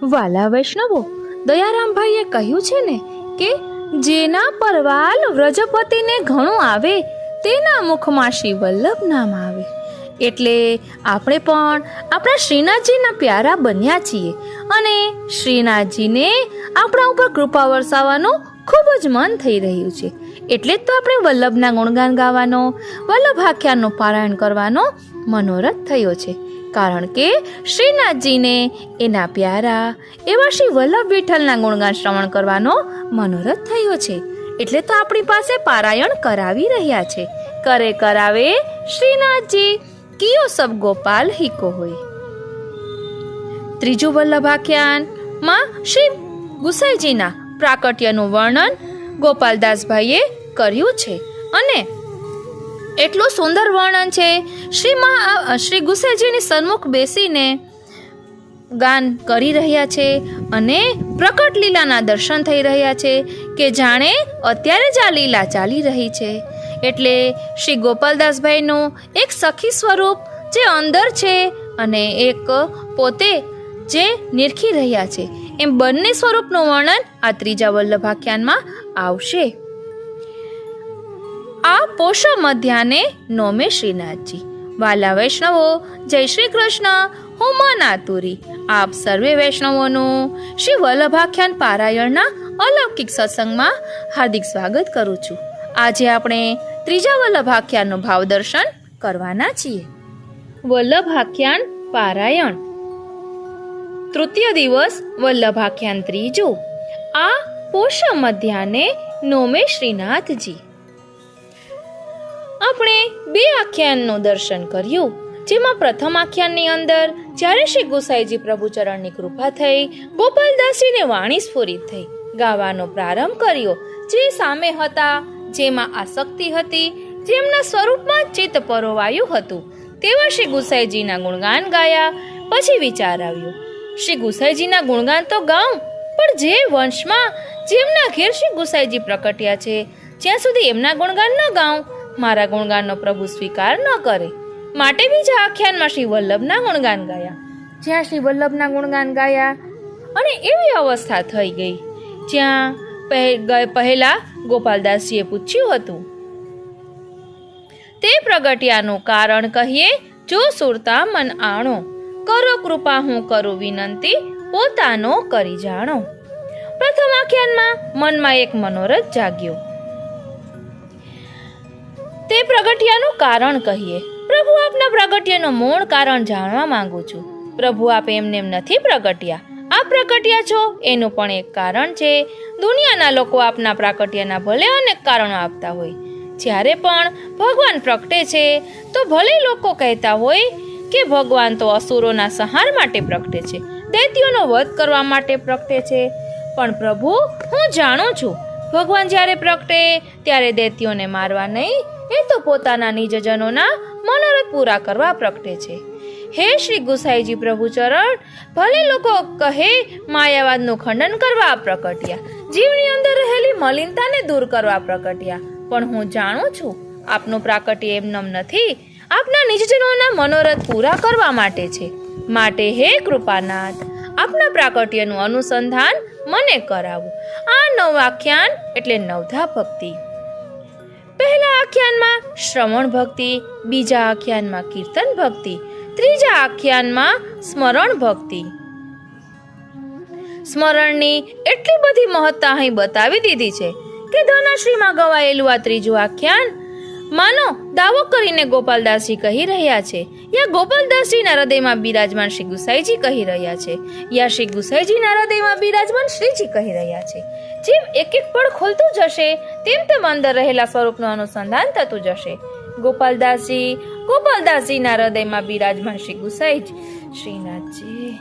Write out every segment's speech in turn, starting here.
વાલા વૈષ્ણવો, દયારામભાઈએ કહ્યું છે ને કે જેના પરવાલ વ્રજપતિને ઘણું આવે તેના મુખમાં શ્રી વલ્લભ નામ આવે. એટલે આપણે પણ આપણા શ્રીનાથજીના પ્યારા બન્યા છીએ અને શ્રીનાથજીને આપણા ઉપર કૃપા વરસાવવાનું ખૂબ જ મન થઈ રહ્યું છે. એટલે જ તો આપણે વલ્લભના ગુણગાન ગાવાનો, વલ્લભ આખ્યાનનું પારાયણ કરવાનો મનોરથ થયો છે. કારણ કે શ્રીનાથજીને એના પ્યારા એવા શ્રી વલ્લભ વિઠ્ઠલના ગુણગાન શ્રવણ કરવાનો મનોરથ થયો છે. એટલે તો આપણી પાસે પારાયણ કરાવી રહ્યા છે. કરે કરાવે શ્રીનાથજી, કિયો સબ ગોપાલ હિકો હોય. ત્રીજું વલ્લભ આખ્યાનમાં શ્રી ગુસાઈજીના પ્રાકટ્યનું વર્ણન ગોપાલદાસભાઈએ કર્યું છે અને એટલું સુંદર વર્ણન છે. શ્રી ગુસાઈજીની સન્મુખ બેસીને ગાન કરી રહ્યા છે અને પ્રકટ લીલાના દર્શન થઈ રહ્યા છે કે જાણે અત્યારે જ આ લીલા ચાલી રહી છે. એટલે શ્રી ગોપાલદાસભાઈનું એક સખી સ્વરૂપ જે અંદર છે અને એક પોતે જે નિરખી રહ્યા છે, એમ બંને સ્વરૂપનું વર્ણન આ ત્રીજા વલ્લભ આખ્યાનમાં આવશે. આ પોષ મધ્યાને નોમે શ્રીનાથજી. વાલા વૈષ્ણવો, જય શ્રી કૃષ્ણ. હું મન આતુરી આપ સર્વે વૈષ્ણવોનું શ્રી વલ્લભાખ્યાન પારાયણના અલૌકિક સત્સંગમાં હાર્દિક સ્વાગત કરું છું. આજે આપણે ત્રીજા વલ્લભાખ્યાનનું ભાવ દર્શન કરવાના છીએ. વલ્લભાખ્યાન પારાયણ, તૃતીય દિવસ વલ્લભાખ્યાન ત્રીજું. આ પોષ મધ્યાને નોમે શ્રીનાથજી. આપણે બે આખ્યાનનું દર્શન કર્યું, જેમાં પ્રથમ આખ્યાનની અંદર જ્યારે શ્રી ગુસાઈજી પ્રભુ ચરણની કૃપા થઈ, ગોપાલદાસીને વાણી સ્ફુરિત થઈ, ગાવાનો પ્રારંભ કર્યો. જે સામે હતા, જેમાં આસક્તિ હતી, જેમના સ્વરૂપમાં ચિત્ત પરોવાયું હતું, તેવા શ્રી ગુસાઈજીના ગુણગાન ગાયા. પછી વિચાર આવ્યો, શ્રી ગુસાઈજીના ગુણગાન તો ગાઉં, પણ જે વંશમાં જેમના ઘેર શ્રી ગુસાઈજી પ્રકટ્યા છે, જ્યાં સુધી એમના ગુણગાન ન ગાઉં, મારા ગુણગાનનો પ્રભુ સ્વીકાર ન કરે. માટે બીજા આખ્યાનમાં શ્રી વલ્લભના ગુણગાન ગાયા. જ્યાં શ્રી વલ્લભના ગુણગાન ગાયા અને એવી અવસ્થા થઈ ગઈ જ્યાં પહેલા ગોપાલદાસજીએ પૂછ્યું હતું, તે પ્રગટ્યાનું કારણ કહીએ, જો સુરતા મન આણો, કરો કૃપા હું કરું વિનંતી, પોતાનો કરી જાણો. પ્રથમ આખ્યાનમાં મનમાં એક મનોરથ જાગ્યો. તે પ્રગટ્યાનું કારણ કહીએ. પ્રભુ આપના પ્રગટ્યનું મૂળ કારણ જાણવા માંગુ છું. પ્રભુ આપ એમને એમ નથી પ્રગટ્યા, આપ પ્રગટ્યા છો એનું પણ એક કારણ છે. દુનિયાના લોકો આપના પ્રાકટ્યના ભલે અનેક કારણો આપતા હોય. જ્યારે પણ ભગવાન પ્રગટે છે તો ભલે લોકો કહેતા હોય કે ભગવાન તો અસુરોના સંહાર માટે પ્રગટે છે, દૈત્યોનો વધ કરવા માટે પ્રગટે છે, પણ પ્રભુ હું જાણું છું ભગવાન જ્યારે પ્રગટે ત્યારે દૈત્યોને મારવા નહીં, એ તો પોતાના નિજજનોના મનોરથ પૂરા કરવા પ્રગટે છે. હે શ્રી ગુસાઈજી પ્રભુ ચરણ, ભલે લોકો કહે માયાવાદનું ખંડન કરવા પ્રગટ્યા, જીવની અંદર રહેલી મલિનતાને દૂર કરવા પ્રગટ્યા, પણ હું જાણું છું આપનું પ્રાકટ્ય એમનેમ નથી, આપના નિજજનોના મનોરથ પૂરા કરવા માટે છે. માટે હે કૃપાનાથ, આપના પ્રાકટ્યનું અનુસંધાન મને કરાવું. આ નવ આખ્યાન એટલે નવધા ભક્તિ. પહેલા આખ્યાનમાં શ્રવણ ભક્તિ, બીજા આખ્યાનમાં કીર્તન ભક્તિ, ત્રીજા આખ્યાનમાં સ્મરણ ભક્તિ. સ્મરણની એટલી બધી મહત્તા અહીં બતાવી દીધી છે કે ધનશ્રીમાં ગવાયેલું આ ત્રીજું આખ્યાન માનો દાવો કરીને ગોપાલદાસજી કહી રહ્યા છે, યા ગોપાલદાસજીના હૃદયમાં બિરાજમાન શ્રી ગુસાઈજી કહી રહ્યા છે, યા શ્રી ગુસાઈજીના હૃદયમાં બિરાજમાન શ્રીજી કહી રહ્યા છે. જેમ એક એક પળ ખોલતું જશે તેમ તેમ અંદર રહેલા સ્વરૂપનું અનુસંધાન થતું જશે. ગોપાલદાસજીના હૃદયમાં બિરાજમાન શ્રી ગુસાઈજી શ્રીનાથજી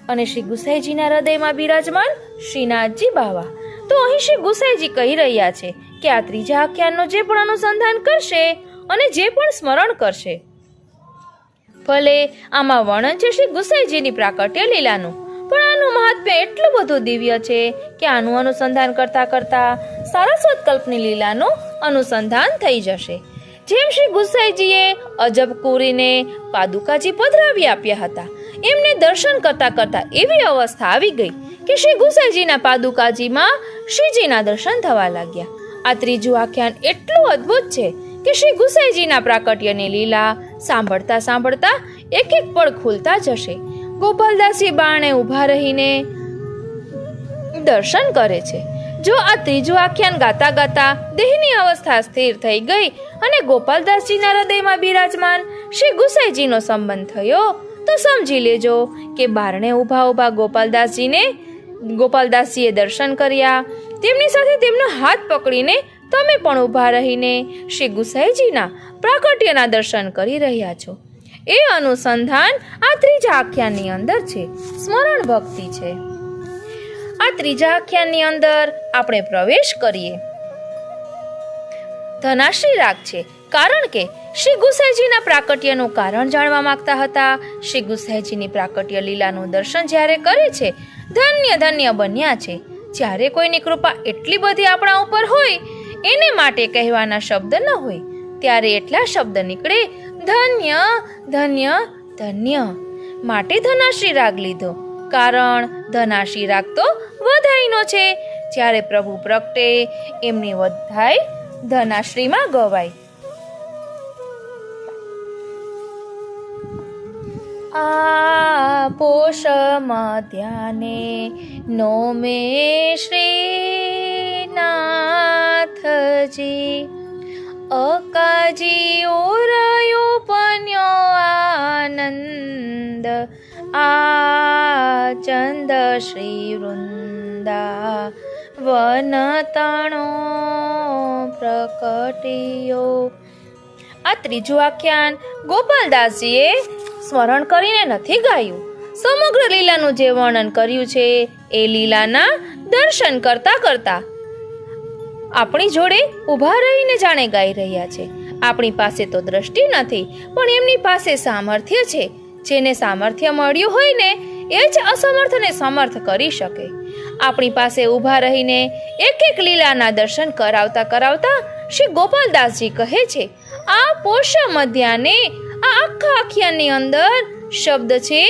અને શ્રી ગુસાઈજીના હૃદયમાં બિરાજમાન શ્રીનાથજી બાવા. તો અહીં શ્રી ગુસાઈજી કહી રહ્યા છે કે આ ત્રીજા આખ્યાનનું જે પણ અનુસંધાન કરશે અને જે પણ સ્મરણ કરશે, ભલે આમાં વર્ણન છે શ્રી ગુસાઈજીની પ્રાકટ્ય લીલાનું, પણ આનું મહાત્મ્ય એટલું બધું દિવ્ય છે કે આનું અનુસંધાન કરતા કરતા સારસ્વત કલ્પની લીલાનું અનુસંધાન થઈ જશે. જેમ શ્રી ગુસાઈજીએ અજબ કુરીને પાદુકાજી પધરાવી આપ્યા હતા, એમને દર્શન કરતા કરતા એવી અવસ્થા આવી ગઈ કે શ્રી ગુસાઈજીના પાદુકાજીમાં શ્રીજીના દર્શન થવા લાગ્યા. આ ત્રીજું આખ્યાન એટલું અદ્ભુત છે કે શ્રી ગુસાઈજીના પ્રાકટ્યની લીલા સાંભળતા સાંભળતા એક એક પળ ખુલતા જશે. ગોપાલદાસજી બારણે ઊભા રહીને દર્શન કરે છે. જો આ ત્રીજું આખ્યાન ગાતા ગાતા દેહની અવસ્થા સ્થિર થઈ ગઈ અને ગોપાલદાસજીના હૃદયમાં બિરાજમાન શ્રી ગુસાઈજીનો સંબંધ થયો તો સમજી લેજો કે બારણે ઊભા ઊભા ગોપાલદાસજીએ દર્શન કર્યા. તેમની સાથે તેમનો હાથ પકડીને તમે પણ ઊભા રહીને શ્રી ગુસાઈજીના પ્રાકટ્યના દર્શન કરી રહ્યા છો. એ અનુસંધાન આ ત્રીજા આખ્યાનની અંદર છે. સ્મરણ ભક્તિ છે. આ ત્રીજા આખ્યાનની અંદર આપણે પ્રવેશ કરીએ. ધનાશ્રી રાગ છે, કારણ કે શ્રી ગુસાઈજીના પ્રાકટ્યનું કારણ જાણવા માંગતા હતા. શ્રી ગુસાઈજીની પ્રાકટ્ય લીલાનું દર્શન જ્યારે કરે છે, ધન્ય ધન્ય બન્યા છે. જ્યારે કોઈની કૃપા એટલી બધી આપણા ઉપર હોય, એને માટે કહેવાના શબ્દ ન હોય, ત્યારે એટલા શબ્દ નીકળે, ધન્ય ધન્ય ધન્ય. માટે ધનાશ્રી રાગ લીધો, કારણ ધનાશ્રી રાગ તો વધાઈનો છે. જ્યારે પ્રભુ પ્રગટે એમની વધાઈ ધનાશ્રીમાં ગવાય. આ પોષ મધ્યાને નોમે શ્રીનાથજી અકાજી ઓરયો પન્યો આનંદ આ ચંદ શ્રી વૃંદા વનતણો પ્રકટિયો. આ ત્રીજું આખ્યાન ગોપાલદાસજીએ સ્મરણ કરીને નથી ગાયું. સમગ્ર લીલાનું જે વર્ણન કર્યું છે એ લીલાના દર્શન કરતા કરતા આપણી જોડે ઊભા રહીને જાણે ગાઈ રહ્યા છે. આપણી પાસે તો દ્રષ્ટિ નથી, પણ એમની પાસે સામર્થ્ય છે. જેને સામર્થ્ય મળ્યું હોય ને એ જ અસમર્થને સમર્થ કરી શકે. આપણી પાસે ઊભા રહીને એક એક લીલાના દર્શન કરાવતા કરાવતા શ્રી ગોપાલદાસજી કહે છે, આ પોષ મધ્યાને આ આખા આખ્યાનની અંદર શબ્દ છે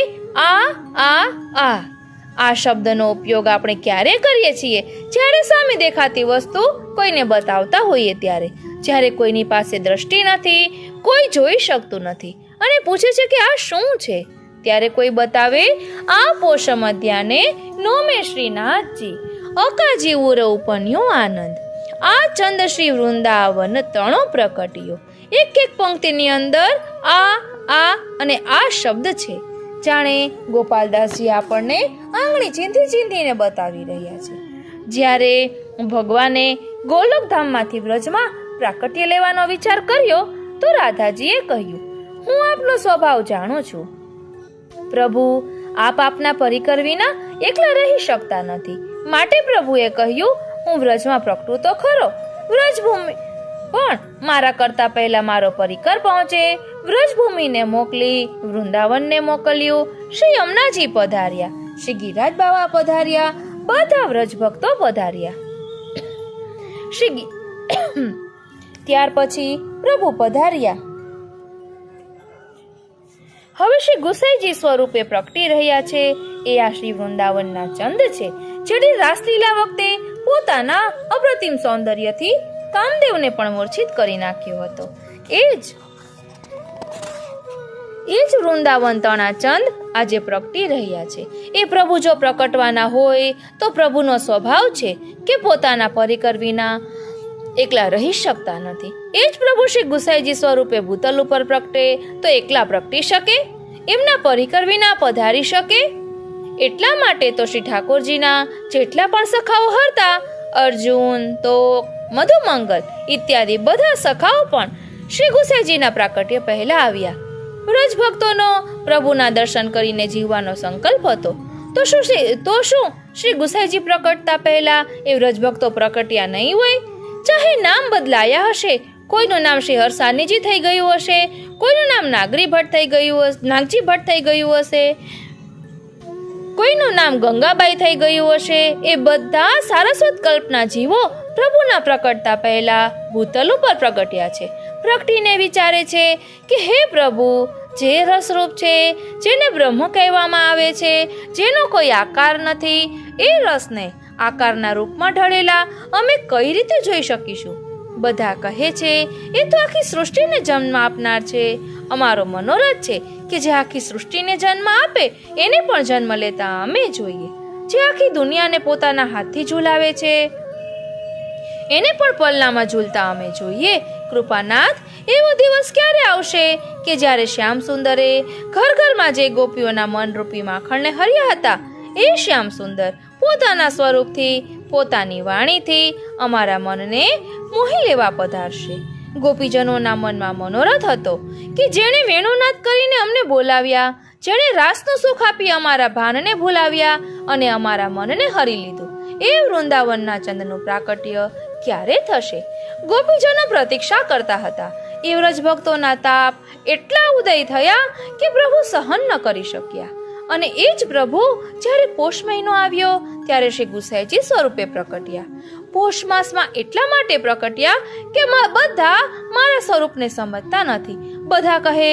આ શબ્દનો ઉપયોગ આપણે ક્યારે કરીએ છીએ? જ્યારે સામે દેખાતી વસ્તુ કોઈને બતાવતા હોઈએ ત્યારે. જ્યારે કોઈની પાસે દ્રષ્ટિ નથી, કોઈ જોઈ શકતું નથી અને પૂછે છે કે આ શું છે, ત્યારે કોઈ બતાવે, આ પોષ મધ્યાને નોમે શ્રીનાથજી અકાજી ઉર ઉપન્યો આનંદ આ ચંદ શ્રી વૃંદાવન તણો પ્રકટ્યો. એક એક પંક્તિની અંદર આ અને આ શબ્દ છે. જાણે ગોપાલદાસજી આપણને આંગળી ચીંધી ચીંધીને બતાવી રહ્યા છે. જ્યારે ભગવાને ગોલોકધામમાંથી વ્રજમાં પ્રાકટ્ય લેવાનો વિચાર કર્યો તો રાધાજીએ કહ્યું, હું આપનો સ્વભાવ જાણું છું પ્રભુ, આપ આપના પરિકર વિના એકલા રહી શકતા નથી. માટે પ્રભુએ કહ્યું, હું વ્રજમાં પ્રગટું તો ખરો, વ્રજભૂમિ પણ મારા કરતા પહેલા મારો પરિકર પહોંચે. વ્રજભૂમિને મોકલી વૃંદાવનને મોકલ્યું. શ્રી યમુનાજી પધાર્યા, શ્રી ગિરિરાજ બાવા પધાર્યા, બધા વ્રજ ભક્તો પધાર્યા. ત્યાર પછી પ્રભુ પધાર્યા. હવે શ્રી ગુસાઈજી સ્વરૂપે પ્રગટી રહ્યા છે. એ આ શ્રી વૃંદાવનના ચંદ છે, જેણે રાસલીલા વખતે પોતાના અપ્રતિમ સૌંદર્યથી કામદેવને પણ મૂર્છિત કરી નાખ્યો હતો. એ જ વૃંદાવન તણા ચંદ આજે પ્રગટી રહ્યા છે. એ પ્રભુ જો પ્રકટવાના હોય તો પ્રભુનો સ્વભાવ છે કે પોતાના પરિકર વિના એકલા રહી શકતા નથી. એ જ પ્રભુ શ્રી ગુસાઈજી સ્વરૂપે ભૂતલ ઉપર પ્રગટે તો એકલા પ્રગટી શકે, એમના પરિકર વિના પધારી શકે. એટલા માટે તો શ્રી ઠાકોરજીના જેટલા પણ સખાઓ હતા, અર્જુન, તોક, મધુમંગલ ઇત્યાદિ બધા સખાઓ પણ શ્રી ગુસાઈજીના પ્રાકટ્ય પહેલા આવ્યા. વ્રજ ભક્તોનો પ્રભુના દર્શન કરીને જીવવાનો સંકલ્પ હતો. તો શું શ્રી ગુસાઈજી પ્રકટતા પહેલા એ વ્રજ ભક્તો પ્રકટ્યા નહીં હોય? ચાહે નામ બદલાયા હશે, કોઈનું નામ શ્રી હરસાનીજી થઈ ગયું હશે, કોઈનું નામ નાગજી ભટ્ટ થઈ ગયું હશે, કોઈનું નામ ગંગાબાઈ થઈ ગયું હશે. એ બધા સારસ્વત કલ્પના જીવો પ્રભુના પ્રકટતા પહેલા ભૂતલ ઉપર પ્રગટ્યા છે. પ્રગટીને વિચારે છે કે હે પ્રભુ, જે રસરૂપ છે, જેને બ્રહ્મ કહેવામાં આવે છે, જેનો કોઈ આકાર નથી, એ રસને આકારના રૂપમાં ઢળેલા અમે કઈ રીતે જોઈ શકીશું? બધા કહે છે એ તો આખી સૃષ્ટિને જન્મ આપનાર છે. અમારો મનોરથ છે કે જે આખી સૃષ્ટિને જન્મ આપે એને પણ જન્મ લેતા અમે જોઈએ. જે આખી દુનિયાને પોતાના હાથથી ઝૂલાવે છે એને પણ પલ્લામાં ઝૂલતા અમે જોઈએ. કૃપાનાથ, એવો દિવસ ક્યારે આવશે કે જ્યારે શ્યામ સુંદરે ઘર ઘરમાં જે ગોપીઓના મનરૂપી માખણને હર્યા હતા, એ શ્યામ સુંદર પોતાના સ્વરૂપથી, પોતાની વાણીથી અમારા મનને મોહી લેવા પધારશે. ગોપીજનોના મનમાં મનોરથ હતો કે જેણે વેણુનાદ કરીને અમને બોલાવ્યા, જેણે રાસનું સુખ આપી અમારા ભાનને ભૂલાવ્યા અને અમારા મનને હરી લીધું, એ વૃંદાવનના ચંદ્રનું પ્રાકટ્ય ક્યારે થશે? ગોપીજનો પ્રતીક્ષા કરતા હતા. એ વ્રજ ભક્તોના તાપ એટલા ઉદય થયા કે પ્રભુ સહન ન કરી શક્યા. અને એ જ પ્રભુ જ્યારે પોષ મહિનો આવ્યો ત્યારે શ્રી ગુસાઈજી સ્વરૂપે પ્રકટ્યા. પોષ માસમાં એટલા માટે પ્રકટ્યા કે બધા મારા સ્વરૂપને સમજતા નથી. બધા કહે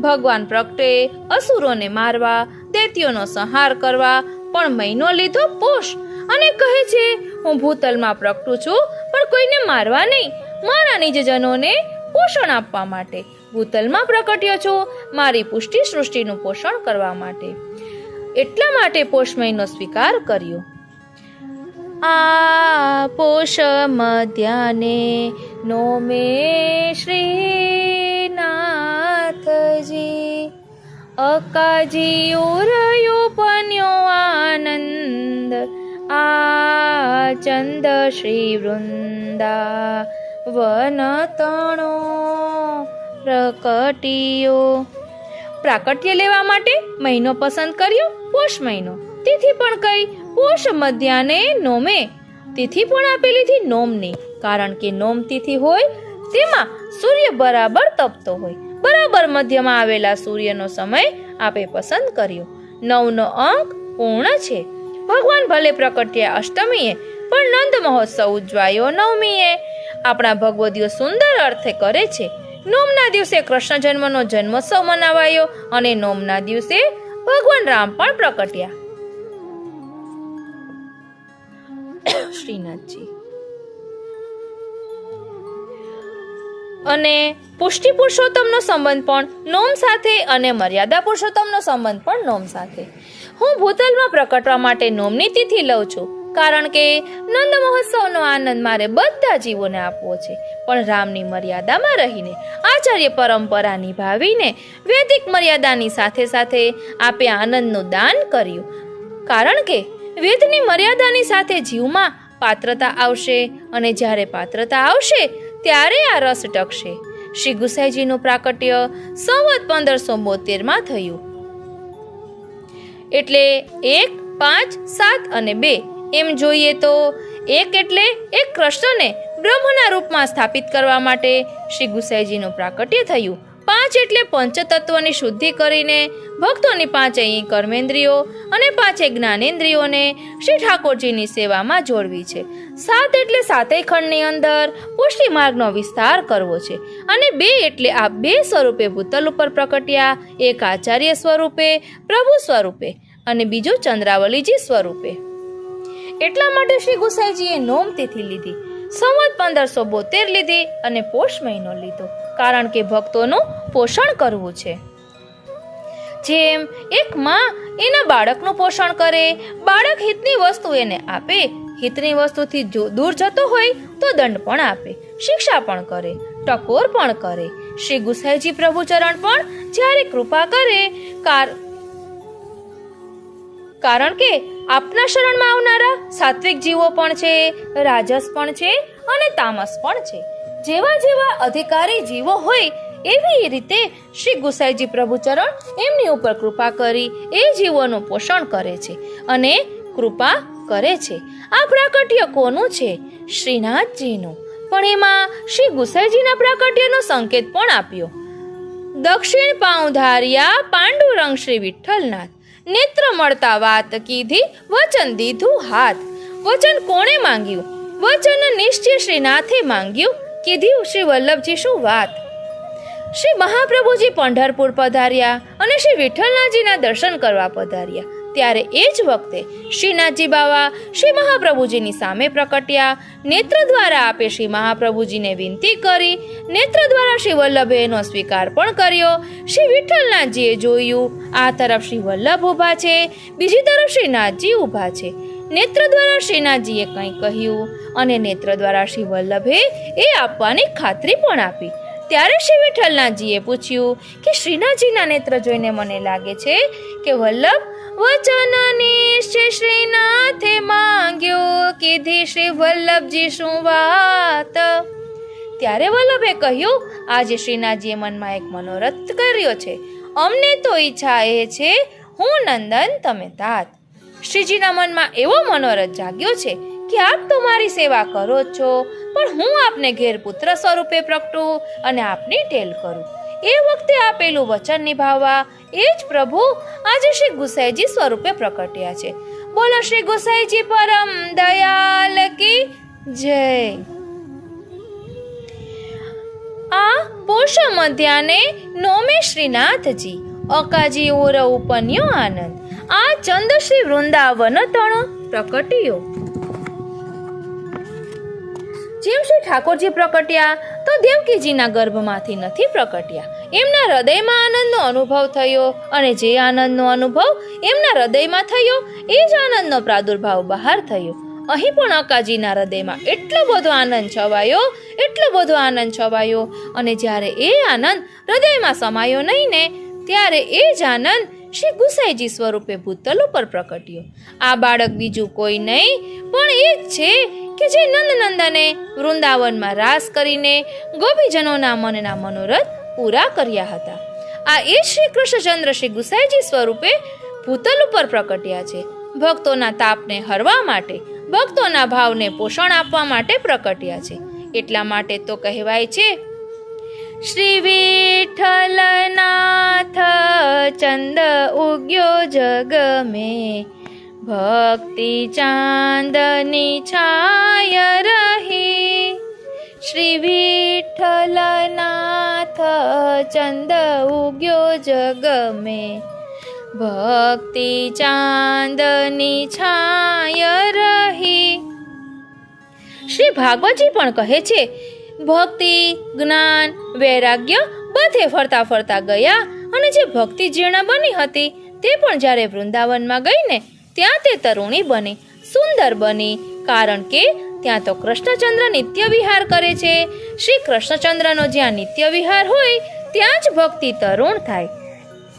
ભગવાન પ્રગટે અસુરોને મારવા, દૈત્યોનો સંહાર કરવા, પણ મહિનો લીધો પોષ અને કહે છે હું ભૂતલમાં પ્રગટું છું, પણ કોઈને મારવા નહીં, મારા નિજજનોને પોષણ આપવા માટે ભૂતલમાં પ્રકટ્યો છું, મારી પુષ્ટિ સૃષ્ટિનું પોષણ કરવા માટે. એટલા માટે પોષ મહિનો સ્વીકાર કર્યો. આ પોષ મધ્યાને નોમે શ્રીનાથજી અકાજી ઉરયો પન્યો આનંદ આ ચંદ શ્રી વૃંદા વનતણો પ્રકટિયો. પ્રાકટ્ય લેવા માટે મહિનો પસંદ કર્યો પોષ મહિનો. તિથિ પણ કઈ પોષ મધ્યાને નોમે. તિથિ પણ આપેલી હતી નોમની, કારણ કે નોમ તિથિ હોય તેમાં સૂર્ય બરાબર તપતો હોય. બરાબર મધ્યમાં આવેલા સૂર્યનો સમય આપે પસંદ કર્યો. 9નો અંક પૂર્ણ છે. ભગવાન ભલે પ્રકટ્યા અષ્ટમીએ, પણ નંદ મહોત્સવ ઉજવાયો નવમીએ. આપણા ભગવદીઓ સુંદર અર્થે કરે છે. નોમના દિવસે કૃષ્ણ જન્મનો જન્મોત્સવ મનાવાયો અને નોમના દિવસે ભગવાન રામ પણ પ્રકટ્યા. શ્રીનાથજી અને પુષ્ટિ પુરુષોત્તમનો સંબંધ પણ નોમ સાથે અને મર્યાદા પુરુષોત્તમનો સંબંધ પણ નોમ સાથે. હું ભૂતલમાં પ્રકટવા માટે નોમની તિથિ લઉં છું, કારણ કે નંદ મહોત્સવનો આનંદ મારે બધા જીવોને આપવો છે, પણ રામની મર્યાદામાં રહીને, આચાર્ય પરંપરા નિભાવીને, વૈદિક મર્યાદાની સાથે સાથે આપે આનંદનું દાન કર્યું. કારણ કે વેદની મર્યાદાની સાથે જીવમાં પાત્રતા આવશે અને જ્યારે પાત્રતા આવશે ત્યારે આ રસ ટકશે. શ્રી ગુસાઈજીનું પ્રાકટ્ય સંવત 1572માં થયું. એટલે 1, 5, 7 અને 2 એમ જોઈએ તો 1 એટલે એક કૃષ્ણને બ્રહ્મના રૂપમાં સ્થાપિત કરવા માટે શ્રી ગુસાઈજીનું પ્રાકટ્ય થયું. 5 એટલે પંચતત્વની શુદ્ધિ કરીને ભક્તોની 5 કર્મેન્દ્રિયો અને 5 જ્ઞાનેન્દ્રિયોને શ્રી ઠાકોરજીની સેવામાં જોડવી છે. 7 એટલે 7 ખંડની અંદર પુષ્ટિ માર્ગનો વિસ્તાર કરવો છે. અને 2 એટલે આ 2 સ્વરૂપે ભૂતલ ઉપર પ્રકટ્યા, એક આચાર્ય સ્વરૂપે, પ્રભુ સ્વરૂપે અને બીજું ચંદ્રાવલીજી સ્વરૂપે. એટલા માટે શ્રી ગુસાઈજીએ નોમ તિથિ લીધી, સંવત 1572 લીધી અને પોષ મહિનો લીધો, કારણ કે ભક્તોનું પોષણ કરવું છે. જેમ એક માં એના બાળકનું પોષણ કરે, બાળક હિતની વસ્તુ એને આપે, હિતની વસ્તુથી જો દૂર જતો હોય તો દંડ પણ આપે, શિક્ષા પણ કરે, ટકોર પણ કરે. શ્રી ગુસાઈજી પ્રભુ ચરણ પણ જ્યારે કૃપા કરે, કારણ કે આપના શરણમાં આવનારા સાત્વિક જીવો પણ છે, રાજસ પણ છે અને તામસ પણ છે. જેવા જેવા અધિકારી જીવો હોય એવી રીતે શ્રી ગુસાઈજી પ્રભુચરણ એમની ઉપર કૃપા કરી એ જીવોનું પોષણ કરે છે અને કૃપા કરે છે. આ પ્રાકટ્ય કોનું છે? શ્રીનાથજીનું. પણ એમાં શ્રી ગુસાઈજીના પ્રાકટ્યનો સંકેત પણ આપ્યો. દક્ષિણ પાઉધાર્યા પાંડુરંગ શ્રી વિઠ્ઠલનાથ, નેત્ર મળતા વાત કીધી, વચન દીધું હાથ. વચન કોણે માંગ્યું? વચન નિશ્ચય શ્રીનાથે માંગ્યું, કીધી શ્રી વલ્લભજી શું વાત. શ્રી મહાપ્રભુજી પંઢરપુર પધાર્યા અને શ્રી વિઠ્ઠલનાથજીના દર્શન કરવા પધાર્યા. ત્યારે એ જ વખતે શ્રીનાથજી બાવા શ્રી મહાપ્રભુજીની સામે પ્રકટ્યા. નેત્ર દ્વારા આપે શ્રી મહાપ્રભુજીને વિનંતી કરી. નેત્ર દ્વારા શ્રી વલ્લભે એનો સ્વીકાર પણ કર્યો. શ્રી વિઠ્ઠલનાથજીએ જોયું, આ તરફ શ્રી વલ્લભ ઊભા છે, બીજી તરફ શ્રીનાથજી ઊભા છે. નેત્ર દ્વારા શ્રીનાથજીએ કંઈ કહ્યું અને નેત્ર દ્વારા શ્રી વલ્લભે એ આપવાની ખાતરી પણ આપી. ત્યારે શ્રી વિઠ્ઠલનાથજીએ પૂછ્યું કે શ્રીનાથજીના નેત્ર જોઈને મને લાગે છે કે વલ્લભ વચન નિશ્ચય શ્રીનાથે માંગ્યો, કીધી શ્રી વલ્લભજી શું વાત. ત્યારે વલ્લભે કહ્યું, આજે શ્રીનાથજીએ મનમાં એક મનોરથ કર્યો છે. અમને તો ઈચ્છા એ છે, હું નંદન તમે તાત. શ્રીજીના મનમાં એવો મનોરથ જાગ્યો છે કે આપ તો મારી સેવા કરો જ છો, પણ હું આપને ઘેર પુત્ર સ્વરૂપે પ્રગટું અને આપની ટેલ કરું. એ વખતે આપેલું વચન નિભાવવા એ જ પ્રભુ આજે શ્રી ગુસાઈજી સ્વરૂપે પ્રકટ્યા છે. બોલો શ્રી ગુસાઈજી પરમ દયાલ કી જય. આ પોષ મધ્યાને નોમે શ્રીનાથજી અકાજી ઓર ઉપન્યો આનંદ. આ ચંદ શ્રી વૃંદાવન તણો પ્રકટ્યો. જેમ શ્રી ઠાકોરજી પ્રકટ્યા તો દેવકીજીના ગર્ભમાંથી નથી પ્રકટ્યા. એમના હૃદયમાં આનંદનો અનુભવ થયો અને જે આનંદનો અનુભવ એમના હૃદયમાં થયો એ જ આનંદનો પ્રાદુર્ભાવ બહાર થયો. અહીં પણ અકાજીના હૃદયમાં એટલો બધો આનંદ છવાયો, એટલો બધો આનંદ છવાયો, અને જ્યારે એ આનંદ હૃદયમાં સમાયો નહીં ને, ત્યારે એ જ આનંદ શ્રી ગુસાઈજી સ્વરૂપે ભૂતલ ઉપર પ્રકટ્યો. આ બાળક બીજું કોઈ નહીં પણ એ જ છે કે જે નંદનંદને વૃંદાવનમાં રાસ કરીને ગોપીજનોના મનના મનોરથ પૂરા કર્યા હતા. આ એ શ્રી કૃષ્ણચંદ્ર શ્રી ગુસાઈજી સ્વરૂપે ભૂતલ ઉપર પ્રકટ્યા છે. ભક્તોના તાપને હરવા માટે, ભક્તોના ભાવને પોષણ આપવા માટે પ્રકટ્યા છે. એટલા માટે તો કહેવાય છે, શ્રી વિઠ્ઠલનાથ ચંદ ઉગ્યો જગ મેં, ભક્તિ ચાંદની છાય રહી. શ્રી વિઠ્ઠલનાથ ચંદ ઉગ્યો જગ મેં, ભક્તિ ચાંદની છાય રહી. શ્રી ભાગવતજી પણ કહે છે, ભક્તિ, જ્ઞાન, વૈરાગ્ય બધે ફરતા ફરતા ગયા, અને જે ભક્તિ જીર્ણ બની હતી તે પણ જ્યારે વૃંદાવનમાં ગઈ ને ત્યાં તે તરુણી બની, સુંદર બની. કારણ કે ત્યાં તો કૃષ્ણચંદ્ર નિત્ય વિહાર કરે છે. શ્રી કૃષ્ણચંદ્રનો જ્યાં નિત્ય વિહાર હોય ત્યાં જ ભક્તિ તરુણ થાય.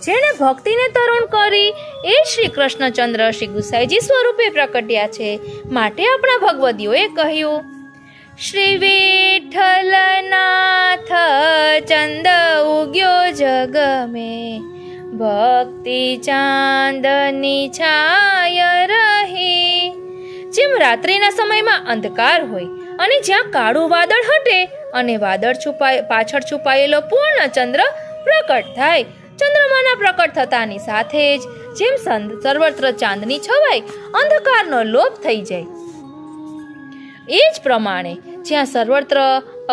જેણે ભક્તિને તરુણ કરી એ શ્રી કૃષ્ણચંદ્ર શ્રી ગુસાઈજી સ્વરૂપે પ્રકટ્યા છે. માટે આપણા ભગવદીઓએ કહ્યું, શ્રી વિઠ્ઠલનાથ ચંદ ઉગ્યો જગ મેં, ભક્તિ ચાંદની છાય રહી. જેમ રાત્રિના સમયમાં અંધકાર હોય અને જ્યાં કાળું વાદળ હટે અને વાદળ પાછળ છુપાયેલો પૂર્ણ ચંદ્ર પ્રકટ થાય, ચંદ્રમાના પ્રકટ થતાની સાથે જ જેમ સર્વત્ર ચાંદની છવાય, અંધકારનો લોપ થઈ જાય, એ જ પ્રમાણે જ્યાં સર્વત્ર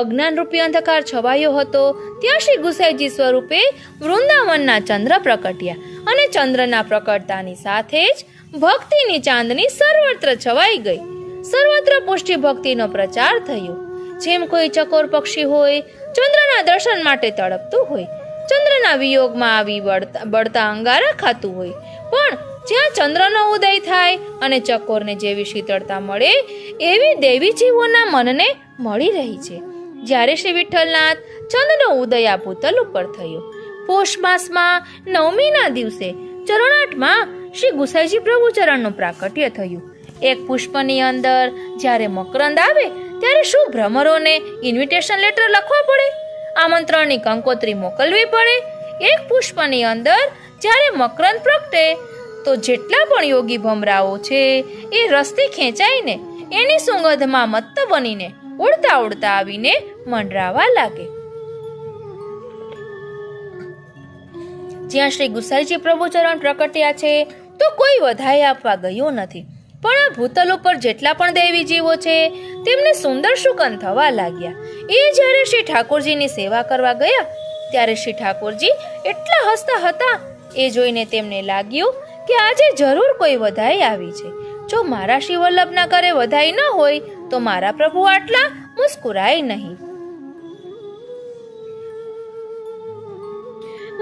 અજ્ઞાનરૂપી અંધકાર છવાયો હતો ત્યાં શ્રી ગુસાઈજી સ્વરૂપે વૃંદાવનના ચંદ્ર પ્રકટ્યા, અને ચંદ્રના પ્રકટતાની સાથે જ ભક્તિની ચાંદની સર્વત્ર છવાઈ ગઈ. સર્વત્ર પુષ્ટિ ભક્તિનો પ્રચાર થયો. જેમ કોઈ ચકોર પક્ષી હોય, ચંદ્રના દર્શન માટે તડપતું હોય, ચંદ્રના વિયોગમાં આવી બળતા અંગારા ખાતું હોય, પણ જ્યાં ચંદ્રનો ઉદય થાય અને ચકોરને જેવી શીતળતા મળે એવી દેવી જીવોના મનને મળી રહી છે. જ્યારે શ્રી વિઠ્ઠલનાથ ચંદ્રનો ઉદય આ ભૂતલ ઉપર થયો, પોષ માસમાં નવમીના દિવસે ચરણાટમાં શ્રી ગુસાઈજી પ્રભુ ચરણનું પ્રાકટ્ય થયું. એક પુષ્પની અંદર જ્યારે મકરંદ આવે ત્યારે શું ભ્રમરોને ઇન્વિટેશન લેટર લખવા પડે, આમંત્રણની કંકોત્રી મોકલવી પડે. એક પુષ્પની અંદર જ્યારે મકરંદ પ્રગટે તો જેટલા પણ યોગી ભમરાઓ છે એ રસથી ખેંચાઈને એની સુગંધમાં મત્ત બનીને ઉડતા ઉડતા આવીને મંડરાવા લાગે. જ્યાં શ્રી ગુસાઈજી પ્રભુ ચરણ પ્રકટ્યા છે તો કોઈ વધાઈ આપવા ગયું નથી. પણ આ ભૂતલ ઉપર જેટલા પણ દેવી જીવો છે તેમને સુંદર સુગંધ થવા લાગ્યા. એ જ્યારે શ્રી ઠાકોરજીની સેવા કરવા ગયા ત્યારે શ્રી ઠાકોરજી એટલા હસતા હતા. એ જોઈને તેમને લાગ્યું કે આજે જરૂર કોઈ વધાઈ આવી છે. જો મારા શ્રી વલ્લભના ઘરે વધાઈ ન હોય તો મારા પ્રભુ આટલા મુસ્કુરાય નહીં.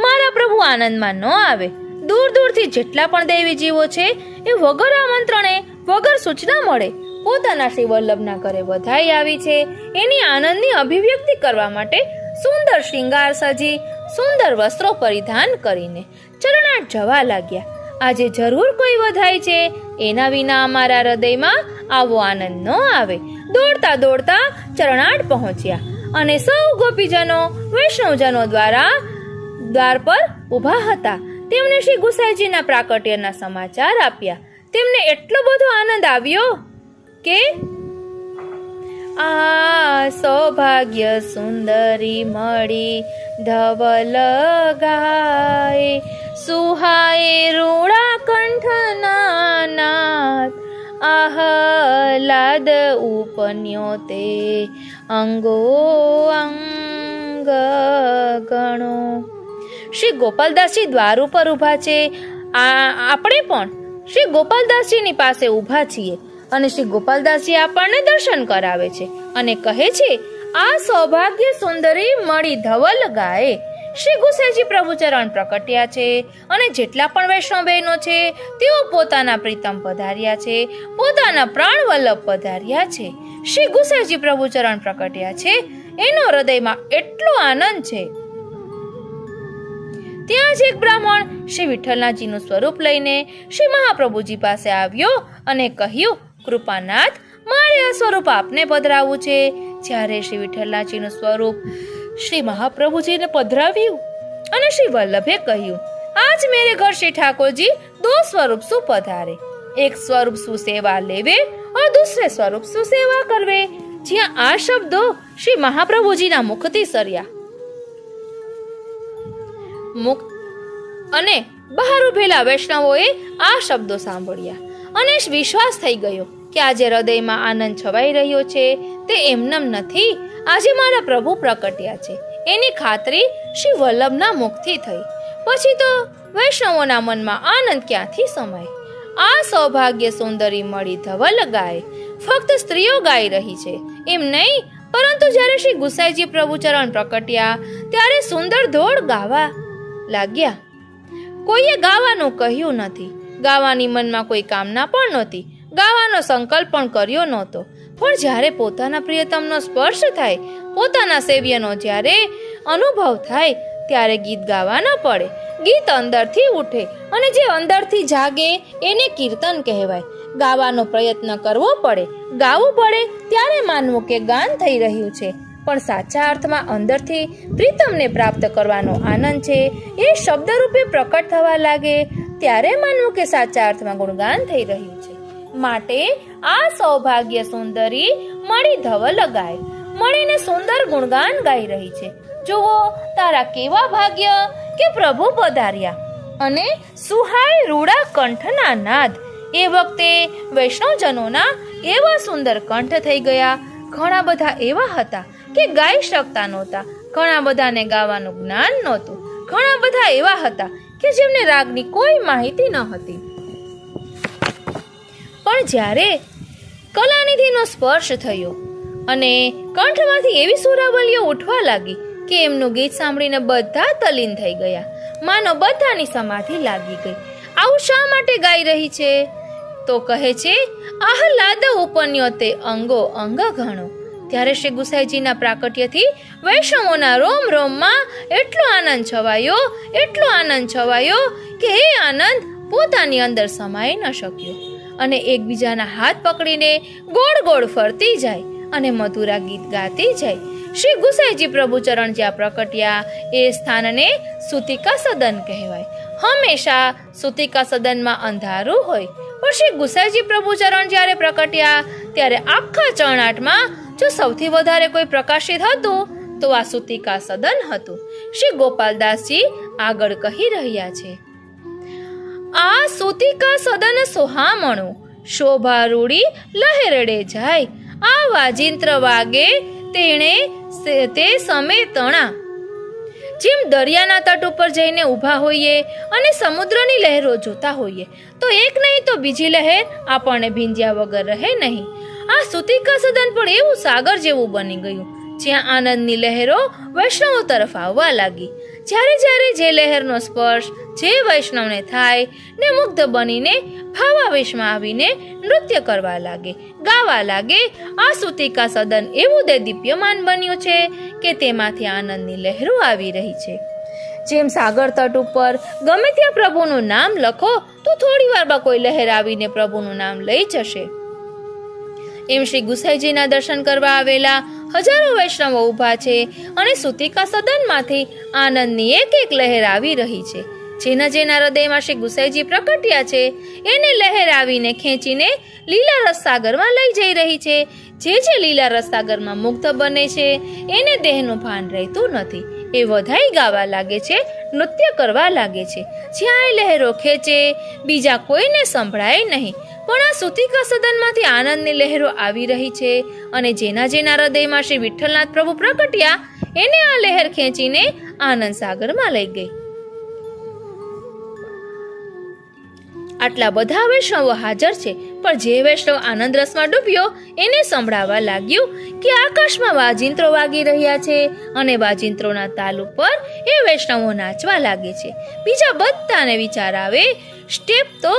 મારા પ્રભુ આનંદમાં ન આવે. દૂર દૂરથી જેટલા પણ દેવી જીવો છે એ વગર આમંત્રણે વગર સૂચના મળે પોતાના શ્રી વલ્લભના ઘરે વધાઈ આવી છે એની આનંદની અભિવ્યક્તિ કરવા માટે સુંદર શ્રૃંગાર સજી સુંદર વસ્ત્રો પરિધાન કરીને ચરણાટ જવા લાગ્યા. આજે જરૂર કોઈ વધાઈ છે, એના વિના અમારા હૃદયમાં આવો આનંદ ન આવે. દોડતા દોડતા ચરણાટ પહોંચ્યા અને સૌ ગોપીજનો વૈષ્ણવજનો દ્વાર પર ઊભા હતા. તેમણે શ્રી ગુસાઈજીના પ્રાકટ્યના સમાચાર આપ્યા. તેમને એટલો બધો આનંદ આવ્યો કે આ સૌભાગ્ય સુંદરી મળી ધવલ ગાય સુહાય રૂડા કંઠના નાદ આહલાદ ઉપન્યો તે અંગો અંગ ગણો. શ્રી ગોપાલદાસજી દ્વાર ઉપર ઊભા છે. આપણે પણ શ્રી ગોપાલદાસજીની પાસે ઊભા છીએ અને શ્રી ગોપાલદાસજી આપણને દર્શન કરાવે છે અને કહે છે આ સૌભાગ્ય સુંદરી મળી ધવલ ગાય. શ્રી ગુસાઈજી પ્રભુચરણ પ્રકટ્યા છે અને જેટલા પણ વૈષ્ણવ બહેનો છે તેઓ પોતાના પ્રીતમ પધાર્યા છે, પોતાના પ્રાણ વલ્લભ પધાર્યા છે. શ્રી ગુસાઈજી પ્રભુચરણ પ્રકટ્યા છે એનો હૃદયમાં એટલો આનંદ છે. ત્યાં જ એક બ્રાહ્મણ શ્રી વિઠ્ઠલનાથજીનું સ્વરૂપ લઈને શ્રી મહાપ્રભુજી પાસે આવ્યો અને કહ્યું, કૃપાનાથ, મારે આ સ્વરૂપ આપને પધરાવવું છે. જ્યારે શ્રી વિઠ્ઠલનાથજીનું સ્વરૂપ શ્રી મહાપ્રભુજીને પધરાવ્યું અને શ્રી વલ્લભે કહ્યું, આજ મેરે ઘર શ્રી ઠાકોરજી દો સ્વરૂપ સુ પધારે, એક સ્વરૂપ સુ સેવા લેવે और दूसरे स्वरूप सु सेवा करवे. જ્યાં આ શબ્દો શ્રી મહાપ્રભુજીના મુખથી સર્યા અને બહાર ઉભેલા વૈષ્ણવોએ આ શબ્દો સાંભળ્યા અને વિશ્વાસ થઈ ગયો કે આજે હૃદયમાં આનંદ છવાઈ રહ્યો છે તે એમનેમ નથી. આજે મારા પ્રભુ પ્રકટ્યા છે એની ખાતરી શ્રી વલ્લભના મુખથી થઈ. પછી તો વૈષ્ણવોના મનમાં આનંદ ક્યાંથી સમાય. આ સૌભાગ્ય સુંદરી મળી ધવલ ગાય ફક્ત સ્ત્રીઓ ગાઈ રહી છે એમ નહીં, પરંતુ જ્યારે શ્રી ગુસાઈજી પ્રભુચરણ પ્રકટ્યા ત્યારે સુંદર ધોળ ગાવા લાગ્યા. કોઈએ ગાવાનું કહ્યું નથી, ગાવાની મનમાં કોઈ કામના પણ નહોતી, ગાવાનો સંકલ્પ પણ કર્યો નહોતો. પણ જ્યારે પોતાના પ્રિયતમનો સ્પર્શ થાય, પોતાના સેવ્યનો જ્યારે અનુભવ થાય ત્યારે ગીત ગાવા ન પડે. ગીત અંદરથી ઉઠે અને જે અંદરથી જાગે એને કીર્તન કહેવાય. ગાવાનો પ્રયત્ન કરવો પડે, ગાવું પડે ત્યારે માનવું કે ગાન થઈ રહ્યું છે. પણ સાચા અર્થમાં અંદરથી પ્રીતમને પ્રાપ્ત કરવાનો આનંદ છે એ શબ્દરૂપે પ્રકટ થવા લાગે ત્યારે માનવું કે સાચા અર્થમાં ગુણગાન થઈ રહ્યું છે. માટે આ સૌભાગ્ય સુંદરી મળી ધવલ ગાય મળીને સુંદર ગુણગાન ગાઈ રહી છે. જુઓ તારા કેવા ભાગ્ય કે પ્રભુ પધાર્યા અને સુહાય રૂડા કંઠના નાદ. એ વખતે વૈષ્ણવજનોના એવા સુંદર કંઠ થઈ ગયા. ઘણા બધા એવા હતા કે ગાઈ શકતા નહોતા, ઘણા બધાને ગાવાનું જ્ઞાન નહોતું, ઘણા બધા એવા હતા કે જેમને રાગની કોઈ માહિતી ન હતી. પણ જ્યારે કલાનિધિનો સ્પર્શ થયો અને કંઠમાંથી એવી સુરાવલીઓ ઉઠવા લાગી કે એમનું ગીત સાંભળીને બધા તલ્લીન થઈ ગયા, માનો બધાની સમાધિ લાગી ગઈ. આવું શા માટે ગાઈ રહી છે? તો કહે છે આહલાદ ઉપન્યો તે અંગો અંગ ઘણો. ત્યારે શ્રી ગુસાઈજીના પ્રાકટ્યથી વૈષ્ણવોના રોમ રોમમાં એટલો આનંદ છવાયો કે એ આનંદ પોતાની અંદર સમાઈ ન શક્યો અને એકબીજાના હાથ પકડીને ગોળ ગોળ ફરતી જાય અને મધુરા ગીત ગાતી જાય. શ્રી ગુસાઈજી પ્રભુચરણ જ્યાં પ્રકટ્યા એ સ્થાનને સુતિકા સદન કહેવાય. હંમેશા સુતિકા સદનમાં અંધારું હોય, પણ શ્રી ગુસાઈજી પ્રભુચરણ જ્યારે પ્રકટ્યા ત્યારે આખા ચરણાટમાં જો સૌથી વધારે કોઈ પ્રકાશિત હતું તો આ સુતિકા સદન હતું. શ્રી ગોપાલદાસજી આગળ કહી રહ્યા છે, આ સુતિકા સદન સોહામણું, શોભા રૂડી લહેરડે જાય, આ વાજિંત્ર વાગે તેણે તે સમે તણા. જેમ દરિયાના તટ ઉપર જઈને ઊભા હોઈએ અને સમુદ્રની લહેરો જોતા હોઈએ તો એક નહીં તો બીજી લહેર આપણને ભીંજ્યા વગર રહે નહીં. આ સુતિકા સદન પણ એવું સાગર જેવું બની ગયું જ્યાં આનંદની લહેરો વૈષ્ણવો તરફ આવવા લાગી. જ્યારે જ્યારે જે લહેરનો સ્પર્શ જે વૈષ્ણવને થાય ને મુગ્ધ બનીને ભાવાવેશમાં આવીને નૃત્ય કરવા લાગે, ગાવા લાગે. આ સુતિકા સદન એવું દેદીપ્યમાન બન્યું છે કે તેમાંથી આનંદની લહેરો આવી રહી છે. જેમ સાગર તટ ઉપર ગમે ત્યાં પ્રભુનું નામ લખો તો થોડી વારમાં કોઈ લહેર આવીને પ્રભુનું નામ લઈ જશે, એમ શ્રી ગુસાઈજીના દર્શન કરવા આવેલા હજારો વૈષ્ણવો ઊભા છે અને સુતિકા સદનમાંથી આનંદની એક એક લહેર આવી રહી છે. જેના જેના હૃદયમાં શ્રી ગુસાઈજી પ્રકટ્યા છે એને લહેર આવીને ખેંચીને લીલા રસસાગરમાં લઈ જઈ રહી છે. જે લીલા રસસાગરમાં મુગ્ધ બને છે એને દેહનું ભાન રહેતું નથી. એ વધાઈ ગાવા લાગે છે, નૃત્ય કરવા લાગે છે. જ્યાં એ લહેરો ખેંચે બીજા કોઈને સંભળાય નહીં, પણ આ સુતિકા સદનમાંથી આનંદની લહેરો આવી રહી છે અને જેના જેના હૃદયમાં શ્રી વિઠ્ઠલનાથ પ્રભુ પ્રકટ્યા એને આ લહેર ખેંચીને આનંદ સાગરમાં લઈ ગઈ. આટલા બધા વૈષ્ણવો હાજર છે, પણ જે વૈષ્ણવ આનંદ રસમાં ડૂબ્યો એને સંભળાવા લાગ્યું કે આકાશમાં વાજિંત્રો વાગી રહ્યા છે અને વાજિંત્રોના તાલ ઉપર એ વૈષ્ણવો નાચવા લાગે છે. બીજા બધાને વિચાર આવે સ્ટેપ તો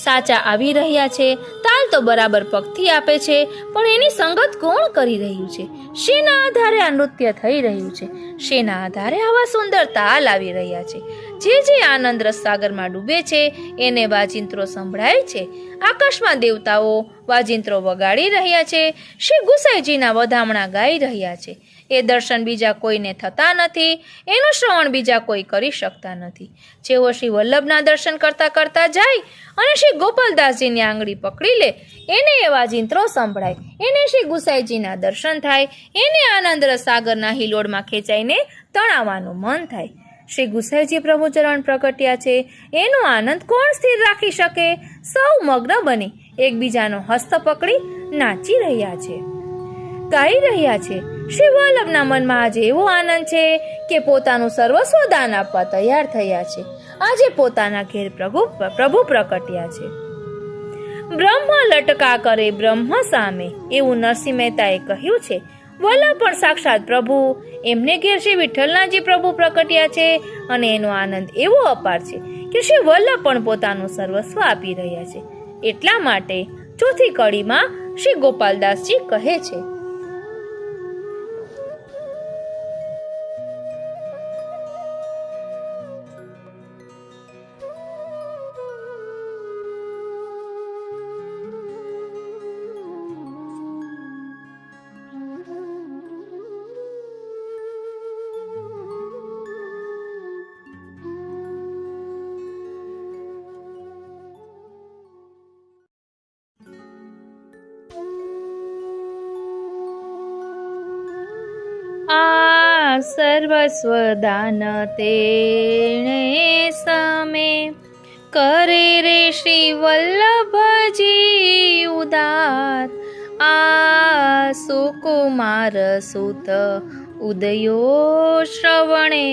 સાચા આવી રહ્યા છે, તાલ તો બરાબર પગથી આપે છે, પણ એની સંગત કોણ કરી રહ્યું છે? શેના આધારે આ નૃત્ય થઈ રહ્યું છે? શેના આધારે આવા સુંદર તાલ આવી રહ્યા છે? જે આનંદ રસસાગરમાં ડૂબે છે એને વાજિંત્રો સંભળાય છે. આકાશમાં દેવતાઓ વાજિંત્રો વગાડી રહ્યા છે, શ્રી ગુસાઈજીના વધામણા ગાઈ રહ્યા છે. એ દર્શન બીજા કોઈને થતા નથી, એનું શ્રવણ બીજા કોઈ કરી શકતા નથી. જેઓ શ્રી વલ્લભના દર્શન કરતા કરતા જાય અને શ્રી ગોપાલદાસજીની આંગળી પકડી લે એને એ વાજિંત્રો સંભળાય, એને શ્રી ગુસાઈજીના દર્શન થાય, એને આનંદ રસસાગરના હિલોળમાં ખેંચાઈને તણાવવાનું મન થાય. શ્રી ગુસાઈજી પ્રભુ ચરણ પ્રગટ્યા છે એનો આનંદ કોણ સ્થિર રાખી શકે? સૌ મગ્ન બની એકબીજાનો હસ્ત પકડી નાચી રહ્યા છે, ગાઈ રહ્યા છે. શ્રી વલ્લભના મનમાં આજે એવો આનંદ છે કે પોતાનું સર્વસ્વ દાન આપવા તૈયાર થયા છે. આજે પોતાના ઘેર પ્રભુ પ્રકટ્યા છે. બ્રહ્મ લટકા કરે બ્રહ્મ સામે, એવું નરસિંહ મહેતાએ કહ્યું છે. વલ્લભ પણ સાક્ષાત પ્રભુ, એમને ઘેર શ્રી વિઠ્ઠલનાથજી પ્રભુ પ્રકટ્યા છે અને એનો આનંદ એવો અપાર છે કે શ્રી વલ્લભ પણ પોતાનું સર્વસ્વ આપી રહ્યા છે. એટલા માટે ચોથી કડીમાં શ્રી ગોપાલદાસજી કહે છે, આ સર્વસ્વ દાન તેણે સમે, કરે રે શ્રી વલ્લભજી ઉદાર. આ સુકુમાર સુત ઉદયો શ્રવણે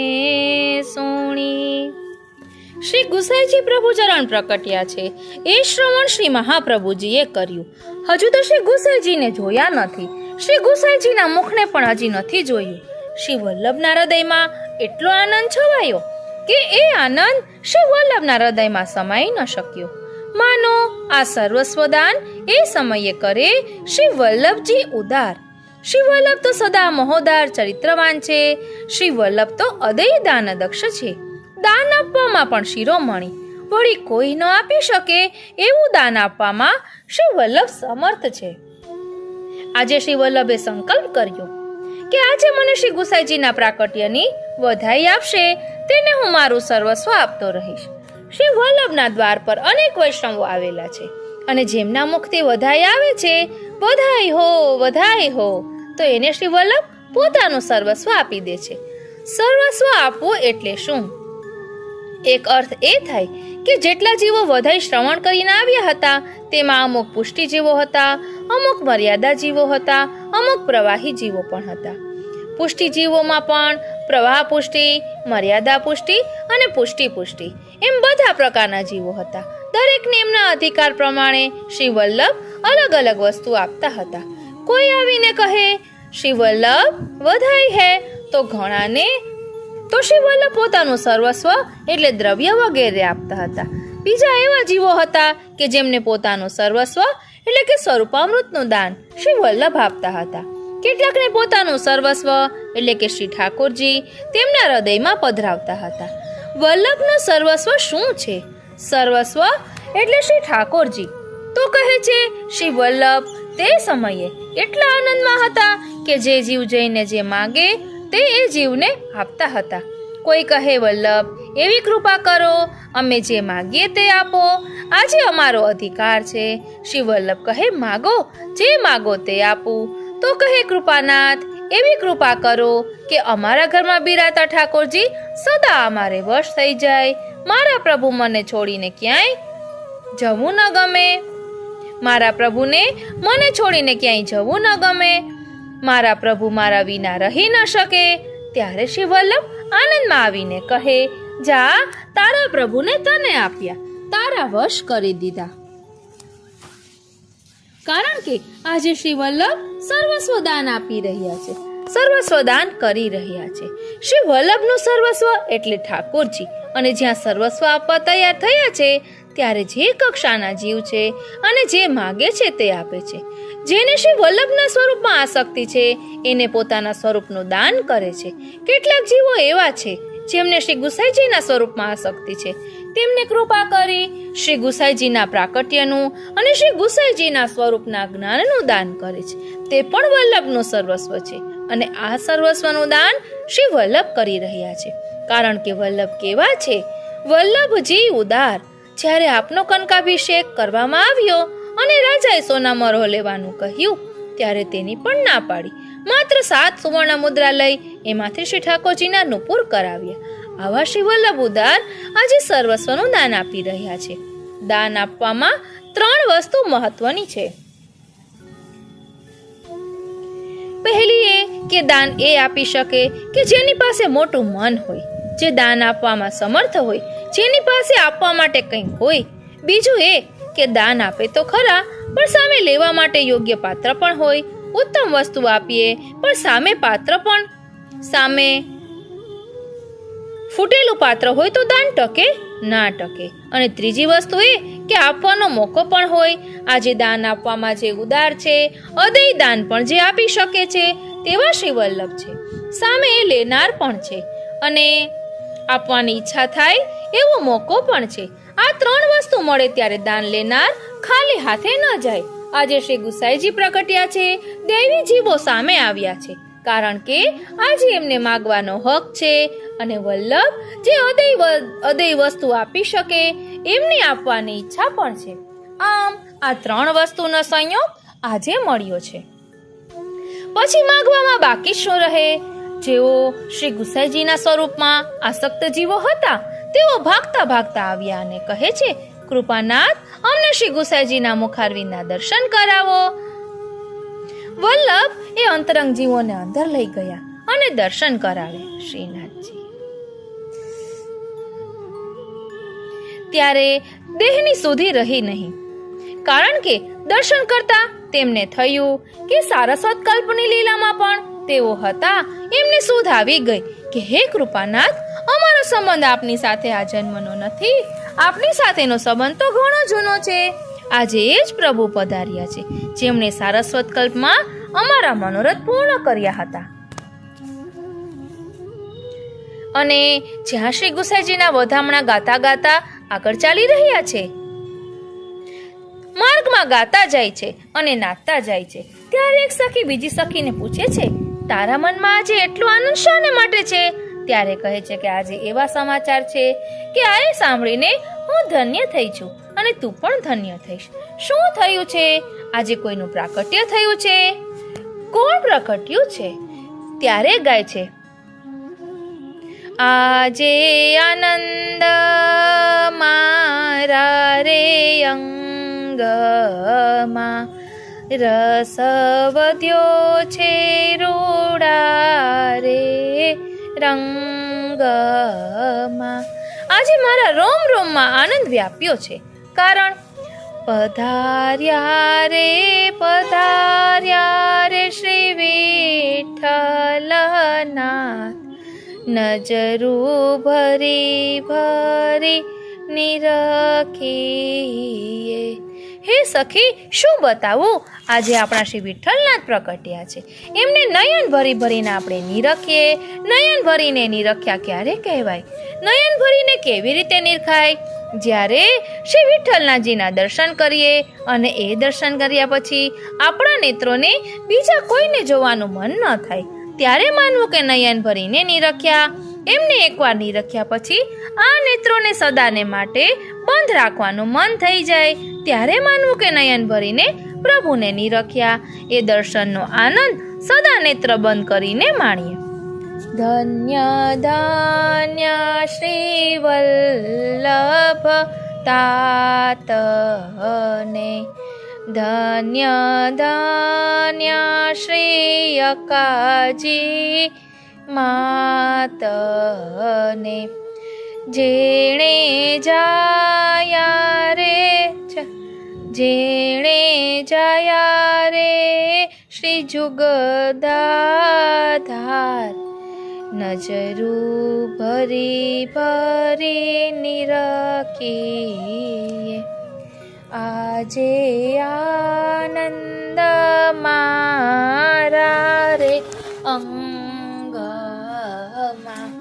સોણી. શ્રી ગુસાઈજી પ્રભુ ચરણ પ્રકટ્યા છે એ શ્રવણ શ્રી મહાપ્રભુજીએ કર્યું. હજુ તો શ્રી ગુસાઈજીને જોયા નથી, શ્રી ગુસાઈજીના મુખને પણ હજી નથી જોયું. શ્રી વલ્લભના હૃદયમાં એટલો આનંદ છવાયો કે એ આનંદ શ્રી વલ્લભના હૃદયમાં સમાઈ ન શક્યો. માનો આ સર્વસ્વદાન એ સમયે કરે શ્રી વલ્લભજી ઉદાર. શ્રી વલ્લભ તો સદા મહોદાર ચરિત્રવાન છે. શ્રી વલ્લભ તો અદય દાન દક્ષ છે. દાન આપવામાં પણ શિરોમણી, વળી કોઈ ન આપી શકે એવું દાન આપવામાં શ્રી વલ્લભ સમર્થ છે. આજે શ્રી વલ્લભે સંકલ્પ કર્યો કે આજે મને શ્રી ગુસાઈજીના પ્રાકટ્યની વધાઈ આપશે તેને હું મારું સર્વસ્વ આપતો રહીશ. શ્રી વલ્લભના દ્વાર પર અનેક વૈષ્ણવો આવેલા છે અને જેમના મુખથી વધાઈ આવે છે, વધાઈ હો વધાઈ હો, તો એને શ્રી વલ્લભ પોતાનું સર્વસ્વ આપી દે છે. સર્વસ્વ આપવું એટલે શું? એક અર્થ એ થાય કે જેટલા જીવો વધારે શ્રવણ કરીને આવ્યા હતા તેમાં અમુક પુષ્ટિ જીવો હતા, અમુક મર્યાદા જીવો હતા, અમુક પ્રવાહી જીવો પણ હતા. પુષ્ટિ જીવોમાં પણ પ્રવાહ પુષ્ટિ, મર્યાદા પુષ્ટિ અને પુષ્ટિ એમ બધા પ્રકારના જીવો હતા. દરેકને એમના અધિકાર પ્રમાણે શ્રી વલ્લભ અલગ અલગ વસ્તુ આપતા હતા. કોઈ આવીને કહે શ્રી વલ્લભ વધાઈ હે તો ઘણાને તો શ્રી વલ્લભ પોતાનું સર્વસ્વ એટલે દ્રવ્ય વગેરે આપતા હતા. બીજા એવા જીવો હતા કે જેમને પોતાનું સર્વસ્વ એટલે કે સ્વરૂપામૃતનું દાન શ્રી વલ્લભ આપતા હતા. કેટલાકને પોતાનું સર્વસ્વ એટલે કે શ્રી ઠાકોરજી તેમના હૃદયમાં પધરાવતા હતા. વલ્લભનું સર્વસ્વ શું છે? સર્વસ્વ એટલે શ્રી ઠાકોરજી. તો કહે છે શ્રી વલ્લભ તે સમયે એટલા આનંદમાં હતા કે જે જીવ જઈને જે માગે તે એ જીવને આપતા હતા. કોઈ કહે વલ્લભ એવી કૃપા કરો, અમે જે માગીએ તે આપો, આજે અમારો અધિકાર છે. શ્રી વલ્લભ કહે માગો, જે માગો તે આપું. તો કહે કૃપાનાથ એવી કૃપા કરો કે અમારા ઘરમાં બિરાતા ઠાકોરજી સદા અમારે વશ થઈ જાય. મારા પ્રભુ મને છોડીને ક્યાંય જવું ન ગમે. મારા પ્રભુને મને છોડીને ક્યાંય જવું ન ગમે. મારા પ્રભુ મારા વિના રહી ન શકે. ત્યારે શ્રી વલ્લભ આનંદમાં આવીને કહે જા, તારા પ્રભુને તને આપ્યા, તારા વશ કરી દીધા. કારણ કે આજે શ્રી વલ્લભ સર્વસ્વ દાન આપી રહ્યા છે, સર્વસ્વ દાન કરી રહ્યા છે. શ્રી વલ્લભનું સર્વસ્વ એટલે ઠાકોરજી. અને જ્યાં સર્વસ્વ આપવા તૈયાર થયા છે ત્યારે જે કક્ષાના જીવ છે અને જે માગે છે તે આપે છે. જેને શ્રી વલ્લભના સ્વરૂપમાં આસક્તિ છે એને પોતાના સ્વરૂપનું દાન કરે છે. કેટલાક જીવો એવા છે જેમને શ્રી ગુસાઈજીના સ્વરૂપમાં આસક્તિ છે. તેમને કૃપા કરી શ્રી ગુસાઈજીના પ્રાકટ્યનું અને શ્રી ગુસાઈજીના સ્વરૂપના જ્ઞાનનું દાન કરે છે. તે પણ વલ્લભનું સર્વસ્વ છે. અને આ સર્વસ્વનું દાન શ્રી વલ્લભ કરી રહ્યા છે. કારણ કે વલ્લભ કેવા છે? વલ્લભજી ઉદાર. જ્યારે આપનો કનકાભિષેક કરવામાં આવ્યો અને રાજાએ સોના મરો લેવાનું કહ્યું ત્યારે તેની પણ ના પાડી. માત્ર 7 સુવર્ણ મુદ્રા લઈ એમાંથી શ્રી ઠાકોરજીના નુપુર કરાવ્યા. આવા શ્રી વલ્લભ ઉદાર આજે સર્વસ્વનું દાન આપી રહ્યા છે. દાન આપવામાં 3 વસ્તુ મહત્વની છે. પહેલી એ કે દાન એ આપી શકે કે જેની પાસે મોટું મન હોય, જે દાન આપવામાં સમર્થ હોય, જેની પાસે આપવા માટે કંઈક હોય. બીજું એ કે દાન આપે તો ખરા પણ સામે લેવા માટે યોગ્ય પાત્ર પણ હોય. ઉત્તમ વસ્તુ આપીએ પણ સામે પાત્ર પણ સામે ફૂટેલું પાત્ર હોય તો દાન ટકે ના ટકે. અને ત્રીજી વસ્તુ એ કે આપવાનો મોકો પણ હોય. આજે દાન આપવામાં જે ઉદાર છે, અદય દાન પણ જે આપી શકે છે તેવા શ્રી વલ્લભ છે. સામે એ લેનાર પણ છે અને આપવાની ઈચ્છા થાય એવો મોકો પણ છે. આ 3 વસ્તુ મળે ત્યારે દાન લેનાર ખાલી હાથે ન જાય. આજે શ્રી ગુસાઈજી પ્રગટ્યા છે, દૈવી જીવો સામે આવ્યા છે. કારણ કે આજે એમને માગવાનો હક છે અને વલ્લભ જે અદય વસ્તુ આપી શકે એમની આપવાની ઈચ્છા પણ છે. આમ આ 3 વસ્તુનો સંયોગ આજે મળ્યો છે. પછી માગવામાં બાકી શું રહે? જેઓ શ્રી ગુસાઈજીના સ્વરૂપમાં આસક્ત જીવો હતા તેઓ ભાગતા ભાગતા આવ્યા અને કહે છે કૃપાનાથ અમને શ્રી ગુસાઈજીના મુખારવિંદના દર્શન કરાવો. વલ્લભ એ અંતરંગ જીવોને અંદર લઈ ગયા અને દર્શન કરાવે. શ્રીનાથજી ત્યારે દેહની સુધી રહી નહીં. કારણ કે દર્શન કરતા તેમને થયું કે સારસ્વત કલ્પની લીલામાં પણ તેઓ હતા. એમને સુધ આવી ગઈ કે હે કૃપાનાથ, અમારો સંબંધ આપની સાથે આ જન્મનો નથી. આપની સાથેનો સંબંધ તો ઘણો જૂનો છે. આજે એ જ પ્રભુ પધાર્યા છે જેમણે સારસ્વત કલ્પમાં અમારા મનોરથ પૂર્ણ કર્યા હતા. અને જ્યાં શ્રી ગુસાઈજીના વધામણા ગાતા ગાતા આગળ ચાલી રહ્યા છે, માર્ગમાં ગાતા જાય છે અને નાચતા જાય છે, ત્યારે એક સખી બીજી સખીને પૂછે છે તારા મનમાં આજે એટલો આનંદ શાને માટે છે? ત્યારે કહે છે કે આજે એવા સમાચાર છે કે આ સાંભળીને હું ધન્ય થઈ છું અને તું પણ ધન્ય થઈશ. શું થયું છે? આજે કોઈનું પ્રાકટ્ય થયું છે. કોણ પ્રકટ્યું છે? ત્યારે ગાય છે આજે આનંદ મારા રે અંગમાં, રસ વધ્યો છે રૂડા રે રંગમાં. આજે મારા રોમ રોમમાં આનંદ વ્યાપ્યો છે, કારણ પધાર્યા રે શ્રી વિઠ્ઠલનાથ, નજરું ભરી ભરી નિરખીએ. હે સખી, શું બતાવું, આજે આપણા શ્રી વિઠ્ઠલનાથ પ્રગટ્યા છે, એમને નયન ભરી ભરીને આપણે નિરખીએ. નયન ભરીને નિરખ્યા ક્યારે કહેવાય? નયન ભરીને કેવી રીતે નિરખાય? જ્યારે શ્રી વિઠ્ઠલનાથજીના દર્શન કરીએ અને એ દર્શન કર્યા પછી આપણા નેત્રોને બીજા કોઈને જોવાનું મન ન થાય, ત્યારે માનવું કે નયન ભરીને નિરખ્યા. એમને એકવાર નિરખ્યા પછી આ નેત્રોને સદાને માટે બંધ રાખવાનું મન થઈ જાય, ત્યારે માનવું કે નયન ભરીને પ્રભુને નિરખ્યા. એ દર્શનનો આનંદ સદા નેત્ર બંધ કરીને માણીએ. ધન્ય ધન્ય શ્રી વલ્લભ તાતને, ધન્ય ધન્ય શ્રી અકાજી માતને, જેણે જાયા રે શ્રી જુગદાધાર, નજરું ભરી ભરી નિરખીએ. આજે આનંદ મારા રે અંગમાં.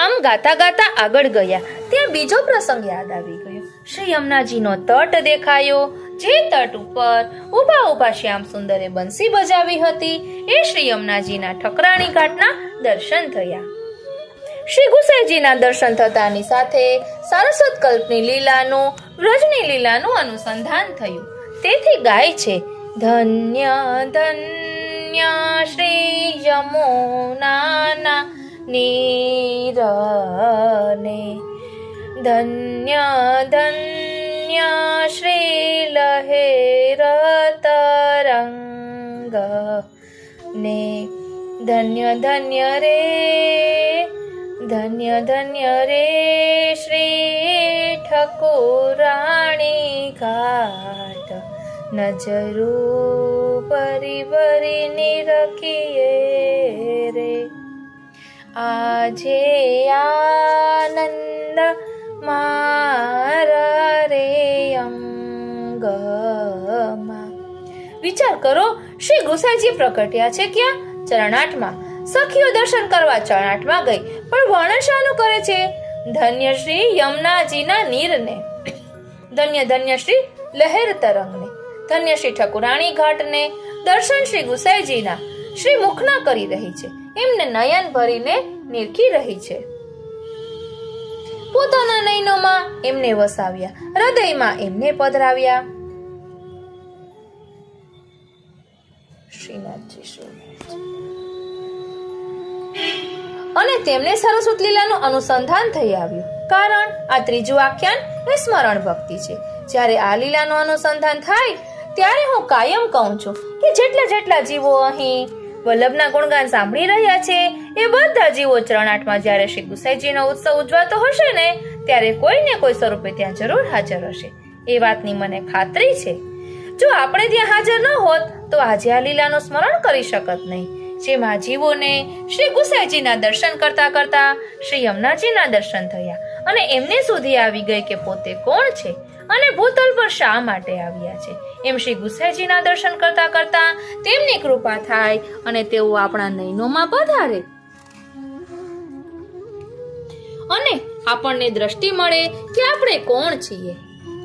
આમ ગાતા ગાતા આગળ ગયા ત્યાં બીજો પ્રસંગ યાદ આવી ગયો. શ્રી યમુનાજીનો તટ દેખાયો, જે તટ ઉપર ઊભા ઊભા શ્યામ સુંદરે બંસી બજાવી હતી. એ શ્રી યમુનાજીના ઠકરાણી ઘાટના દર્શન થયા. શ્રી ગુસાઈજીના દર્શન થતાની સાથે સારસ્વત કલ્પની લીલાનું, વ્રજની લીલાનું અનુસંધાન થયું. તેથી ગાય છે, ધન્ય ધન્ય શ્રી યમુનાના નીરને, ધન્ય ધન્ય શ્રી લહેર તરંગ ને, ધન્ય ધન્ય રે શ્રી ઠકુરાણી ઘાટ, નજરું ભરી ભરી નિરખીએ રે. આજે આનંદ મારા રે અંગમાં. વિચાર કરો, શ્રી ગુસાઈજી પ્રગટ્યા છે ક્યાં? ચરણાટમાં. સખીઓ દર્શન કરવા ચરણાટમાં ગઈ, પણ વર્ણન શાનું કરે છે? ધન્ય શ્રી યમુનાજીના નીરને, ધન્ય ધન્ય શ્રી લહેર તરંગને, ધન્ય શ્રી ઠકુરાણી ઘાટને દર્શન શ્રી ગુસાઈજીના શ્રી મુખના કરી રહી છે. એમને નયન ભરીને નિરખી રહી છે. પોતાના નયનોમાં એમને વસાવ્યા, હૃદયમાં એમને પધરાવ્યા. અને તેમને સરસ્વત લીલાનું અનુસંધાન થઈ આવ્યું. કારણ આ ત્રીજું આખ્યાન એ સ્મરણ ભક્તિ છે. જ્યારે આ લીલાનું અનુસંધાન થાય ત્યારે હું કાયમ કહું છું કે જેટલા જેટલા જીવો અહીં વલ્લભના ગુણગાન સાંભળી રહ્યા છે એ બધા જીવો ચરણાટમાં જ્યારે શ્રી ગુસાઈજીનો ઉત્સવ ઉજવાતો હશે ને ત્યારે કોઈ ને કોઈ સ્વરૂપે ત્યાં જરૂર હાજર હશે. એ વાતની મને ખાતરી છે. જો આપણે ત્યાં હાજર ન હોત તો આજે આ લીલાનું સ્મરણ કરી શકત નહીં. જેમાં જીવોને શ્રી ગુસાઈજીના દર્શન કરતા કરતા શ્રી યમુનાજીના દર્શન થયા અને એમને સુધી આવી ગઈ કે પોતે કોણ છે અને ભૂતલ પર શા માટે આવ્યા છે. એમ શ્રી ગુસાઈજીના દર્શન કરતા કરતા તેમની કૃપા થાય અને તેઓ આપણા નયનોમાં પધારે અને આપણને દ્રષ્ટિ મળે કે આપણે કોણ છીએ.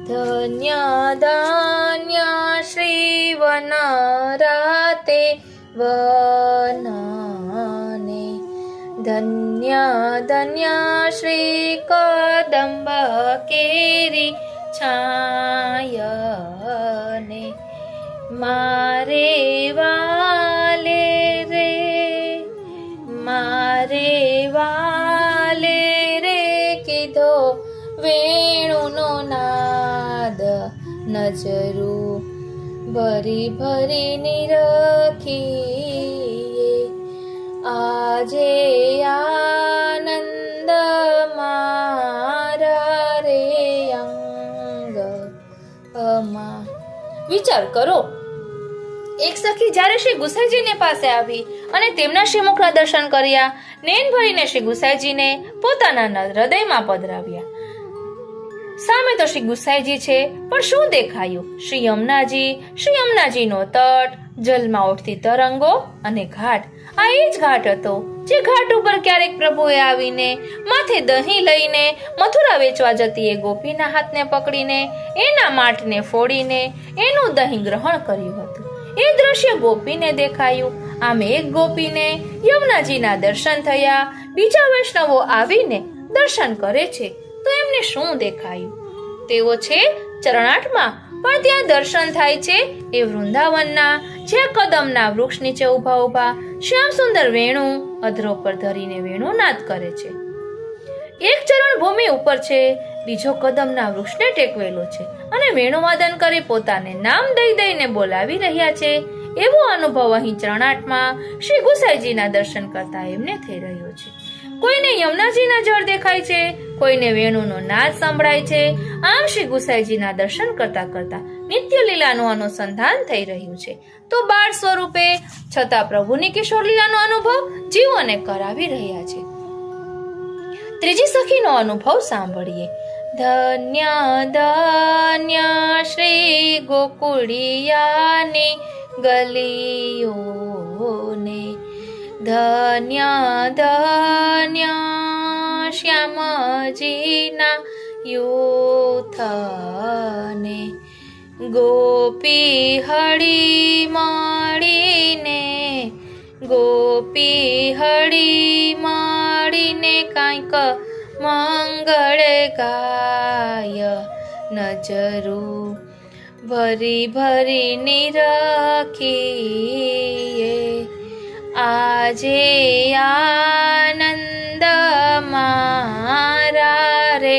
ધન્ય ધન્ય શ્રી વનરાતે વનને, ધન્ય ધન્ય શ્રી કદંબ કેરી છાયને, મારે વાલે રે મારે વા નજરું ભરી ભરીને રાખીએ, આજે આનંદ મારા રે અંગમાં. વિચાર કરો, એક સખી જ્યારે શ્રી ગુસાઈજીને પાસે આવી અને તેમના શ્રીમુખના દર્શન કર્યા, નેન ભરીને શ્રી ગુસાઈજીને પોતાના હૃદયમાં પધરાવ્યા. સામે તો શ્રી ગુસાઈજી છે, પણ શું દેખાયું? શ્રી યમુનાજીનો તટ, જલમાં ઉઠતી તરંગો અને ઘાટ. આ એ જ ઘાટ હતો જે ઘાટ ઉપર ક્યારેક પ્રભુએ આવીને માથે દહીં લઈને મથુરા વેચવા જતી એ ગોપીના હાથને પકડીને એના માથને ફોડીને એનું દહીં ગ્રહણ કર્યું હતું. એ દ્રશ્ય ગોપીને દેખાયું. આમ એક ગોપીને યમુનાજીના દર્શન થયા. બીજા વૈષ્ણવો આવીને દર્શન કરે છે તો એમને શું દેખાયું? તેઓ છે ચરણાટમાં, પણ ત્યાં દર્શન થાય છે એ વૃંદાવનના, જ્યાં કદમના વૃક્ષ નીચે ઊભા ઊભા શ્યામ સુંદર વેણુ અધરો પર ધરીને વેણુનાદ કરે છે. એક ચરણ ભૂમિ ઉપર છે, બીજો કદમના વૃક્ષને ટેકવેલો છે અને વેણુવાદન કરી પોતાને નામ દઈ દઈને બોલાવી રહ્યા છે. એવો અનુભવ અહીં ચરણાટમાં શ્રી ગુસાઈજીના દર્શન કરતા એમને થઈ રહ્યો છે. કોઈને યમુનાજીના જળ દેખાય છે, કોઈને વેણુનો નાદ સંભળાય છે. આમ શ્રી ગુસાઈજીના દર્શન કરતા કરતા નિત્ય લીલાનું અનુસંધાન થઈ રહ્યું છે. તો બાળ સ્વરૂપે છતાં પ્રભુની કિશોર લીલાનો અનુભવ જીવોને કરાવી રહ્યા છે. ત્રીજી સખીનો અનુભવ સાંભળીએ. ધન્ય ધન્ય શ્રી ગોકુળિયાની ગલીઓને, ધન્ય ધન્ય શ્યામજીના યુથને, ગોપી હળી મળીને કાંઈક મંગળ ગાય, નજરું ભરી ભરીને રાખીએ, આજે આનંદ મારા રે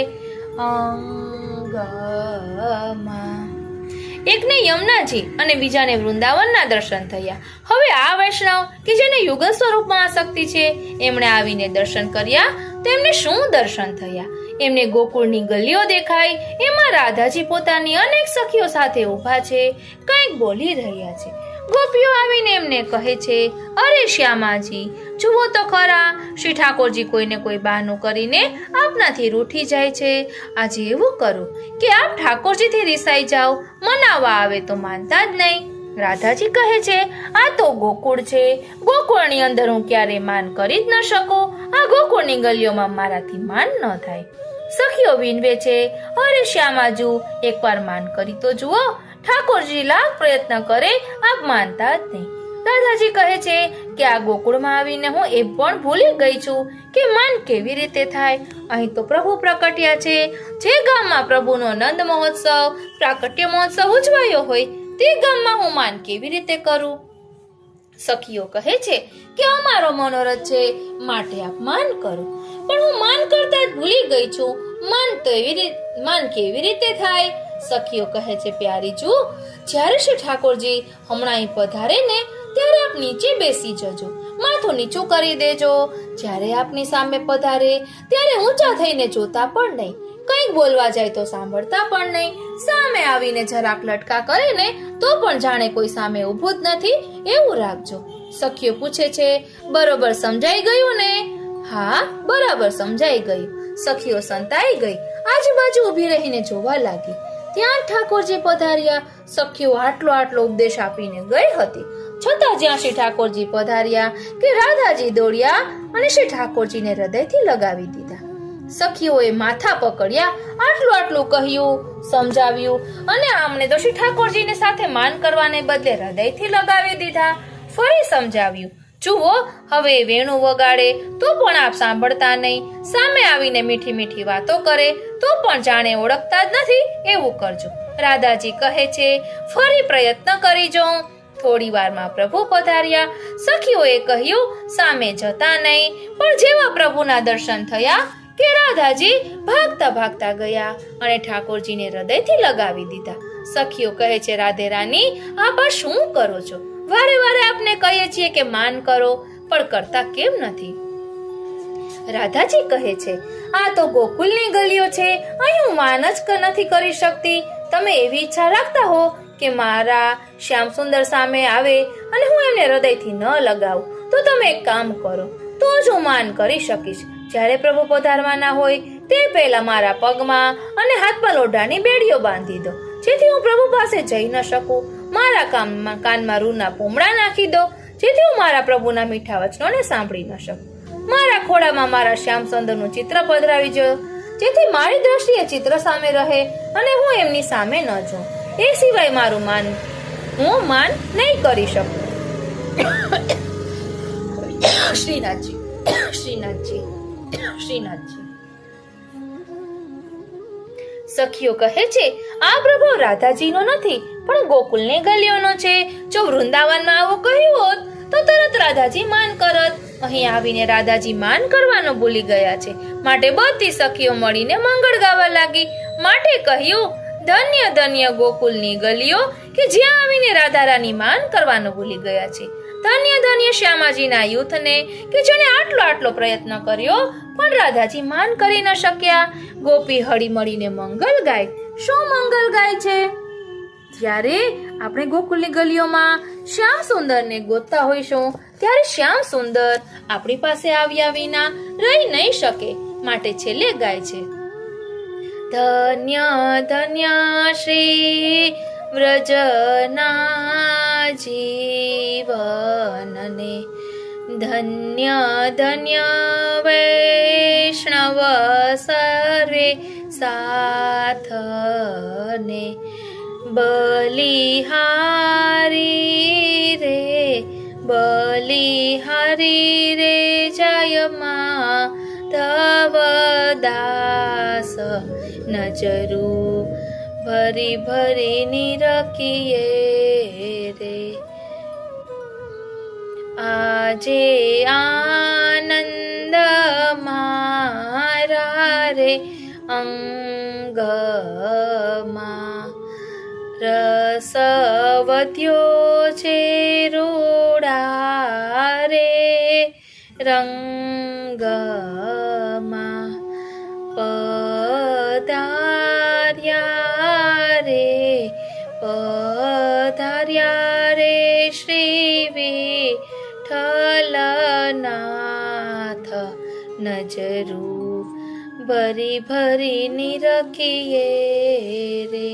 અંગમાં. એકને યમુનાજી અને બીજાને વૃંદાવનના દર્શન થયા. હવે આ વૈષ્ણવ કે જેને યુગલ સ્વરૂપમાં આસક્તિ છે, એમણે આવીને દર્શન કર્યા તો એમને શું દર્શન થયા? એમને ગોકુળની ગલીઓ દેખાઈ. એમાં રાધાજી પોતાની અનેક સખીઓ સાથે ઊભા છે, કંઈક બોલી રહ્યા છે. ગોપીઓ આવીને એમને કહે છે, અરે શ્યામાજી, જુઓ તો ખરા, શ્રી ઠાકોરજી કોઈને કોઈ બહાનું કરીને આપનાથી રૂઠી જાય છે. આજે એવું કરો કે આપ ઠાકોરજીથી રિસાઈ જાઓ, મનાવવા આવે તો માનતા જ નહીં. રાધાજી કહે છે, આ તો ગોકુળ છે, ગોકુળની અંદર હું ક્યારે માન કરી જ ન શકું. આ ગોકુળની ગલીઓમાં મારાથી માન ન થાય. સખીઓ વિનવે છે, અરે શ્યામાજુ, એકવાર માન કરી તો જુઓ, ઠાકોરજી લાખ પ્રયત્ન કરે આપ માનતા જ નહીં. રાધાજી કહે છે કે આ ગોકુળમાં આવીને હું એ પણ ભૂલી ગઈ છું કે માન કેવી રીતે થાય. અહીં તો પ્રભુ પ્રકટ્યા છે. જે ગામમાં પ્રભુનો નંદ મહોત્સવ, પ્રાકટ્ય મહોત્સવ ઉજવાયો હોય તે ગામમાં હું માન કેવી રીતે કરું? સખીઓ કહે છે કે અમારો મનોરથ છે, માટે આપ માન કરો. પણ હું માન કરતા જ ભૂલી ગઈ છું, માન કેવી રીતે થાય? સખીઓ કહે છે, પ્યારીજુ, જ્યારે શ્રી ઠાકોરજી હમણાં અહીં પધારે ને ત્યારે આપ નીચે બેસી જજો, માથું નીચું કરી દેજો. જ્યારે આપની સામે પધારે ત્યારે ઊંચા થઈને જોતા પણ નહીં, કંઈક બોલવા જાય તો સાંભળતા પણ નહીં. સામે આવીને જરાક લટકા કરે ને તો પણ જાણે કોઈ સામે ઊભું જ નથી એવું રાખજો. સખીઓ પૂછે છે, બરોબર સમજાઈ ગયું ને? હા, બરાબર સમજાઈ ગયું. સખીઓ સંતાઈ ગઈ, આજુબાજુ ઊભી રહીને જોવા લાગી. ત્યાં ઠાકોરજી પધાર્યા. સખીઓ આટલો ઉપદેશ આપીને ગઈ હતી, છતાં જ્યાં શ્રી ઠાકોરજી પધાર્યા કે રાધાજી દોડ્યા અને શ્રી ઠાકોરજીને હૃદયથી લગાવી દીધા. સખીઓએ માથા પકડ્યા, આટલું કહ્યું, સમજાવ્યું અને આમને તો શ્રી ઠાકોરજીને સાથે માન કરવાને બદલે હૃદયથી લગાવી દીધા. ફરી સમજાવ્યું, જુઓ, હવે વેણુ વગાડે તો પણ આપ સાંભળતા નહીં, સામે આવીને મીઠી મીઠી વાતો કરે તો પણ જાણે ઓળખતા જ નથી એવું કરજો. રાધાજી કહે છે, ફરી પ્રયત્ન કરી જોઉં. થોડી વારમાં પ્રભુ પધાર્યા. સખીઓએ કહ્યું, સામે જતા નહીં, પણ જેવા પ્રભુના દર્શન થયા કે રાધાજી ભાગતા ભાગતા ગયા અને ઠાકોરજીને હૃદયથી લગાવી દીધા. સખીઓ કહે છે, રાધે રાની, આપ આ શું કરો છો? વારે વારે આપને કહીએ છીએ કે માન કરો, પણ કરતા કેમ નથી? રાધાજી કહે છે, આ તો ગોકુલની ગલીઓ છે, અહીં હું માન જ નથી કરી શકતી. તમે એવી ઈચ્છા રાખતા હો કે મારા શ્યામ સુંદર સામે આવે અને હું એમને હૃદયથી ન લગાવું, તો તમે એક કામ કરો, તો જ હું માન કરી શકીશ. જ્યારે પ્રભુ પધારવાના હોય તે પહેલા મારા પગમાં અને હાથમાં લોઢાની બેડીઓ બાંધી દો, જેથી હું પ્રભુ પાસે જઈ ન શકું. મારા કાનમાં રૂના પૂમડા નાખી દો, જેથી હું મારા પ્રભુના મીઠા વચનોને સાંભળી ન શકું. મારા ખોળામાં મારા શ્યામ સુંદરનું ચિત્ર પધરાવી જો, જેથી મારી દ્રષ્ટિએ ચિત્ર સામે રહે અને હું એમની સામે ન જોઉં. એ સિવાય મારું હું માન નહીં કરી શકું. શ્રીનાથજી, શ્રીનાથજી, શ્રીનાથજી. સખીઓ કહે છે, આ પ્રભાવ રાધાજીનો નથી, પણ ગોકુલની ગલીઓનો છે. જો વૃંદાવનમાં આવું કહ્યું હોત તો તરત રાધાજી માન કરત. અહીં આવીને રાધાજી માન કરવાનો ભૂલી ગયા છે, માટે બધી સખીઓ મળીને મંગળ ગાવા લાગી. માટે કહ્યું, ધન્ય ધન્ય ગોકુલની ગલીઓ કે જ્યાં આવીને રાધા રાની માન કરવાનો ભૂલી ગયા છે. ધન્ય ધન્ય શ્યામાજીના યુથને કે જેને આટલો પ્રયત્ન કર્યો પણ રાધાજી માન કરી ન શક્યા. ગોપી હળી મળીને મંગલ ગાય. શું મંગલ ગાય છે? જ્યારે આપણે ગોકુલની ગલીઓમાં શ્યામ સુંદરને ગોતતા હોઈશું, ત્યારે શ્યામ સુંદર આપણી પાસે આવ્યા વિના રહી નહીં શકે, માટે છેલ્લે ગાય છે, ધન્ય ધન્ય શ્રી વ્રજના જીવનને, ધન્ય ધન્ય વૈષ્ણવ સર્વે સાથને, બલિહારી રે જય માધવ દાસ, નજરું ભરી ભરી નિરખીએ રે. આજે આનંદ મારા રે અંગમાં, રસ વધ્યો છે રૂડા રે રંગમાં, પધાર્યા રે શ્રી વિઠ્ઠલનાથ, નજરું ભરી ભરી નિરખીએ રે.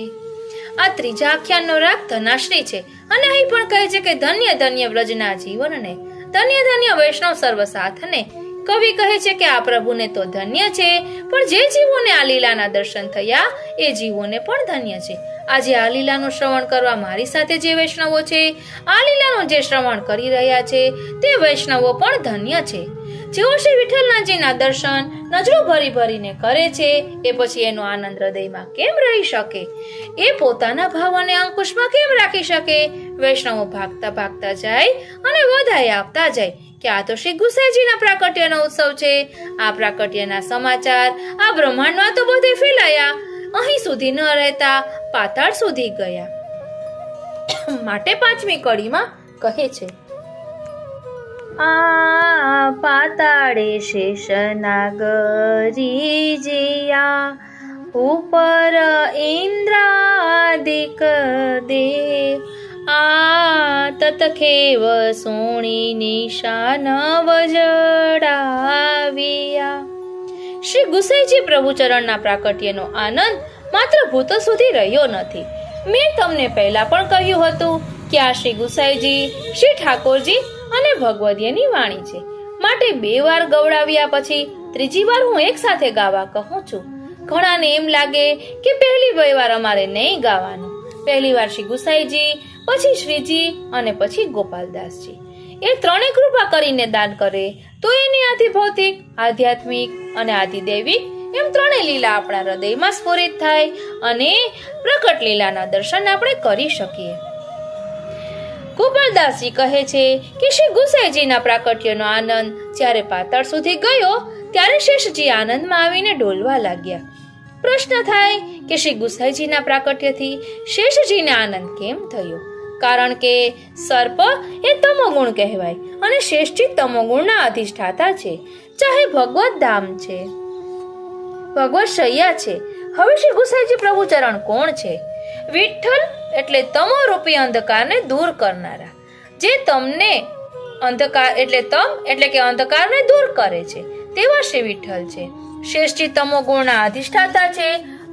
આ ત્રીજા આખ્યાનનો રાગ ધનાશ્રી છે અને અહીં પણ કહે છે કે ધન્ય ધન્ય વ્રજના જીવનને, ધન્ય ધન્ય વૈષ્ણવ સર્વ સાથને. કવિ કહે છે કે આ પ્રભુને તો ધન્ય છે, પણ જે જીવોને આ લીલાના દર્શન થયા એ જીવોને પણ ધન્ય છે. આજે આ લીલાનું શ્રવણ કરવા મારી સાથે જે વૈષ્ણવો છે, આ લીલાનું જે શ્રવણ કરી રહ્યા છે તે વૈષ્ણવો પણ ધન્ય છે. જેઓ શ્રી વિઠ્ઠલનાથજીના દર્શન નજરો ભરી ભરીને કરે છે, એ પછી એનો આનંદ હૃદયમાં કેમ રહી શકે? એ પોતાના ભાવોને અંકુશમાં કેમ રાખી શકે? વૈષ્ણવો ભાગતા ભાગતા જાય અને વધાઈ આપતા જાય કે આ તો શ્રી ગુસાઈજીના પ્રાકટ્યનો ઉત્સવ છે. આ પ્રાકટ્યના સમાચાર આ બ્રહ્માંડમાં તો બધે ફેલાયા, અહીં સુધી ન રહેતા પાતાળ સુધી ગયા. માટે પાંચમી કડીમાં કહે છે, આ પાતાળે શેષ નાગરી જયા, ઉપર ઇન્દ્રાદિક દેવ, આ તતખેવ સોણી નિશાન વજડાવ્યા. શ્રી ગુસાઈજી પ્રભુચરણના પ્રાકટ્યનો આનંદ માત્ર ભૂતો સુધી રહ્યો નથી. મેં તમને પહેલા પણ કહ્યું હતું કે આ શ્રી ગુસાઈજી, શ્રી ઠાકોરજી અને ભગવદીયની વાણી છે, માટે 2 વાર ગવડાવ્યા પછી ત્રીજી વાર હું એક સાથે ગાવા કહું છું. ઘણાને એમ લાગે કે પહેલી 2 વાર અમારે નહીં ગાવાનું. પહેલી વાર શ્રી ગુસાઈજી, પછી શ્રીજી અને પછી ગોપાલદાસજી, એ ત્રણે કૃપા કરીને દાન કરે તો એની આદિ ભૌતિક, આધ્યાત્મિક અને આદિદૈવિક એમ ત્રણે લીલા આપણા હૃદયમાં સ્ફુરિત થાય અને પ્રકટ લીલાના દર્શન આપણે કરી શકીએ. ગોપાલદાસજી કહે છે કે શ્રી ગુસાઈજીના પ્રાકટ્યનો આનંદ જ્યારે પાતાળ સુધી ગયો ત્યારે શેષજી આનંદમાં આવીને ડોલવા લાગ્યા. પ્રશ્ન થાય કે શ્રી ગુસાઈજીના પ્રાકટ્યથી શેષજીને આનંદ કેમ થયો? કારણ કે સર્પ એ તમોગુણ કહેવાય અને શેષજી તમોગુણના અધિષ્ઠાતા છે. ચાહે ભગવત ધામ છે, ભગવત શૈયા છે. હવે શ્રી ગુસાઈજી પ્રભુચરણ કોણ છે? વિઠ્ઠલ એટલે તમોરૂપી અંધકારને દૂર કરનારા, જે તમને અંધકાર એટલે કે અંધકારને દૂર કરે છે તેવા શ્રી વિઠ્ઠલ છે. શેષજી તમોગુણના અધિષ્ઠાતા છે,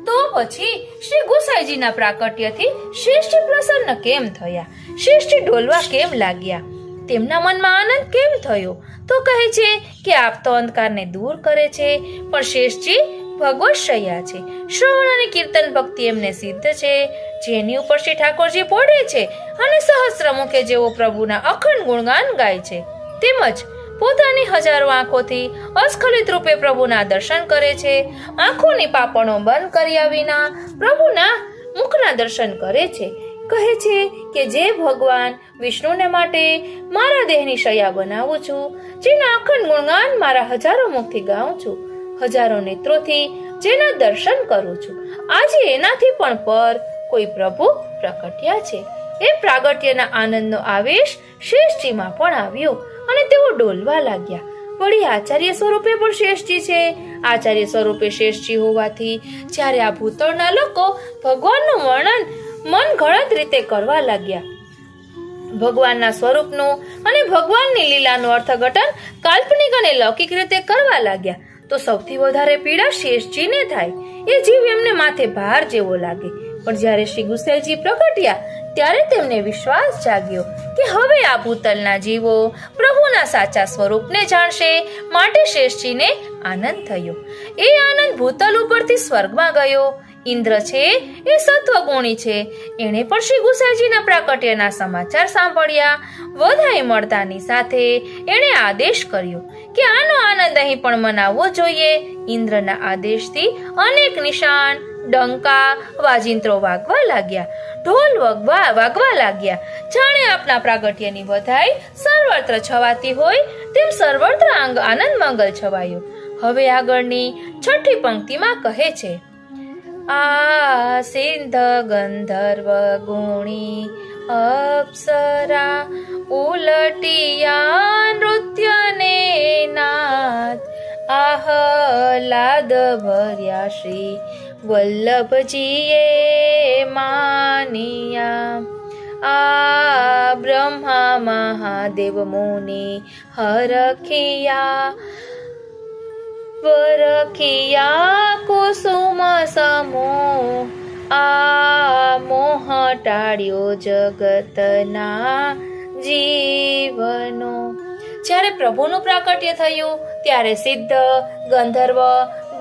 તો પછી શ્રી ગુસાઈજીના પ્રાકટ્યથી શેષજી પ્રસન્ન કેમ થયા? શેષજી ડોલવા કેમ લાગ્યા? તેમના મનમાં આનંદ કેમ થયો? તો કહે છે કે આપ તો અંધકારને દૂર કરે છે, પણ શેષજી ભગવત શૈયા છે. શ્રવણ અને કીર્તન ભક્તિ એમને સિદ્ધ છે, જેની ઉપર શ્રી ઠાકોરજી પોઢે છે અને સહસ્ત્ર મુખે જેઓ પ્રભુના અખંડ ગુણગાન ગાય છે, તેમજ પોતાની હજારો આંખોથી અસ્ખલિત રૂપે પ્રભુના દર્શન કરે છે. આંખોની પાપણો બંધ કર્યા વિના પ્રભુના મુખના દર્શન કરે છે. કહે છે કે જે ભગવાન વિષ્ણુને માટે મારા દેહની શૈયા બનાવું છું, જેના અખંડ ગુણગાન મારા હજારો મુખથી ગાઉં છું, હજારો નેત્રોથી જેના દર્શન કરું છું, આજે એનાથી પણ પર કોઈ પ્રભુ પ્રકટ્યા છે. એ પ્રાગટ્યના આનંદનો આવેશ શેષજીમાં પણ આવ્યો અને તેઓ ડોલવા લાગ્યા. વળી આચાર્ય સ્વરૂપે પણ શેષજી છે. આચાર્ય સ્વરૂપે શેષજી હોવાથી જ્યારે આ ભૂતળના લોકો ભગવાનનું વર્ણન મન ગળત રીતે કરવા લાગ્યા, ભગવાનના સ્વરૂપનું અને ભગવાનની લીલાનું અર્થઘટન કાલ્પનિક અને લૌકિક રીતે કરવા લાગ્યા, તો સૌથી વધારે પીડા શેષજીને થાય. એ જીવ એમને માથે ભાર જેવો લાગે. પણ જ્યારે શ્રી ગુસાઈજી પ્રગટ્યા ત્યારે તેમને વિશ્વાસ જાગ્યો કે હવે આ ભૂતલના જીવો પ્રભુના સાચા સ્વરૂપને જાણશે, માટે શેષજીને આનંદ થયો. એ આનંદ ભૂતલ ઉપરથી સ્વર્ગમાં ગયો. ઇન્દ્ર છે એ સત્વગુણી છે, એણે પણ શ્રી ગુસાઈજીના પ્રાકટ્યના સમાચાર સાંભળ્યા. વધાઈ મળતાની સાથે એણે આદેશ કર્યો કે આનો આનંદ અહીં પણ મનાવવો જોઈએ. ઇન્દ્રના આદેશથી અનેક નિશાન, ડંકા, વાજિંત્રો વાગવા લાગ્યા, ઢોલ વાગવા લાગ્યા. જાણે આપના પ્રાગટ્યની વધાઈ સર્વત્ર છવાતી હોય તેમ સર્વત્ર આનંદ મંગલ છવાયો. હવે આગળની છઠ્ઠી પંક્તિમાં કહે છે, આ સિંધ ગંધર્વ ગુણી અપ્સરા ઉલટિયા નૃત્યને નાદ, આહલાદ ભર્યા શ્રી વલ્લભજીએ માનિયા. આ બ્રહ્મા મહાદેવ મુનિ હરખિયા, વરખિયા કુસુમ સમૂહ, આ મોહ ટાળ્યો જગતના જીવનો. જ્યારે પ્રભુનું પ્રાકટ્ય થયું ત્યારે સિદ્ધ, ગંધર્વ,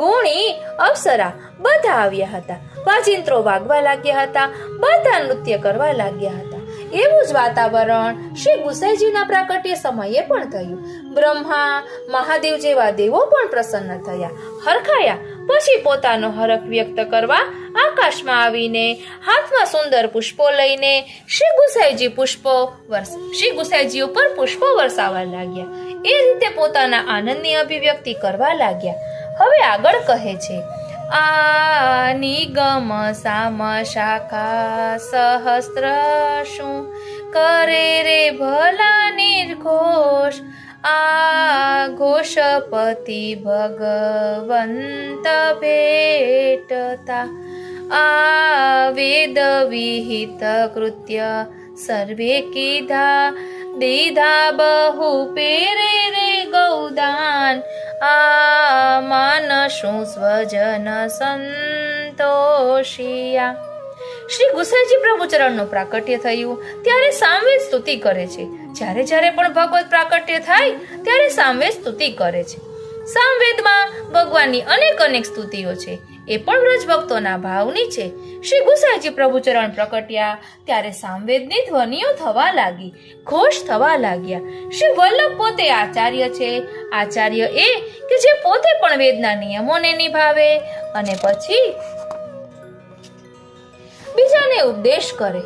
ગુણી, અપ્સરા બધા આવ્યા હતા. વાજિંત્રો વાગવા લાગ્યા હતા, બધા નૃત્ય કરવા લાગ્યા હતા. એવું જ વાતાવરણ શ્રી ગુસાઈજીના પ્રાકટ્ય સમયે પણ થયું. બ્રહ્મા, મહાદેવ જેવા દેવો પણ પ્રસન્ન થયા, હરખાયા. પછી પોતાનો હરખ વ્યક્ત કરવા આકાશમાં આવીને હાથમાં સુંદર પુષ્પો લઈને શ્રી ગુસાઈજી ઉપર પુષ્પો વરસાવવા લાગ્યા. એ રીતે પોતાના આનંદની અભિવ્યક્તિ કરવા લાગ્યા. હવે આગળ કહે છે, આ નિગમ સામ શાખા સહસ્ત્ર શું કરે રે ભલા નિર્ઘોષ, આ ઘોષપતિ ભગવંત ભેટતા, આ વેદ વિહિત કૃત્ય સર્વે કીધા, દીધા બહુ પેરે રે ગૌદાન, આ માનશું સ્વજન સંતોષિયા. શ્રી ગુસાઈજી પ્રભુચરણનું પ્રાકટ્ય થયું ત્યારે સામવેદ સ્તુતિ કરે છે. જ્યારે જ્યારે પણ ભગવત પ્રાકટ્ય થાય ત્યારે સામવેદ સ્તુતિ કરે છે. સામવેદમાં ભગવાનની અનેક સ્તુતિઓ છે, એ પણ વ્રજ ભક્તોના ભાવની છે. શ્રી ગુસાઈજી પ્રભુચરણ પ્રકટ્યા ત્યારે સામવેદની ધ્વનિઓ થવા લાગી, ઘોષ થવા લાગ્યા. શ્રી વલ્લભ પોતે આચાર્ય છે. આચાર્ય એ કે જે પોતે પણ વેદના નિયમોને નિભાવે અને પછી બીજાને ઉપદેશ કરે.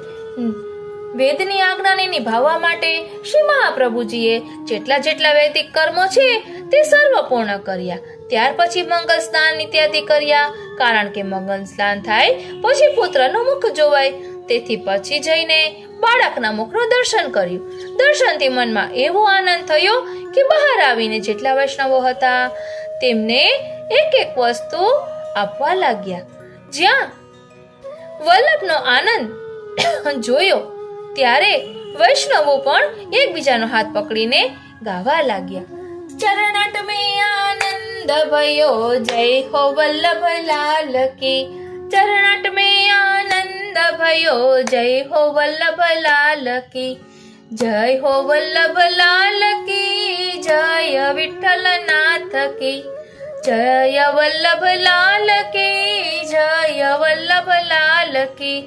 વેદની આજ્ઞાને નિભાવવા માટે શ્રી મહાપ્રભુજીએ જેટલા વૈદિક કર્મો છે તે સર્વ પૂર્ણ કર્યા. ત્યાર પછી મંગલ સ્નાન ઇત્યાદિ કર્યા, કારણ કે મંગલ સ્નાન થાય પછી પુત્રનું મુખ જોવાય. તેથી પછી જઈને બાળકના મુખનું દર્શન કર્યું. દર્શનથી મનમાં એવો આનંદ થયો કે બહાર આવીને જેટલા વૈષ્ણવો હતા તેમને એક એક વસ્તુ આપવા લાગ્યા. જ્યાં વલ્લભનો આનંદ જોયો ત્યારે વૈષ્ણવો પણ એકબીજાનો હાથ પકડીને ગાવા લાગ્યા. ચરણાટ મેં આનંદ ભયો, જય હો વલ્લભ લાલ કી. ચરણાટ મેં આનંદ ભયો, જય હો વલ્લભ લાલ કી. જય હો વલ્લભ લાલ કી, જય વિઠ્ઠલ નાથ કી. જય વલ્લભ લાલ કી, જય વલ્લભ લાલ કી.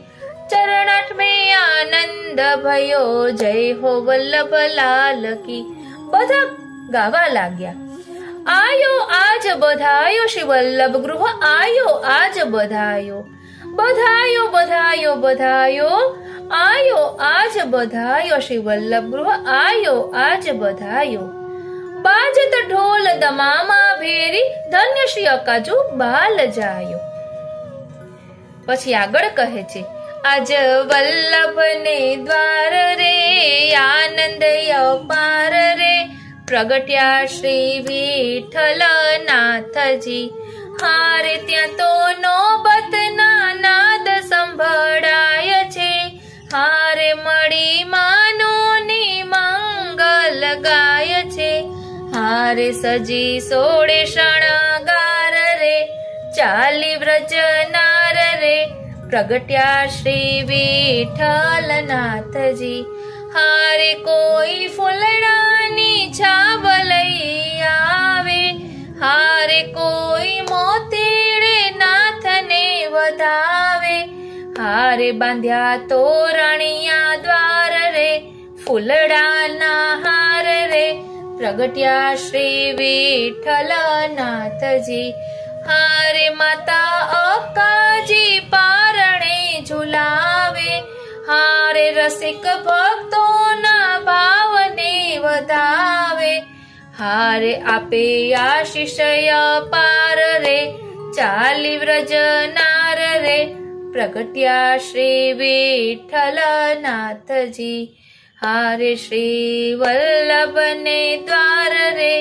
ચરણાટ મેં આનંદ ભયો, જય હો વલ્લભ લાલ કી. બધા ગાવા લાગ્યા. આયો આજ બધાયો શ્રી વલ્લભ ગૃહ, આયો આજ બધાયો. બધાયો બધાયો બધાયો, આયો આજ બધાયો શ્રી વલ્લભ ગૃહ, આયો આજ બધાયો. બાજત ઢોલ દમામા ભેરી, ધન્ય શ્રી અકાજુ બાલ જાયો. પછી આગળ કહે છે, આજ વલ્લભ ને દ્વાર રે, આનંદ અપાર રે. પ્રગટ્યા શ્રી વિઠ્ઠલ નાથજી, હારે ત્યાં તો નોબતના નાદ સંભળાય છે. હારે મળી માનોની મંગલ ગાય છે. હારે સજી સોળે શણગાર રે, ચાલી વ્રજનાર રે. પ્રગટ્યા શ્રી વિઠ્ઠલ નાથજી, હારે કોઈ ફૂલડાની છાબ લઈ આવે. હારે કોઈ મોતીડે નાથને વધાવે. હારે બાંધ્યા તોરણિયા દ્વાર રે, ફૂલડાના હાર રે. પ્રગટ્યા શ્રી વિઠ્ઠલ નાથજી, હારે માતા અક્કાજી પારણે ઝુલાવે. હારે રસિક ભક્તોના ભાવને વધાવે. હારે આપે આશીષય પાર રે, ચાલી વ્રજનાર રે. પ્રગટ્યા શ્રી વિઠ્ઠલ નાથજી, હારે શ્રી વલ્લભને દ્વાર રે,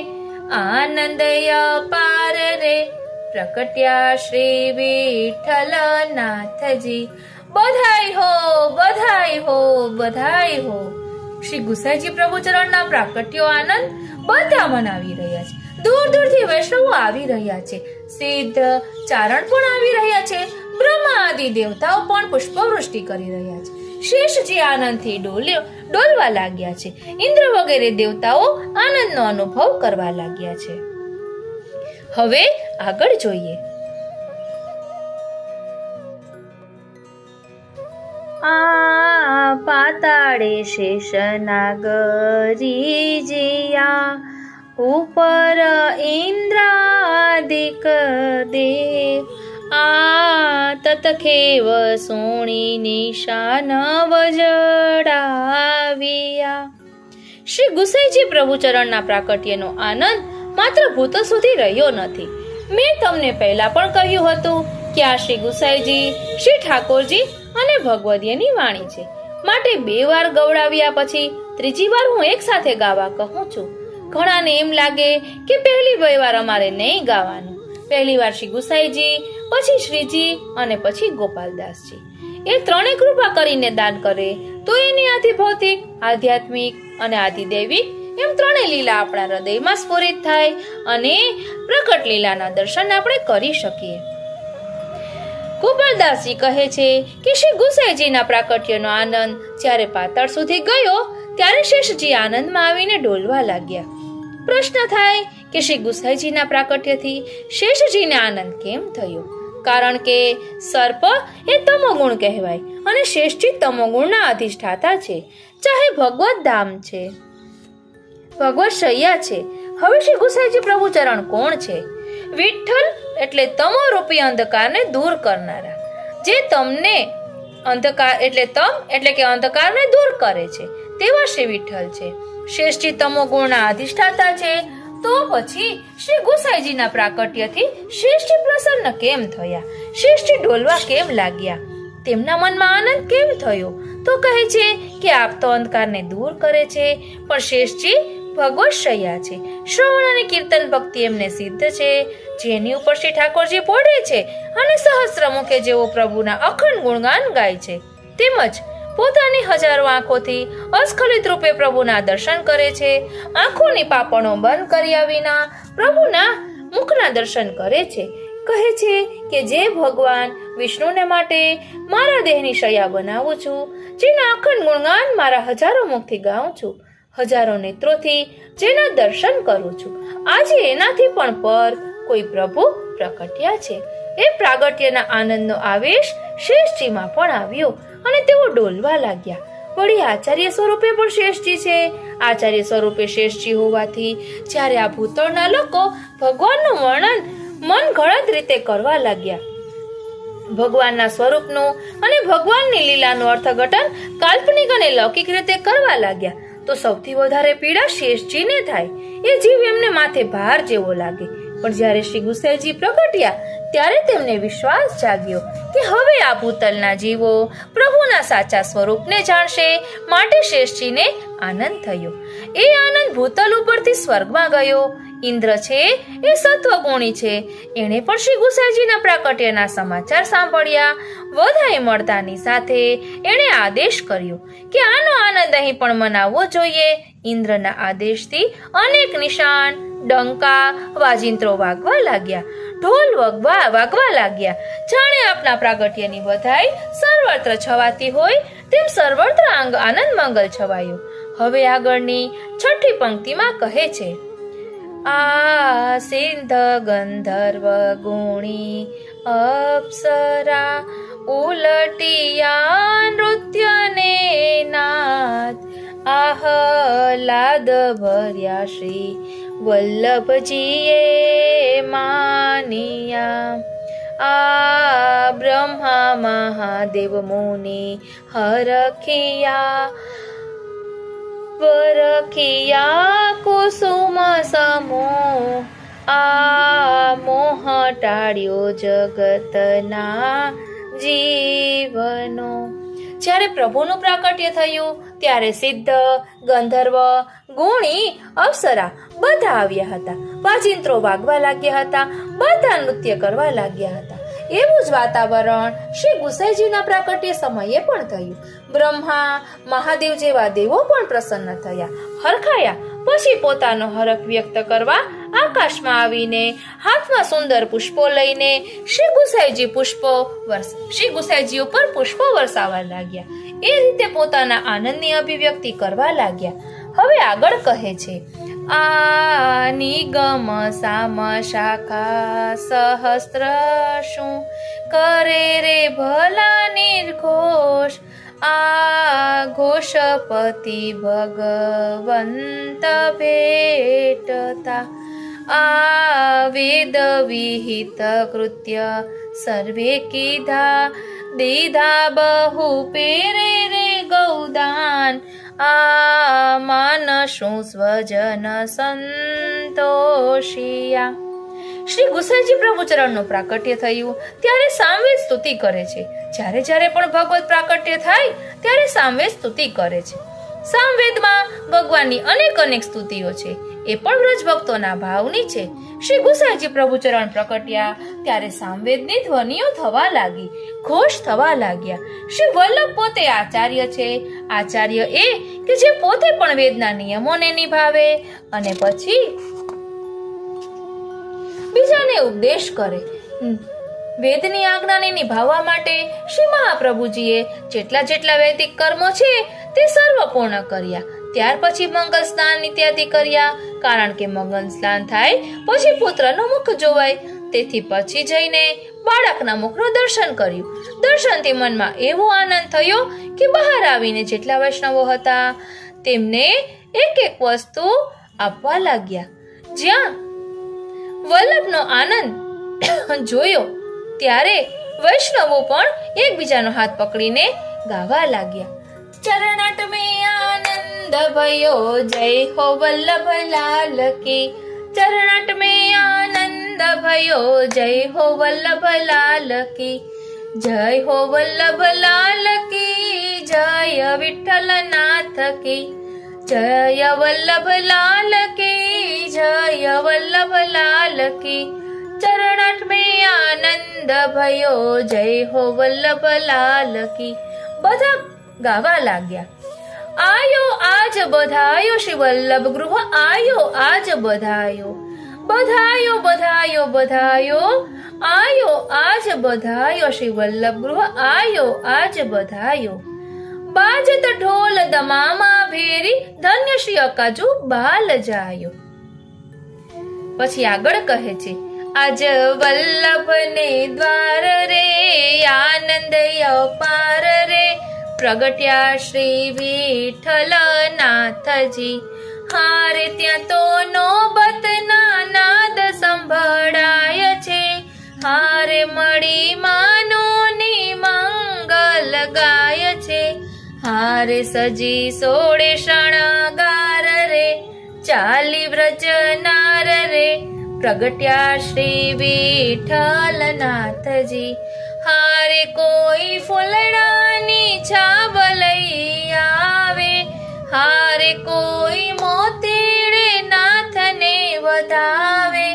આનંદ અપાર રે. પ્રગટ્યા શ્રી વિઠ્ઠલ નાથજી. બધાઈ હો, બધાઈ હો, બધાઈ હો. શ્રી ગુસાઈજી પ્રભુ ચરણના પ્રાકટ્યો આનંદ બધા મનાવી રહ્યા છે. દૂર દૂરથી વૈષ્ણવો આવી રહ્યા છે. સિદ્ધ ચારણ પણ આવી રહ્યા છે. બ્રહ્મા આદિ દેવતાઓ પણ પુષ્પવૃષ્ટિ કરી રહ્યા છે. શેષજી આનંદથી ડોલવા લાગ્યા છે. ઇન્દ્ર વગેરે દેવતાઓ આનંદનો અનુભવ કરવા લાગ્યા છે. હવે આગળ જોઈએ. આ પાતાળે શેષ નાગરી જીયા, ઉપર ઇન્દ્રાદિક દેવ. આ તતખેવ સોણી નિશાન વજડાવ્યા. શ્રી ગુસાઈજી પ્રભુચરણના પ્રાકટ્યનો આનંદ માત્ર ભૂતો સુધી રહ્યો નથી. મેં તમને પહેલા પણ કહ્યું હતું કે આ શ્રી ગુસાઈજી, શ્રી ઠાકોરજી અને ભગવદીયની વાણી છે. માટે 2 વાર ગવડાવ્યા પછી ત્રીજી વાર હું એક સાથે ગાવા કહું છું. ઘણાને એમ લાગે કે પહેલી 2 વાર અમારે નહીં ગાવાનું. પહેલી વાર શ્રી ગુસાઈજી, પછી શ્રીજી અને પછી ગોપાલદાસજી. એ ત્રણેય કૃપા કરીને દાન કરે તો એની આદિ ભૌતિક, આધ્યાત્મિક અને આદિદૈવિક એમ ત્રણેય લીલા આપણા હૃદયમાં સ્ફુરિત થાય અને પ્રકટ લીલાના દર્શન આપણે કરી શકીએ. ગોપાલદાસજી કહે છે કે શ્રી ગુસાઈજીના પ્રાકટ્યનો આનંદ જ્યારે પાતાળ સુધી ગયો ત્યારે શેષજી આનંદમાં આવીને ડોલવા લાગ્યા. પ્રશ્ન થાય કે શ્રી ગુસાઈજીના પ્રાકટ્યથી શેષજીને આનંદ કેમ થયો? કારણ કે સર્પ એ તમોગુણ કહેવાય અને શેષજી તમોગુણના અધિષ્ઠાતા છે. ચાહે ભગવત ધામ છે, ભગવત શૈયા છે. હવે શ્રી ગુસાઈજી પ્રભુચરણ કોણ છે? વિઠ્ઠલ એટલે તમો રૂપી અંધકારને દૂર કરનારા, જે તમને અંધકાર એટલે કે અંધકારને દૂર કરે છે તેવા શ્રી વિઠ્ઠલ છે. શેષજી તમો ગુણના અધિષ્ઠાતા છે, તો પછી શ્રી ગુસાઈજીના પ્રાકટ્યથી શ્રેષ્ઠી પ્રસન્ન કેમ થયા? શ્રેષ્ઠી ડોલવા કેમ લાગ્યા? તેમના મનમાં આનંદ કેમ થયો? તો કહે છે કે આપ તો અંધકારને દૂર કરે છે, પણ શ્રેષ્ઠજી ભગવત શૈયા છે. શ્રવણ અને કીર્તન ભક્તિ એમને સિદ્ધ છે, જેની ઉપર શ્રી ઠાકોરજી પોઢે છે અને સહસ્ત્રમુખે જેઓ પ્રભુના અખંડ ગુણગાન ગાય છે, તેમજ પોતાની હજારો આંખોથી અસ્ખલિત રૂપે પ્રભુના દર્શન કરે છે. આંખોની પાપણો બંધ કર્યા વિના પ્રભુના મુખના દર્શન કરે છે. કહે છે કે જે ભગવાન વિષ્ણુને માટે મારા દેહની શૈયા બનાવું છું, જેના અખંડ ગુણગાન મારા હજારો મુખથી ગાઉં છું, હજારો નેત્રોથી જેના દર્શન કરું છું, આજે એનાથી પણ પર કોઈ પ્રભુ પ્રગટ્યા છે. એ પ્રાગટ્યના આનંદનો આવેશ શ્રેષ્ઠજીમાં પણ આવ્યો અને તેઓ ડોલવા લાગ્યા. વળી આચાર્ય સ્વરૂપે પણ શ્રેષ્ઠજી છે. આચાર્ય સ્વરૂપે શ્રેષ્ઠજી હોવાથી જ્યારે આ ભૂતળના લોકો ભગવાનનું વર્ણન મન ગળત રીતે કરવા લાગ્યા, ભગવાનના સ્વરૂપનું અને ભગવાનની લીલાનું અર્થઘટન કાલ્પનિક અને લૌકિક રીતે કરવા લાગ્યા, તો સૌથી વધારે પીડા શ્રેષ્ઠજીને થાય. એ જીવ એમને માથે ભાર જેવો લાગે. પણ જ્યારે શ્રી ગુસાઈજી પ્રગટ્યા ત્યારે તેમને વિશ્વાસ જાગ્યો કે હવે આ ભૂતલના જીવો પ્રભુના સાચા સ્વરૂપને જાણશે, માટે શ્રેષ્ઠજીને આનંદ થયો. એ આનંદ ભૂતલ ઉપરથી સ્વર્ગમાં ગયો. ઇન્દ્ર છે એ સત્વગુણી છે, એણે પણ શ્રી ગુસાઈજીના પ્રાકટ્યના સમાચાર સાંભળ્યા. વધાઈ મળતાની સાથે એણે આદેશ કર્યો કે આનો આનંદ અહીં પણ મનાવવો જોઈએ. ઇન્દ્રના આદેશથી અનેક નિશાન, ડંકા, વાજિંત્રો વાગવા લાગ્યા, ઢોલ વાગવા લાગ્યા. જાણે આપના પ્રાગટ્યની વધાઈ સર્વત્ર છવાતી હોય તેમ સર્વત્ર આનંદ મંગલ છવાયો. હવે આગળની છઠ્ઠી પંક્તિમાં કહે છે, આ સિંધ ગંધર્વ ગુણી અપ્સરા ઉલટિયા નૃત્યને નાદ, આહલાદ ભર્યા શ્રી વલ્લભજીએ માનિયા. આ બ્રહ્મા મહાદેવ મુનિ હરખિયા વરખિયા કુસુમ સમૂહ, આ મોહ ટાળ્યો જગતના જીવનો. જ્યારે પ્રભુનું પ્રાકટ્ય થયું ત્યારે સિદ્ધ, ગંધર્વ, ગુણી, અપ્સરા બધા આવ્યા હતા. વાજિંત્રો વાગવા લાગ્યા હતા, બધા નૃત્ય કરવા લાગ્યા હતા. એવું જ વાતાવરણ શ્રી ગુસાઈજીના પ્રાકટ્ય સમયે પણ થયું. બ્રહ્મા, મહાદેવ જેવા દેવો પણ પ્રસન્ન થયા, હરખાયા. પછી પોતાનો હરખ વ્યક્ત કરવા આકાશમાં આવીને હાથમાં સુંદર પુષ્પો લઈને શ્રી ગુસાઈજી ઉપર પુષ્પો વરસાવવા લાગ્યા. એ રીતે પોતાના આનંદની અભિવ્યક્તિ કરવા લાગ્યા. હવે આગળ કહે છે, આ નિગમ સામ શાખા સહસ્ત્ર શું કરે રે ભલા નિર્ઘોષ, આ ઘોષપતિ ભગવંત ભેટતા, આ વેદ વિહિત કૃત્ય સર્વે કીધા, દીધા બહુ પેરે રે ગૌદાન, આ માનશું સ્વજન સંતોષિયા. શ્રી ગુસાઈજી પ્રભુચરણનું પ્રાકટ્ય થયું ત્યારે સામવેદ સ્તુતિ કરે છે. જ્યારે જ્યારે પણ ભગવત પ્રાકટ્ય થાય ત્યારે સામવેદ સ્તુતિ કરે છે. સામવેદમાં ભગવાનની અનેક સ્તુતિઓ છે, એ પણ વ્રજ ભક્તોના ભાવની છે. શ્રી ગુસાઈજી પ્રભુચરણ પ્રકટ્યા ત્યારે સામવેદની ધ્વનિઓ થવા લાગી, ઘોષ થવા લાગ્યા. શ્રી વલ્લભ પોતે આચાર્ય છે. આચાર્ય એ કે જે પોતે પણ વેદના નિયમોને નિભાવે અને પછી બીજાને ઉપદેશ કરે. વેદની આજ્ઞાને નિભાવવા માટે શ્રી મહાપ્રભુજીએ જેટલા વૈદિક કર્મો છે તે સર્વ પૂર્ણ કર્યા. ત્યાર પછી મંગલ સ્નાન ઇત્યાદિ કર્યા, કારણ કે મંગલ સ્નાન થાય પછી પુત્રનું મુખ જોવાય. તેથી પછી જઈને બાળકના મુખનું દર્શન કર્યું. દર્શનથી મનમાં એવો આનંદ થયો કે બહાર આવીને જેટલા વૈષ્ણવો હતા તેમને એક વસ્તુ આપવા લાગ્યા. જ્યાં વલ્લભનો આનંદ જોયો ત્યારે વૈષ્ણવો પણ એકબીજાનો હાથ પકડીને ગાવા લાગ્યા. ચરણાટ મે આનંદ ભયો, જય હો વલ્લભ લાલ કી. चरणट में आनंद भयो। जय हो वल्लभ लाल की, जय हो वल्लभ लाल की, जय विठ्ठल नाथ की, जय वल्लभ लाल की, जय वल्लभ लाल की। चरणट में आनंद भयो। जय हो वल्लभ लाल की। બધા ગાવા लाग्या। आयो आज बधायो श्री वल्लभ गृह, आयो आज बधायो, बधायो बधायो बधायो, आयो आज बधायो श्री वल्लभ गृह, आयो आज बधायो। बाजत ढोल दमामा भेरी, धन्य श्री अकाजू बाल जायो। પછી આગળ કહે છે, આજ વલ્લભ ને દ્વાર રે, આનંદ અપાર રે, પ્રગટ્યા શ્રી વિઠ્ઠલ નાથજી। હારે ત્યાં તો નોબતના નાદ સંભળાય છે, હારે મળી માનોની મંગલ ગાય છે। હારે સજી સોળે શણગાર રે, ચાલી વ્રજ નાર રે, પ્રગટ્યા શ્રી વિઠ્ઠલ નાથજી। હારે કોઈ ફૂલડાની છાબ લઈ આવે, હારે કોઈ મોતીડે નાથને વધાવે।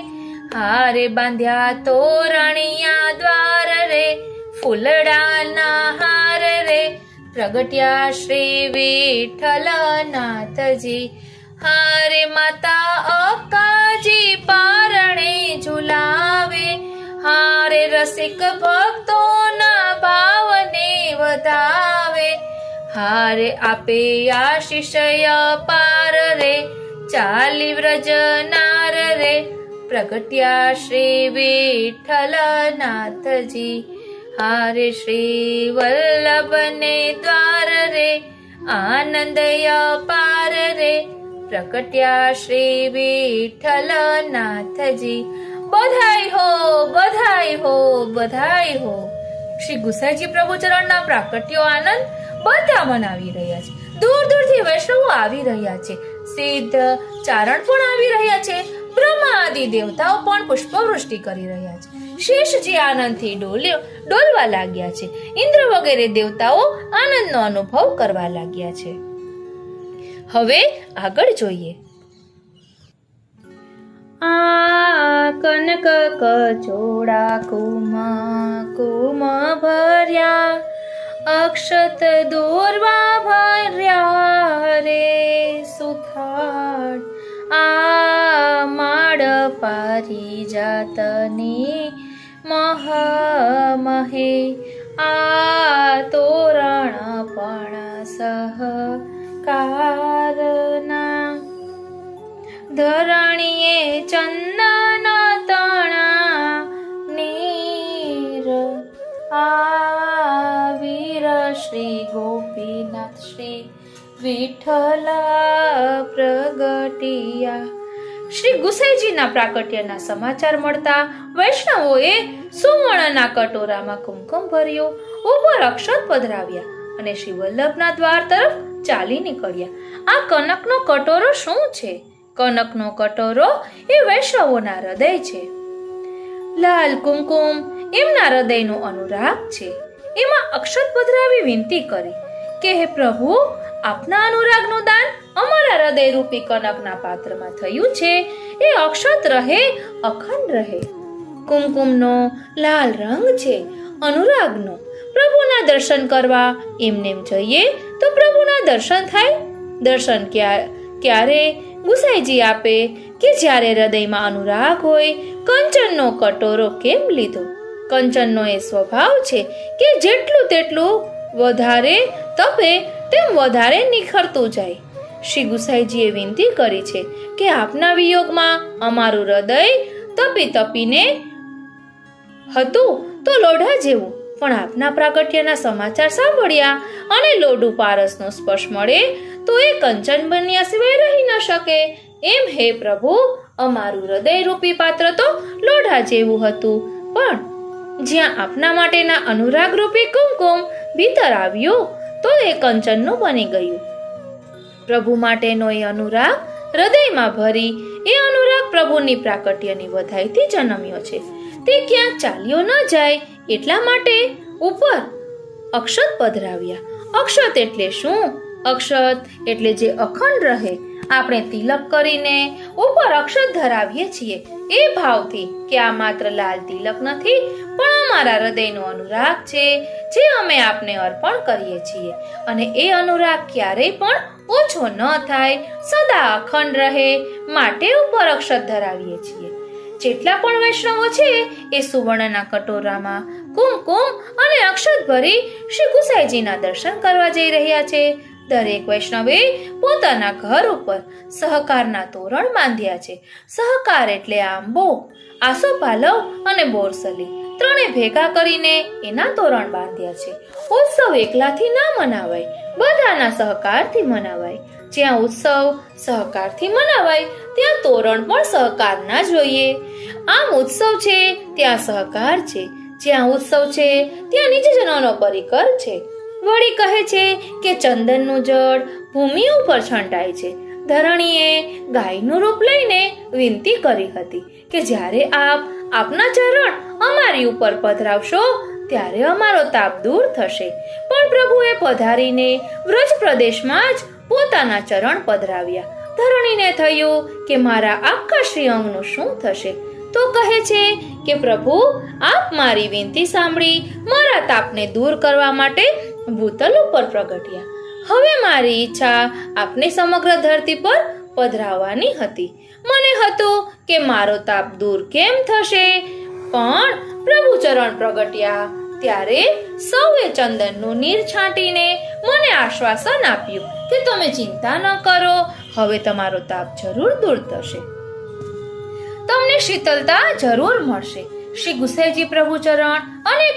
હારે બાંધ્યા તોરણિયા દ્વાર રે, ફૂલડાના હાર રે, પ્રગટ્યા શ્રી વિઠ્ઠલ નાથજી। હારે માતા અક્કાજી પારણે ઝુલાવે, હારે રસિક ભક્તોના ભાવને વધાવે। હારે આપે આશીષ અપાર રે, ચાલી વ્રજ નાર રે, પ્રગટ્યા શ્રી વિઠ્ઠલ નાથજી। હારે શ્રી વલ્લભ ને દ્વાર રે, આનંદ અપાર રે, પ્રગટ્યા શ્રી વિઠ્ઠલ નાથજી। બધાઈ હો, બધાઈ હો, બધાઈ હો। શ્રી ગુસાઈજી પ્રભુ ચરણના પ્રાકટ્યો આનંદ બધા મનાવી રહ્યા છે। દૂર દૂરથી વૈષ્ણવો આવી રહ્યા છે, સિદ્ધ ચારણ પણ આવી રહ્યા છે, બ્રહ્મા આદિ દેવતાઓ પણ પુષ્પવૃષ્ટિ કરી રહ્યા છે। શેષજી આનંદથી ડોલવા લાગ્યા છે, ઇન્દ્ર વગેરે દેવતાઓ આનંદનો અનુભવ કરવા લાગ્યા છે। હવે આગળ જોઈએ। આ કનક કચોડા કુમ કુમ ભર્યા, અક્ષત દોરવા ભર્યા રે સુથાળ। આ માડ પારિજાતની મહ મહે, આ તોરણ પણ સહકારના। ધરણીએ ચંદન તણા નીર, આ વીર શ્રી ગોપીનાથ શ્રી વિઠ્ઠલ પ્રગટિયા। શ્રી ગુસાઈજીના પ્રાકટ્યના સમાચાર મળતા વૈષ્ણવોએ સુવર્ણના કટોરામાં કુમકુમ ભર્યો, ઉપર અક્ષત પધરાવ્યા અને શ્રી વલ્લભના દ્વાર તરફ ચાલી નીકળ્યા। આ કનકનો કટોરો શું છે? કનકનો કટોરો એ વૈષ્ણવોના હૃદય છે। લાલ કુમકુમ એમના હૃદયનો અનુરાગ છે। એમાં અક્ષત પધરાવી વિનંતી કરી કે હે પ્રભુ, આપના અનુરાગનું દાન અમારા હૃદય રૂપી કનકના પાત્રમાં થયું છે, એ અક્ષત રહે, અખંડ રહે। કુમકુમનો લાલ રંગ છે, અનુરાગનો। પ્રભુના દર્શન કરવા એમનેમ જઈએ તો પ્રભુના દર્શન થાય। દર્શન ક્યારે ગુસાઈજી આપે કે જ્યારે હૃદયમાં અનુરાગ હોય। કંચનનો કટોરો કેમ લીધો? કંચનનો એ સ્વભાવ છે કે જેટલું તેટલું વધારે તપે તેમ વધારે નિખરતું જાય। શ્રી ગુસાઈજીએ વિનંતી કરી છે કે આપના વિયોગમાં અમારું હૃદય તપી તપીને હતું તો લોઢા જેવું, પણ આપના પ્રાગટ્યના સમાચાર સાંભળ્યા અને લોઢુ પારસનો સ્પર્શ મળે તો એ કંચન બન્યા સિવાય રહી ન શકે। એમ હે પ્રભુ, અમારું હૃદય રૂપી પાત્ર તો લોઢા જેવું હતું, પણ જ્યાં આપના માટેના અનુરાગ રૂપી કુમકુમ ભીતર આવ્યો તો એ કંચનનું બની ગયું। પ્રભુ માટેનો એ અનુરાગ હૃદયમાં ભરી એ અનુરાગ પ્રભુની પ્રાકટ્યની વધાઈથી જન્મ્યો છે. તે ક્યાંક ચાલ્યો ન જાય એટલા માટે ઉપર અક્ષત પધરાવ્યા. અક્ષત એટલે શું? અક્ષત એટલે જે અખંડ રહે. આપણે તિલક કરીને ઉપર અક્ષત ધરાવીએ છીએ એ ભાવથી કે આ માત્ર લાલ તિલક નથી, પણ અમારા હૃદયનો અનુરાગ છે જે અમે આપને અર્પણ કરીએ છીએ. અને એ અનુરાગ ક્યારેય પણ ઓછો ન થાય, સદા અખંડ રહે માટે ઉપર અક્ષત ધરાવીએ છીએ. જેટલા પણ વૈષ્ણવો છે એ સુવર્ણના કટોરામાં કુમકુમ અને અક્ષત ભરી શ્રી ગુસાઈજીના દર્શન કરવા જઈ રહ્યા છે. દરેક વૈષ્ણવે પોતાના ઘર ઉપર સહકારના તોરણ બાંધ્યા છે. સહકાર એટલે આંબો, આસોપાલવ અને બોરસલી ત્રણે ભેગા કરીને એના તોરણ બાંધ્યા છે. ઉત્સવ એકલાથી ના મનાવાય, બધાના સહકારથી મનાવાય. જ્યાં ઉત્સવ સહકારથી મનાવાય ત્યાં તોરણ પણ સહકારના જોઈએ. આમ ઉત્સવ છે ત્યાં સહકાર છે, જ્યાં ઉત્સવ છે ત્યાં નિજજનોનો પરિકર છે. વળી કહે છે કે ચંદનનું જળ ભૂમિ ઉપર છંટાય છે. ધરણીએ ગાયનું રૂપ લઈને વિનંતી કરી હતી કે જ્યારે આપ આપના ચરણ અમારી ઉપર પધરાવશો ત્યારે અમારો તાપ દૂર થશે. પણ પ્રભુએ પધારીને વ્રજ પ્રદેશમાં જ પોતાના ચરણ પધરાવ્યા. ધરણીને થયું કે મારા આખા શ્રી અંગનું શું થશે? તો કહે છે કે પ્રભુ, આપ મારી વિનંતી સાંભળી મારા તાપને દૂર કરવા માટે ભૂતલ ઉપર પ્રગટ્યા. હવે મારી ઈચ્છા આપને સમગ્ર ધરતી પર પધરાવવાની હતી. મને હતું કે મારો તાપ દૂર કેમ થશે, પણ પ્રભુ ચરણ પ્રગટ્યા ત્યારે સૌએ ચંદનનું નીર છાંટીને મને આશ્વાસન આપ્યું કે તમે ચિંતા ન કરો, હવે તમારો તાપ જરૂર દૂર થશે, તમને શીતળતા જરૂર મળશે. શ્રી ગુસાઈજી પ્રભુ ચરણ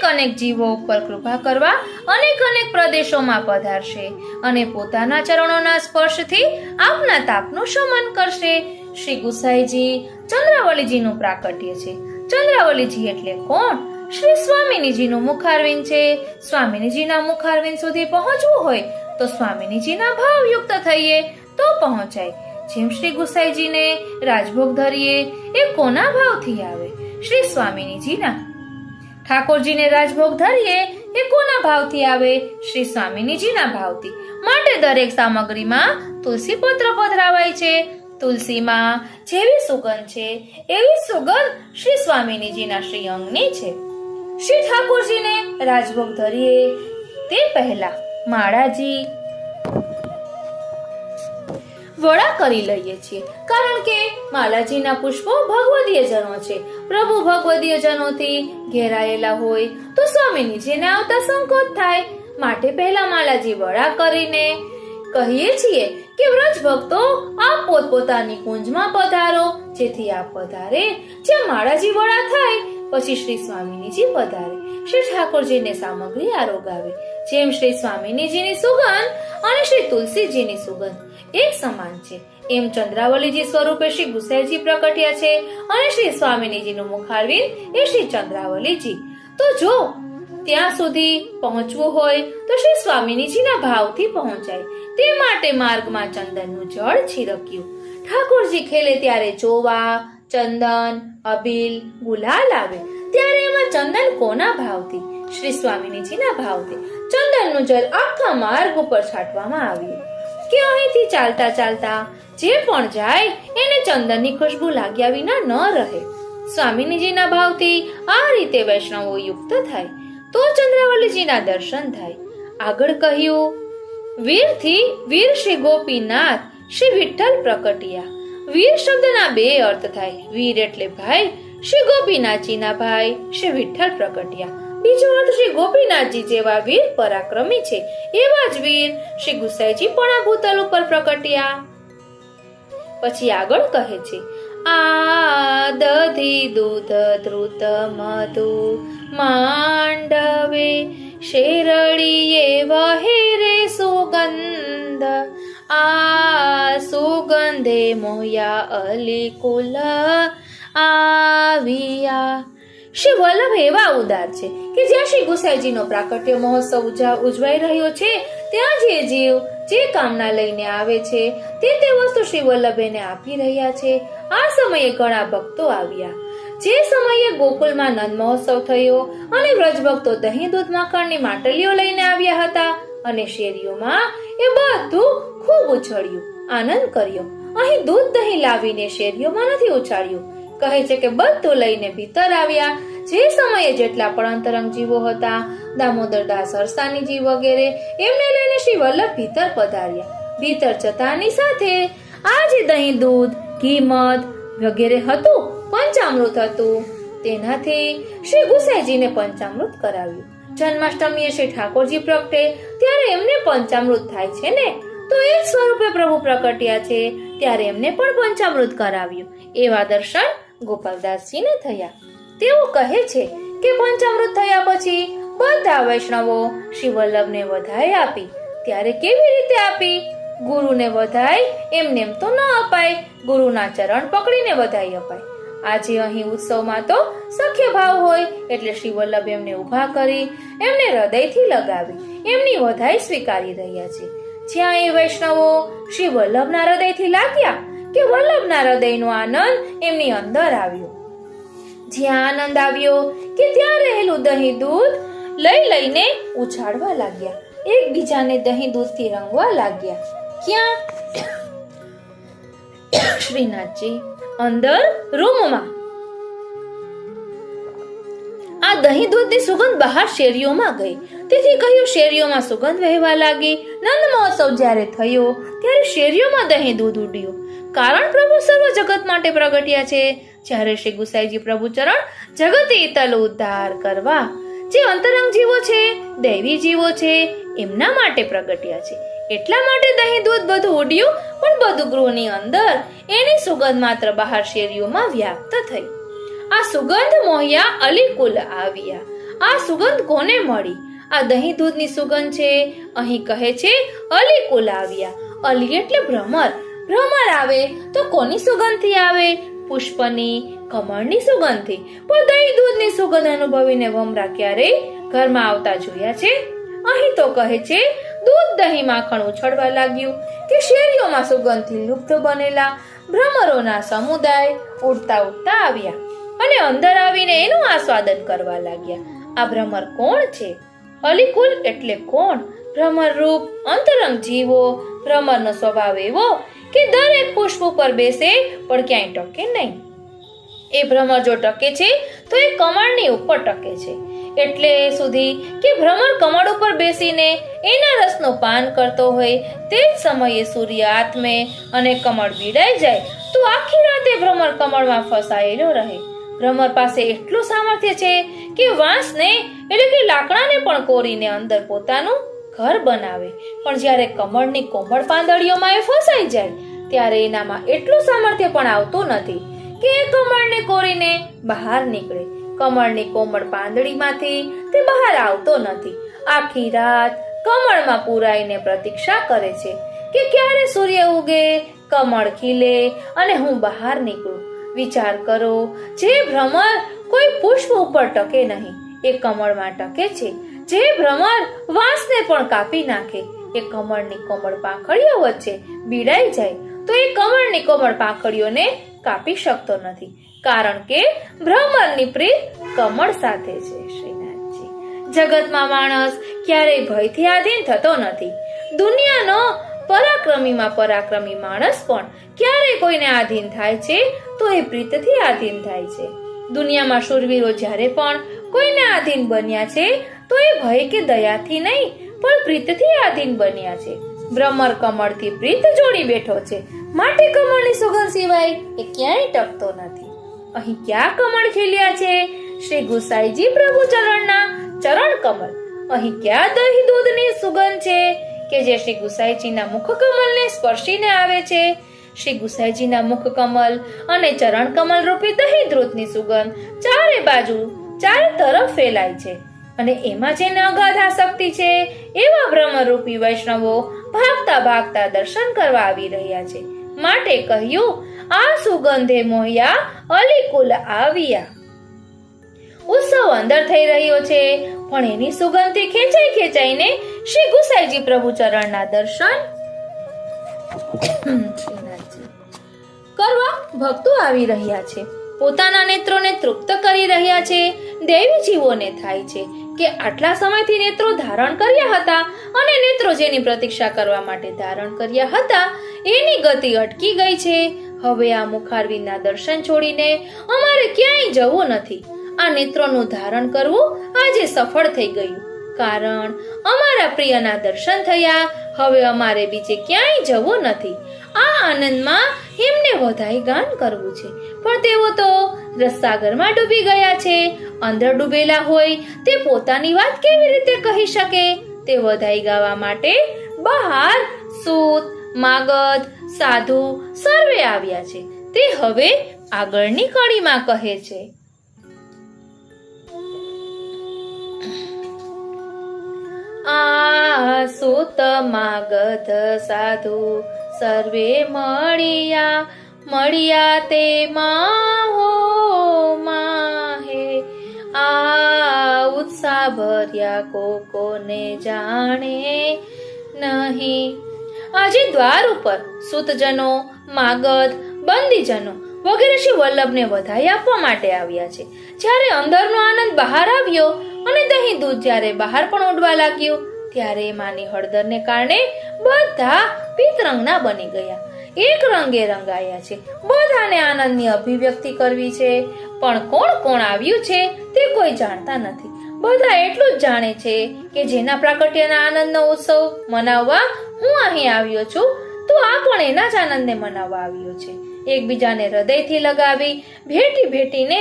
અનેક જીવો ઉપર કૃપા કરવા અનેક પ્રદેશોમાં પધારશે અને પોતાના ચરણોના સ્પર્શથી આપના તાપનું શમન કરશે. શ્રી ગુસાઈજી ચંદ્રાવલીજીનું પ્રાકટ્ય છે. ચંદ્રાવલીજી એટલે કોણ? શ્રી સ્વામિનીજીનું મુખારવિંદ છે. સ્વામિનીજીના મુખારવિંદ સુધી પહોંચવું હોય તો સ્વામિનીજીના ભાવયુક્ત થઈએ તો પહોંચાય. જેમ શ્રી ગુસાઈજીને રાજભોગ ધરીએ એ કોના ભાવથી આવે? શ્રી સ્વામિનીજીના. ઠાકોરજીને રાજભોગ ધરીએ એ કોના ભાવથી આવે? શ્રી સ્વામિનીજીના ભાવથી. માટે દરેક સામગ્રીમાં તુલસી પત્ર પધરાવાય છે. તુલસીમાં જેવી સુગંધ છે એવી સુગંધ શ્રી સ્વામિનીજીના શ્રી અંગની છે. શ્રી ઠાકોરજીને રાજભોગ ધરીએ તે પહેલા માળાજી વડા કરી લઈએ છીએ, કારણ કે માલાજીના પુષ્પો ભગવદીય જનો છે. પ્રભુ ભગવદીય જનોથી ઘેરાયેલા હોય તો સ્વામિનીજીને આવતા સંકોચ થાય. માટે પહેલા માલાજી વડા કરીને કહીએ છીએ કે વ્રજ ભક્તો આપ પોતપોતાની કુંજમાં પધારો. જેથી આપ પધારે જ્યાં માળાજી વડા થાય પછી શ્રી સ્વામિનીજી પધારે. શ્રી ઠાકોરજીને સામગ્રી આરોગાવે. જેમ શ્રી સ્વામિનીજીની સુગંધ અને શ્રી તુલસીજીની સુગંધ એક સમાન છે, એમ ચંદ્રાવલીજી સ્વરૂપે શ્રી ગુસાઈજી પ્રકટ્યા છે અને શ્રી સ્વામિનીજીનું મુખારવિંદ એ શ્રી ચંદ્રાવલીજી. તો જો ત્યાં સુધી પહોંચવું હોય તો શ્રી સ્વામિનીજીના ભાવથી પહોંચાય. તે માટે માર્ગમાં ચંદનનું જળ છિડક્યું. ઠાકોરજી ખેલે ત્યારે ચોવા, ચંદન, અબીલ, ગુલાલ આવે ત્યારે એમાં ચંદન કોના ભાવથી? શ્રી સ્વામિનીજીના ભાવથી ચંદનનું જળ આખા માર્ગ ઉપર છાંટવામાં આવ્યું કે અહીંથી ચાલતા ચાલતા જે પણ જાય એને ચંદનની ખુશ્બુ લાગ્યા વિના ન રહે. સ્વામિનીજીના ભાવથી આ રીતે વૈષ્ણવો યુક્ત થાય તો ચંદ્રાવલીજીના દર્શન થાય. આગળ કહ્યું, વીરથી વીર શ્રી ગોપીનાથ શ્રી વિઠ્ઠલ પ્રકટ્યા. વીર શબ્દના બે અર્થ થાય. વીર એટલે ભાઈ, શ્રી ગોપીનાથજીના ભાઈ શ્રી વિઠ્ઠલ પ્રકટ્યા. બીજો અર્થ શ્રી ગોપીનાથજી જેવા વીર પરાક્રમી છે એવા જ વીર શ્રી ગુસાઈજી પણ ભૂતલ ઉપર પ્રકટ્યા. પછી આગળ કહે છે, આ દધી દૂધ ધૃત મધુ માંડવે શેરડીએ વહે રે સુગંધ, આ સુગંધે મોયા અલી કુલ આવ્યા. શ્રી વલ્લભ એવા ઉદાર છે કે જ્યાં શ્રી ગુસાઈજીનો પ્રાકટ્ય મહોત્સવ ઉજવાઈ રહ્યો છે ત્યાં જે જીવ જે કામના લઈને આવે છે તે વસ્તુ શ્રી વલ્લભ એને આપી રહ્યા છે. આ સમયે ઘણા ભક્તો આવ્યા. જે સમયે ગોકુલમાં નંદ મહોત્સવ થયો અને વ્રજ ભક્તો દહીં દૂધ માખણની માટલીઓ લઈને આવ્યા હતા અને શેરીઓમાં એ બધું ખૂબ ઉછળ્યું, આનંદ કર્યો. અહીં દૂધ દહીં લાવીને શેરીઓમાં નથી ઉછાળ્યું. કહે છે કે બધું લઈને ભીતર આવ્યા. જે સમયે જેટલા પણ અંતરંગ જીવો હતા, દામોદરદાસ, હરસાનીજી વગેરે, એમને લઈને શ્રી વલ્લભ ભીતર પધાર્યા. ભીતર જતાની સાથે આ જે દહીં દૂધ ઘી મધ વગેરે હતું, પંચામૃત હતું, તેનાથી શ્રી ગુસાઈજીને પંચામૃત કરાવ્યું. જન્માષ્ટમીએ શ્રી ઠાકોરજી પ્રગટે ત્યારે એમને પંચામૃત થાય છે ને, તો એ જ સ્વરૂપે પ્રભુ પ્રગટ્યા છે ત્યારે એમને પણ પંચામૃત કરાવ્યું. એવા દર્શન ગોપાલદાસજીને થયા. તેઓ કહે છે કે પંચામૃત થયા પછી બધા વૈષ્ણવો શ્રી વલ્લભને વધાઈ આપી. ત્યારે કેવી રીતે આપી? ગુરુને વધાઈ એમને તો ન અપાય, ગુરુના ચરણ પકડીને વધાઈ અપાય. આજે અહીં ઉત્સવમાં તો સખ્ય ભાવ હોય એટલે શ્રી વલ્લભ એમને ઊભા કરી એમને હૃદયથી લગાવી એમની વધાઈ સ્વીકારી રહ્યા છે. જ્યાં એ વૈષ્ણવો શ્રી વલ્લભના હૃદયથી લાગ્યા કે વલ્લભના હૃદયનો આનંદ એમની અંદર આવ્યો. જ્યાં આનંદ આવ્યો કે ત્યાં રહેલું દહીં દૂધ લઈને ઉછાળવા લાગ્યા, એકબીજાને દહીં દૂધથી રંગવા લાગ્યા. ક્યાં? શ્રીનાથજી અંદર રૂમમાં. આ દહીં દૂધની સુગંધ બહાર શેરીઓમાં ગઈ. તેથી કહ્યું શેરીઓમાં સુગંધ વહેવા લાગી. નંદ મહોત્સવ જ્યારે થયો ત્યારે શેરીઓમાં દહીં દૂધ ઉડ્યું. કારણ પ્રભુ સર્વ જગત માટે પ્રગટ્યા છે. જ્યારે શ્રી ગુસાઈજી પ્રભુ ચરણ જગતે ઇતલ ઉદ્ધાર કરવા જે અંતરંગ જીવો છે, દૈવી જીવો છે, એમના માટે પ્રગટ્યા છે. એટલા માટે દહીં દૂધ બધું ઉડ્યું, પણ બધું ગૃહની અંદર એની સુગંધ માત્ર બહાર શેરીઓમાં વ્યાપ્ત થઈ. આ સુગંધ મોહ્યા અલીકુલ આવ્યા. આ સુગંધ કોને મળી? આ દહીં દૂધની સુગંધ છે. અહીં કહે છે અલીકુલ આવ્યા. અલી એટલે ભ્રમર. ભ્રમર આવે તો કોની સુગંધથી આવે? પુષ્પની, કમળની સુગંધથી. પણ દહીં દૂધની સુગંધ અનુભવીને વમરા ક્યારેય ઘરમાં આવતા જોયા છે? અહીં તો કહે છે દૂધ દહીં માખણ ઉછળવા લાગ્યું કે શેરીઓમાં સુગંધથી લુપ્ત બનેલા ભ્રમરોના સમુદાય ઉડતા ઉડતા આવ્યા અને અંદર આવીને એનું આસ્વાદન કરવા લાગ્યા. આ ભ્રમર કોણ છે? અલીકુલ એટલે કોણ? ભ્રમર રૂપ અંતરંગ જીવો. ભ્રમરનો સ્વભાવ એવો કે દરેક પુષ્પ ઉપર બેસે પણ ક્યાંય ટકે નહીં. એ ભ્રમર જો ટકે છે તો એ કમળની ઉપર ટકે છે. એટલે સુધી કે ભ્રમર કમળ ઉપર બેસીને એના રસનો પાન કરતો હોય તે જ સમયે સૂર્ય આત્મે અને કમળ બીડાઈ જાય તો આખી રાતે ભ્રમર કમળમાં ફસાયેલો રહે. ભ્રમર પાસે એટલું સામર્થ્ય છે કે વાંસને એટલે કે લાકડાને પણ કોરીને અંદર પોતાનું ઘર બનાવે. પણ જ્યારે કમળની કોમળ પાંદડીઓમાં એ ફસાઈ જાય ત્યારે એનામાં એટલું સામર્થ્ય પણ આવતું નથી કે એ કમળને કોરીને બહાર નીકળે. કમળની કોમળ પાંદડીમાંથી તે બહાર આવતો નથી. આખી રાત કમળમાં પુરાઈને પ્રતીક્ષા કરે છે કે ક્યારે સૂર્ય ઉગે, કમળ ખીલે અને હું બહાર નીકળું. વિચાર કરો, જે ભ્રમર કોઈ પુષ્પ ઉપર ટકે નહીં એ કમળમાં ટકે છે. જે ભ્રમર વાંસને પણ કાપી નાખે એ કમળની કોમળ પાંખડીઓ વચ્ચે બીડાઈ જાય તો એ કમળની કોમળ પાંખડીઓને કાપી શકતો નથી. કારણ કે ભ્રમરની પ્રીત કમળ સાથે છે. શ્રીનાથજી, જગતમાં માણસ ક્યારેય ભયથી આધીન થતો નથી. દુનિયાનો પરાક્રમીમાં પરાક્રમી માણસ પણ ક્યારેય કોઈને આધીન થાય છે તો એ પ્રીતથી આધીન થાય છે. દુનિયામાં શૂરવીરો જ્યારે પણ કોઈને આધીન બન્યા છે તો એ ભય કે દયાથી નહીં પણ પ્રીતથી આધીન બન્યા છે. ભ્રમર કમળથી પ્રીત જોડી બેઠો છે માટે કમળની સુગંધ સિવાય એ ક્યાંય ટકતો નથી. અહીં ક્યાં કમળ ખીલ્યા છે? શ્રી ગુસાઈજી પ્રભુ ચરણના ચરણ કમળ. અહીં ક્યાં દહીં દૂધની સુગંધ છે કે જે શ્રી ગુસાઈજીના મુખ કમલને સ્પર્શીને આવે છે? શ્રી ગુસાઈજીના મુખ કમલ અને ચરણ કમલ રૂપી દહીં દૂધની સુગંધ ચારે બાજુ ચારે તરફ ફેલાય છે અને એમાં જેને અગાધ આસક્તિ છે એવા ભ્રમરૂપી વૈષ્ણવો ભાગતા ભાગતા દર્શન કરવા આવી રહ્યા છે. માટે કહ્યું આ સુગંધે મોહ્યા અલીકુલ આવ્યા. ઉત્સવ અંદર થઈ રહ્યો છે, પણ એની સુગંધથી ખેંચાઈને શ્રી ગુસાઈજી પ્રભુ ચરણના દર્શન કરવા ભક્તો આવી રહ્યા છે. પોતાના નેત્રોને તૃપ્ત કરી રહ્યા છે. દેવી જીવોને થાય છે કે આટલા સમયથી નેત્રો ધારણ કર્યા હતા અને નેત્રો જેની પ્રતીક્ષા કરવા માટે ધારણ કર્યા હતા એની ગતિ અટકી ગઈ છે. હવે આ મુખારવિંદના દર્શન છોડીને અમારે ક્યાંય જવું નથી. આ નેત્રોનું ધારણ કરવું આજે સફળ થઈ ગયું, કારણ અમારા પ્રિયના દર્શન થયા. હવે અમારે બીજે ક્યાંય જવું નથી. આ આનંદમાં એમને વધાઈ ગાન કરવું છે, પણ તેઓ તો રસસાગરમાં ડૂબી ગયા છે. અંદર ડૂબેલા હોય તે પોતાની વાત કેવી રીતે કહી શકે? તે વધાઈ ગાવા માટે બહાર સૂત, માગધ, સાધુ સર્વે આવ્યા છે. તે હવે આગળની કડીમાં કહે છે. આ સૂત, માગધ, સાધુ સર્વે મળ્યા તે માહો માહે. આ ઉત્સાહ ભર્યા કોને જાણે નહીં. આજે દ્વાર ઉપર સૂતજનો, માગધ, બંદીજનો વગેરે શ્રી વલ્લભને વધાઈ આપવા માટે આવ્યા છે. જ્યારે અંદરનો આનંદ બહાર આવ્યો અને દહીં દૂધ જ્યારે બહાર પણ ઉડવા લાગ્યું, ત્યારે માની હળદરને કારણે બધા પિતરંગના બની ગયા, એક રંગે રંગાયા છે. બધાને આનંદની અભિવ્યક્તિ કરવી છે, પણ કોણ કોણ આવ્યું છે તે કોઈ જાણતા નથી. બધા એટલું જ જાણે છે કે જેના પ્રાકટ્યના આનંદનો ઉત્સવ મનાવવા હું અહીં આવ્યો છું, તો આ પણ એના જ આનંદને મનાવવા આવ્યો છે. એકબીજાને હૃદયથી લગાવી ભેટીને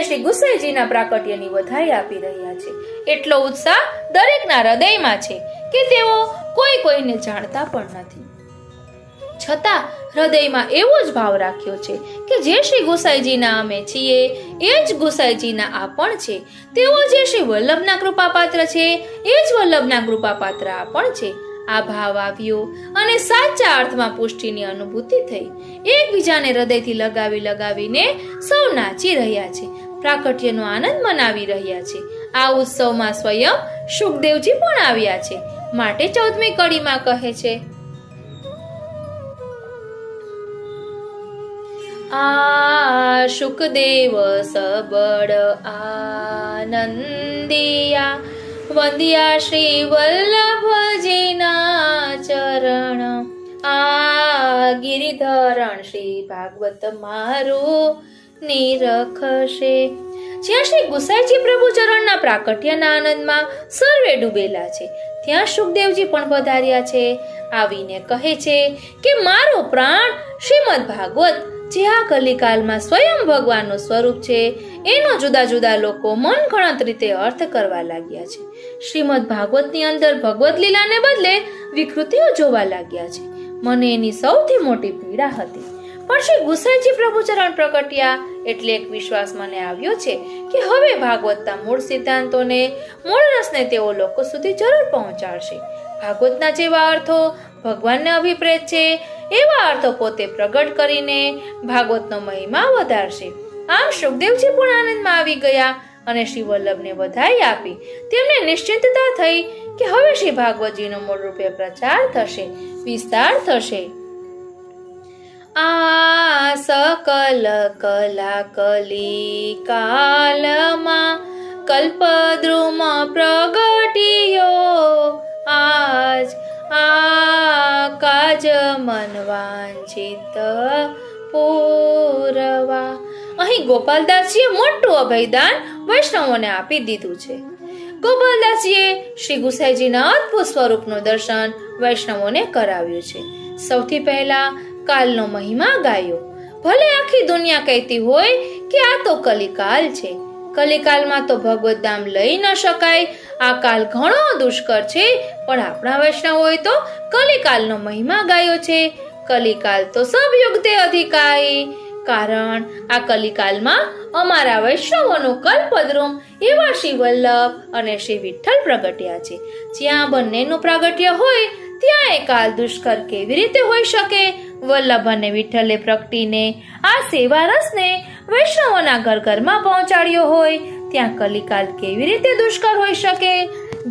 શ્રી ગુસાઈજીના પ્રાકટ્યની વધાઈ આપી રહ્યા છે. એટલો ઉત્સાહ દરેકના હૃદયમાં છે કે તેઓ કોઈને જાણતા પણ નથી, છતાં હૃદયમાં એવો જ ભાવ રાખ્યો છે કે જે શ્રી ગુસાઈજીના અમે છીએ એ જ ગુસાઈજીના આ પણ છે. તેઓ જે શ્રી વલ્લભના કૃપાપાત્ર છે એ જ વલ્લભના કૃપાપાત્ર આ પણ છે. આ ભાવ આવ્યો અને સાચા અર્થમાં પુષ્ટિની અનુભૂતિ થઈ. એકબીજાને હૃદયથી લગાવીને સૌ નાચી રહ્યા છે, પ્રાકટ્યનો આનંદ મનાવી રહ્યા છે. આ ઉત્સવમાં સ્વયં શુકદેવજી પણ આવ્યા છે. માટે 14મી કડીમાં કહે છે, આ શુકદેવ સબળ આનંદિયા વંદ્યા શ્રી વલ્લભજીના ચરણ. આ ગિરિધરણ શ્રી ભાગવત મારું નિરખશે. જ્યાં શ્રી ગુસાઈજી પ્રભુ ચરણના પ્રાકટ્યના આનંદમાં સર્વે ડૂબેલા છે, ત્યાં શુકદેવજી પણ પધાર્યા છે. આવીને કહે છે કે મારો પ્રાણ શ્રીમદ ભાગવત, જે આ કલિકાલમાં સ્વયં ભગવાનનું સ્વરૂપ છે, એનો જુદા જુદા લોકો મન ગણત રીતે અર્થ કરવા લાગ્યા છે. શ્રીમદ ભાગવતની અંદર ભગવત લીલાને બદલે વિકૃતિઓ જોવા લાગ્યા છે. મને એની સૌથી મોટી પીડા હતી, પણ શ્રી ગુસાઈજી પ્રભુચરણ પ્રગટ્યા એટલે એક વિશ્વાસ મને આવ્યો છે કે હવે ભાગવતના મૂળ સિદ્ધાંતોને, મૂળ રસને તેઓ લોકો સુધી જરૂર પહોંચાડશે. ભાગવતના જેવા અર્થો ભગવાનને અભિપ્રેત છે એવા અર્થો પોતે પ્રગટ કરીને ભાગવતનો મહિમા વધારશે. આમ સુખદેવજી પણ આનંદમાં આવી ગયા અને શ્રી વલ્લભને વધાઈ આપી. તેમને નિશ્ચિતતા થઈ કે હવે શ્રી ભાગવતજીનો મૂળ રૂપે પ્રચાર થશે, વિસ્તાર થશે. આ સકલ કલા કલી કાલમાં કલ્પદ્રુમ પ્રગટિયો આજ આ કાજ મન વાંછિત પૂરવા. અહીં ગોપાલદાસજીએ મોટું અભયદાન વૈષ્ણવોને આપી દીધું છે. ગોપાલદાસજીએ શ્રી ગુસાઈજીના અદ્ભુત સ્વરૂપનું દર્શન વૈષ્ણવોને કરાવ્યું છે. સૌથી પહેલા કાલનો મહિમા ગાયો. ભલે આખી દુનિયા કહેતી હોય કે આ તો કલિકાલ છે, કલિકાલમાં તો ભગવત ધામ લઈ ન શકાય, આ કાલ ઘણો દુષ્કર છે, પણ આપણા વૈષ્ણવોએ તો કલિકાલનો મહિમા ગાયો છે. કલિકાલ તો સબયુગતે અધિકાય, કારણ આ કલિકાલમાં અમારા વૈષ્ણવોનું કલ્પદ્રુમ એવા શ્રી વલ્લભ અને શ્રી વિઠ્ઠલ પ્રગટ્યા છે. જ્યાં બંનેનું પ્રાગટ્ય હોય ત્યાં એ કાલ દુષ્કર કેવી રીતે હોઈ શકે? વલ્લભ અને વિઠ્ઠલે પ્રગટીને આ સેવા રસને વૈષ્ણવોના ઘર ઘરમાં પહોંચાડ્યો હોય ત્યાં કલિકાલ કેવી રીતે દુષ્કર હોઈ શકે?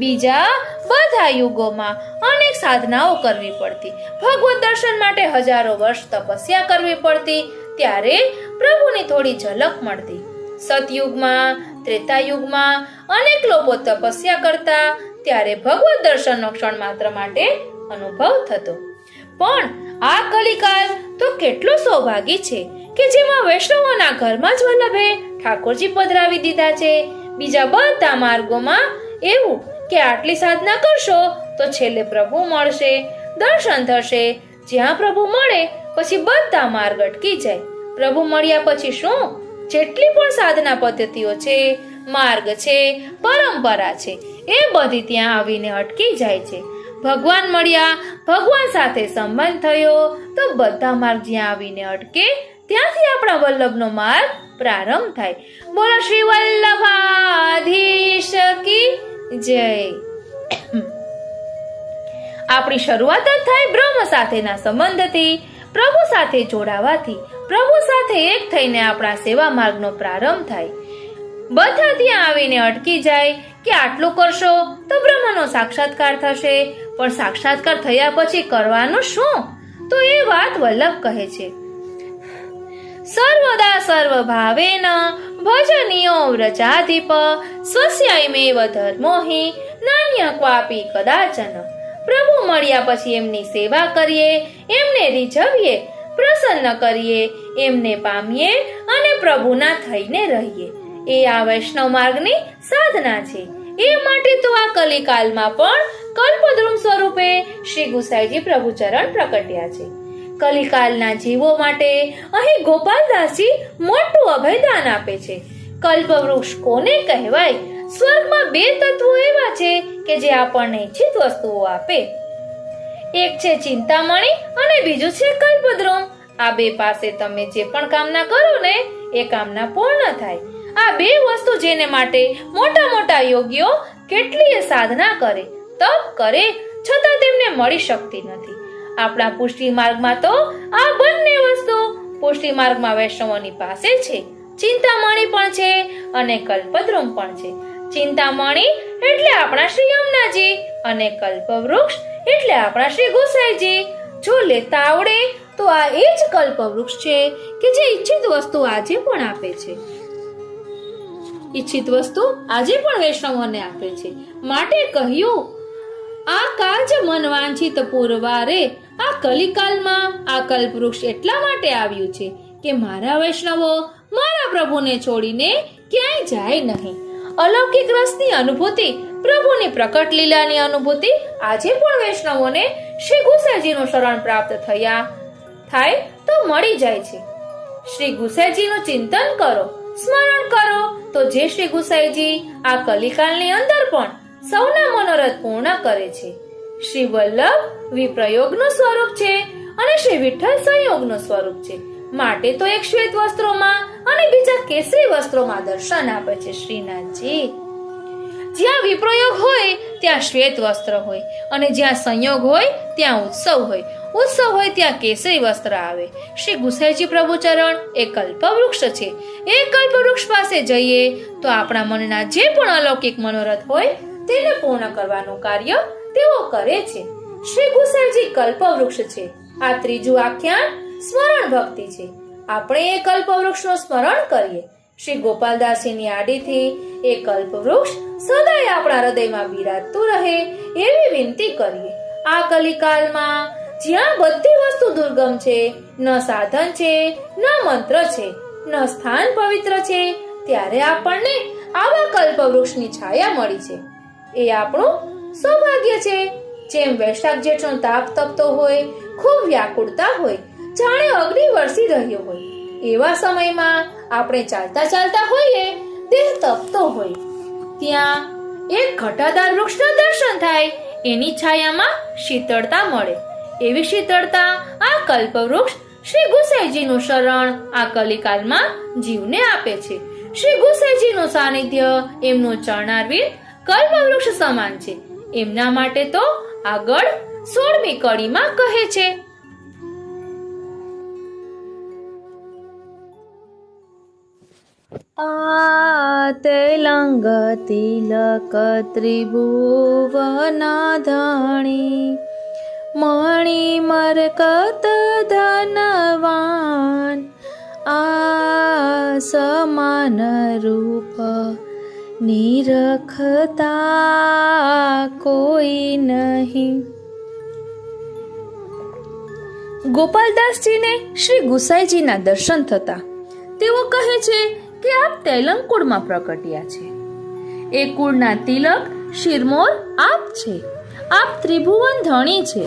બીજા બધા યુગોમાં અનેક સાધનાઓ કરવી પડતી, ભગવત દર્શન માટે હજારો વર્ષ તપસ્યા કરવી પડતી, ત્યારે પ્રભુની થોડી ઝલક મળતી. સતયુગમાં, ત્રેતાયુગમાં અનેક લોકો તપસ્યા કરતા, ત્યારે ભગવત દર્શનનો ક્ષણ માત્ર માટે અનુભવ થતો. પણ આ કલિકાલ તો કેટલો સૌભાગી છે કે જેમાં વૈષ્ણવોના ઘરમાં જ વલ્લભે ઠાકોરજી પધરાવી દીધા છે. બીજા બધા માર્ગોમાં એવું કે આટલી સાધના કરશો તો છેલ્લે પ્રભુ મળશે, દર્શન થશે. જ્યાં પ્રભુ મળે પછી બધા માર્ગ અટકી જાય. પ્રભુ મળ્યા પછી શું? જેટલી પણ સાધના પદ્ધતિઓ છે, માર્ગ છે, પરંપરા છે, એ બધી ત્યાં આવીને અટકી જાય છે. ભગવાન મળ્યા, ભગવાન સાથે સંબંધ થયો તો બધા માર્ગ જ્યાં આવીને અટકે ત્યાંથી આપણા વલ્લભનો માર્ગ પ્રારંભ થાય. બોલો શ્રી વલ્લભાધીશ કી જય. આપણી શરૂઆત જ થાય બ્રહ્મ સાથેના સંબંધથી, પ્રભુ સાથે જોડાવાથી. પ્રભુ સાથે એક થઈને આપણા સેવા માર્ગનો પ્રારંભ થાય. બધા ત્યાં આવીને અટકી જાય કે આટલું કરશો તો બ્રહ્મનો સાક્ષાત્કાર થશે, પણ સાક્ષાત્કાર થયા પછી કરવાનું શું? તો એ વાત વલ્લભ કહે છે, સર્વદા સર્વભાવેન ભજનીયો વ્રજાધિપ સ્વસ્યૈમેવ ધર્મો હિ નાન્ય ક્વાપી કદાચન. પ્રભુ મળ્યા પછી એમની સેવા કરીએ, એમને રીઝવીએ, પ્રસન્ન કરીએ, એમને પામીએ અને પ્રભુના થઈને રહીએ. એ આ વૈષ્ણવ માર્ગની સાધના છે. એ માટે તો આ કલિકાલમાં પણ કલ્પદ્રુમ સ્વરૂપે શ્રી ગુસાઈજી પ્રભુ ચરણ પ્રકટ્યા છે. કલિકાલના જીવો માટે અહીં ગોપાલદાસજી મોટું અભયદાન આપે છે. કલ્પવૃક્ષ કોને કહેવાય? સ્વર્ગમાં બે તત્વો એવા છે કે જે આપણને ઈચ્છિત વસ્તુઓ આપે. એક છે ચિંતામણી અને બીજું છે કલ્પદ્રુમ. આ બે પાસે તમે જે પણ કામના કરો ને એ કામના પૂર્ણ થાય. આ બે વસ્તુ જેને માટે મોટા મોટા યોગીઓ કેટલીય સાધના કરે, તપ કરે, છતાં તેમને મળી શકતી નથી. આપણા પુષ્ટિ માર્ગમાં તો આ બંને વસ્તુ પુષ્ટિ માર્ગમાં વૈષ્ણવોની પાસે છે. ચિંતામણી પણ છે અને કલ્પદ્રુમ પણ છે. ચિંતામણી એટલે આપણા શ્રી યમુનાજી અને કલ્પવૃક્ષ એટલે આપણા શ્રી ગોસાઈજી. જો લેતા આવડે તો આ એ જ કલ્પવૃક્ષ છે કે જે ઈચ્છિત વસ્તુ આજે પણ આપે છે. ઈચ્છિત વસ્તુ આજે પણ વૈષ્ણવોને આપે છે. માટે કહ્યું, આ કાજ મન વાંછિત પુરવારે. આ કલિકાલમાં આ કલ્પવૃક્ષ એટલા માટે આવ્યું છે કે મારા વૈષ્ણવો મારા પ્રભુને છોડીને ક્યાંય જાય નહીં. અલૌકિક રસની અનુભૂતિ, પ્રભુની પ્રકટ લીલાની અનુભૂતિ આજે પણ વૈષ્ણવોને શ્રી ગુસાઈજીનું શરણ પ્રાપ્ત થાય તો મળી જાય છે. શ્રી ગુસાઈજીનું ચિંતન કરો, સ્મરણ કરો તો જે શ્રી ગુસાઈજી આ કલિકાલની અંદર પણ સૌના મનોરથ પૂર્ણ કરે છે. શ્રી વલ્લભ વિપ્રયોગનું સ્વરૂપ છે અને શ્રી વિઠ્ઠલ સંયોગનું સ્વરૂપ છે. માટે તો એક શ્વેત વસ્ત્રોમાં અને બીજા કેસરી વસ્ત્રોમાં દર્શન આપે છે શ્રીનાથજી. જ્યાં વિપ્રયોગ હોય ત્યાં શ્વેત વસ્ત્ર હોય અને જ્યાં સંયોગ હોય ત્યાં ઉત્સવ હોય. ઉત્સવ હોય ત્યાં કેસરી વસ્ત્ર આવે. શ્રી ગુસાઈજી પ્રભુ ચરણ એ કલ્પવૃક્ષ છે. એ કલ્પવૃક્ષ પાસે જઈએ તો આપણા મનના જે પણ અલૌકિક મનોરથ હોય તેને પૂર્ણ કરવાનું કાર્ય તેઓ કરે છે. શ્રી ગુસાઈજી કલ્પવૃક્ષ છે. આ ત્રીજું આખ્યાન સ્મરણ ભક્તિ છે. આપણે એ કલ્પવૃક્ષનું સ્મરણ કરીએ. શ્રી ગોપાલદાસજીની આડીથી એ કલ્પવૃક્ષ સદાય આપણા હૃદયમાં બિરાજતું રહે એવી વિનંતી કરીએ. આ કલિકાલમાં જ્યાં બધી વસ્તુ દુર્ગમ છે, ન સાધન છે, ન મંત્ર છે, ન સ્થાન પવિત્ર છે, ત્યારે આપણને આવા કલ્પવૃક્ષની છાયા મળી છે. એ આપણું સૌભાગ્ય છે. જેમ વૈશાખ જેઠનો તાપ તપતો હોય, ખૂબ વ્યાકુળતા હોય, જાણે અગ્નિ વરસી રહ્યો હોય, એવા સમયમાં આપણે ચાલતા ચાલતા હોઈએ, દેહ તપતો હોય, ત્યાં એક ઘટાદાર વૃક્ષના દર્શન થાય, એની છાયામાં શીતળતા મળે. એવી શીતળતા આ કલ્પવૃક્ષ શ્રી ગુસાઈજીનું શરણ આ કલિકાલમાં જીવને આપે છે. શ્રી ગુસાઈજીનું સાનિધ્ય, એમનું ચરણારવિંદ કલ્પવૃક્ષ સમાન છે. એમના માટે તો આગળ 16મી કડીમાં કહે છે, આ તેલંગ તિલક ત્રિભુવનાધણી મણિ મરકત ધનવાન આ સમાન રૂપ નિરખતા કોઈ નહીં. ગોપાલદાસજીને શ્રી ગુસાઈજીના દર્શન થતા તેઓ કહે છે કે આપ તેલંગ કુળમાં પ્રગટ્યા છે. એ કુળના તિલક શિરમોર આપ છે. આપ ત્રિભુવન ધણી છે.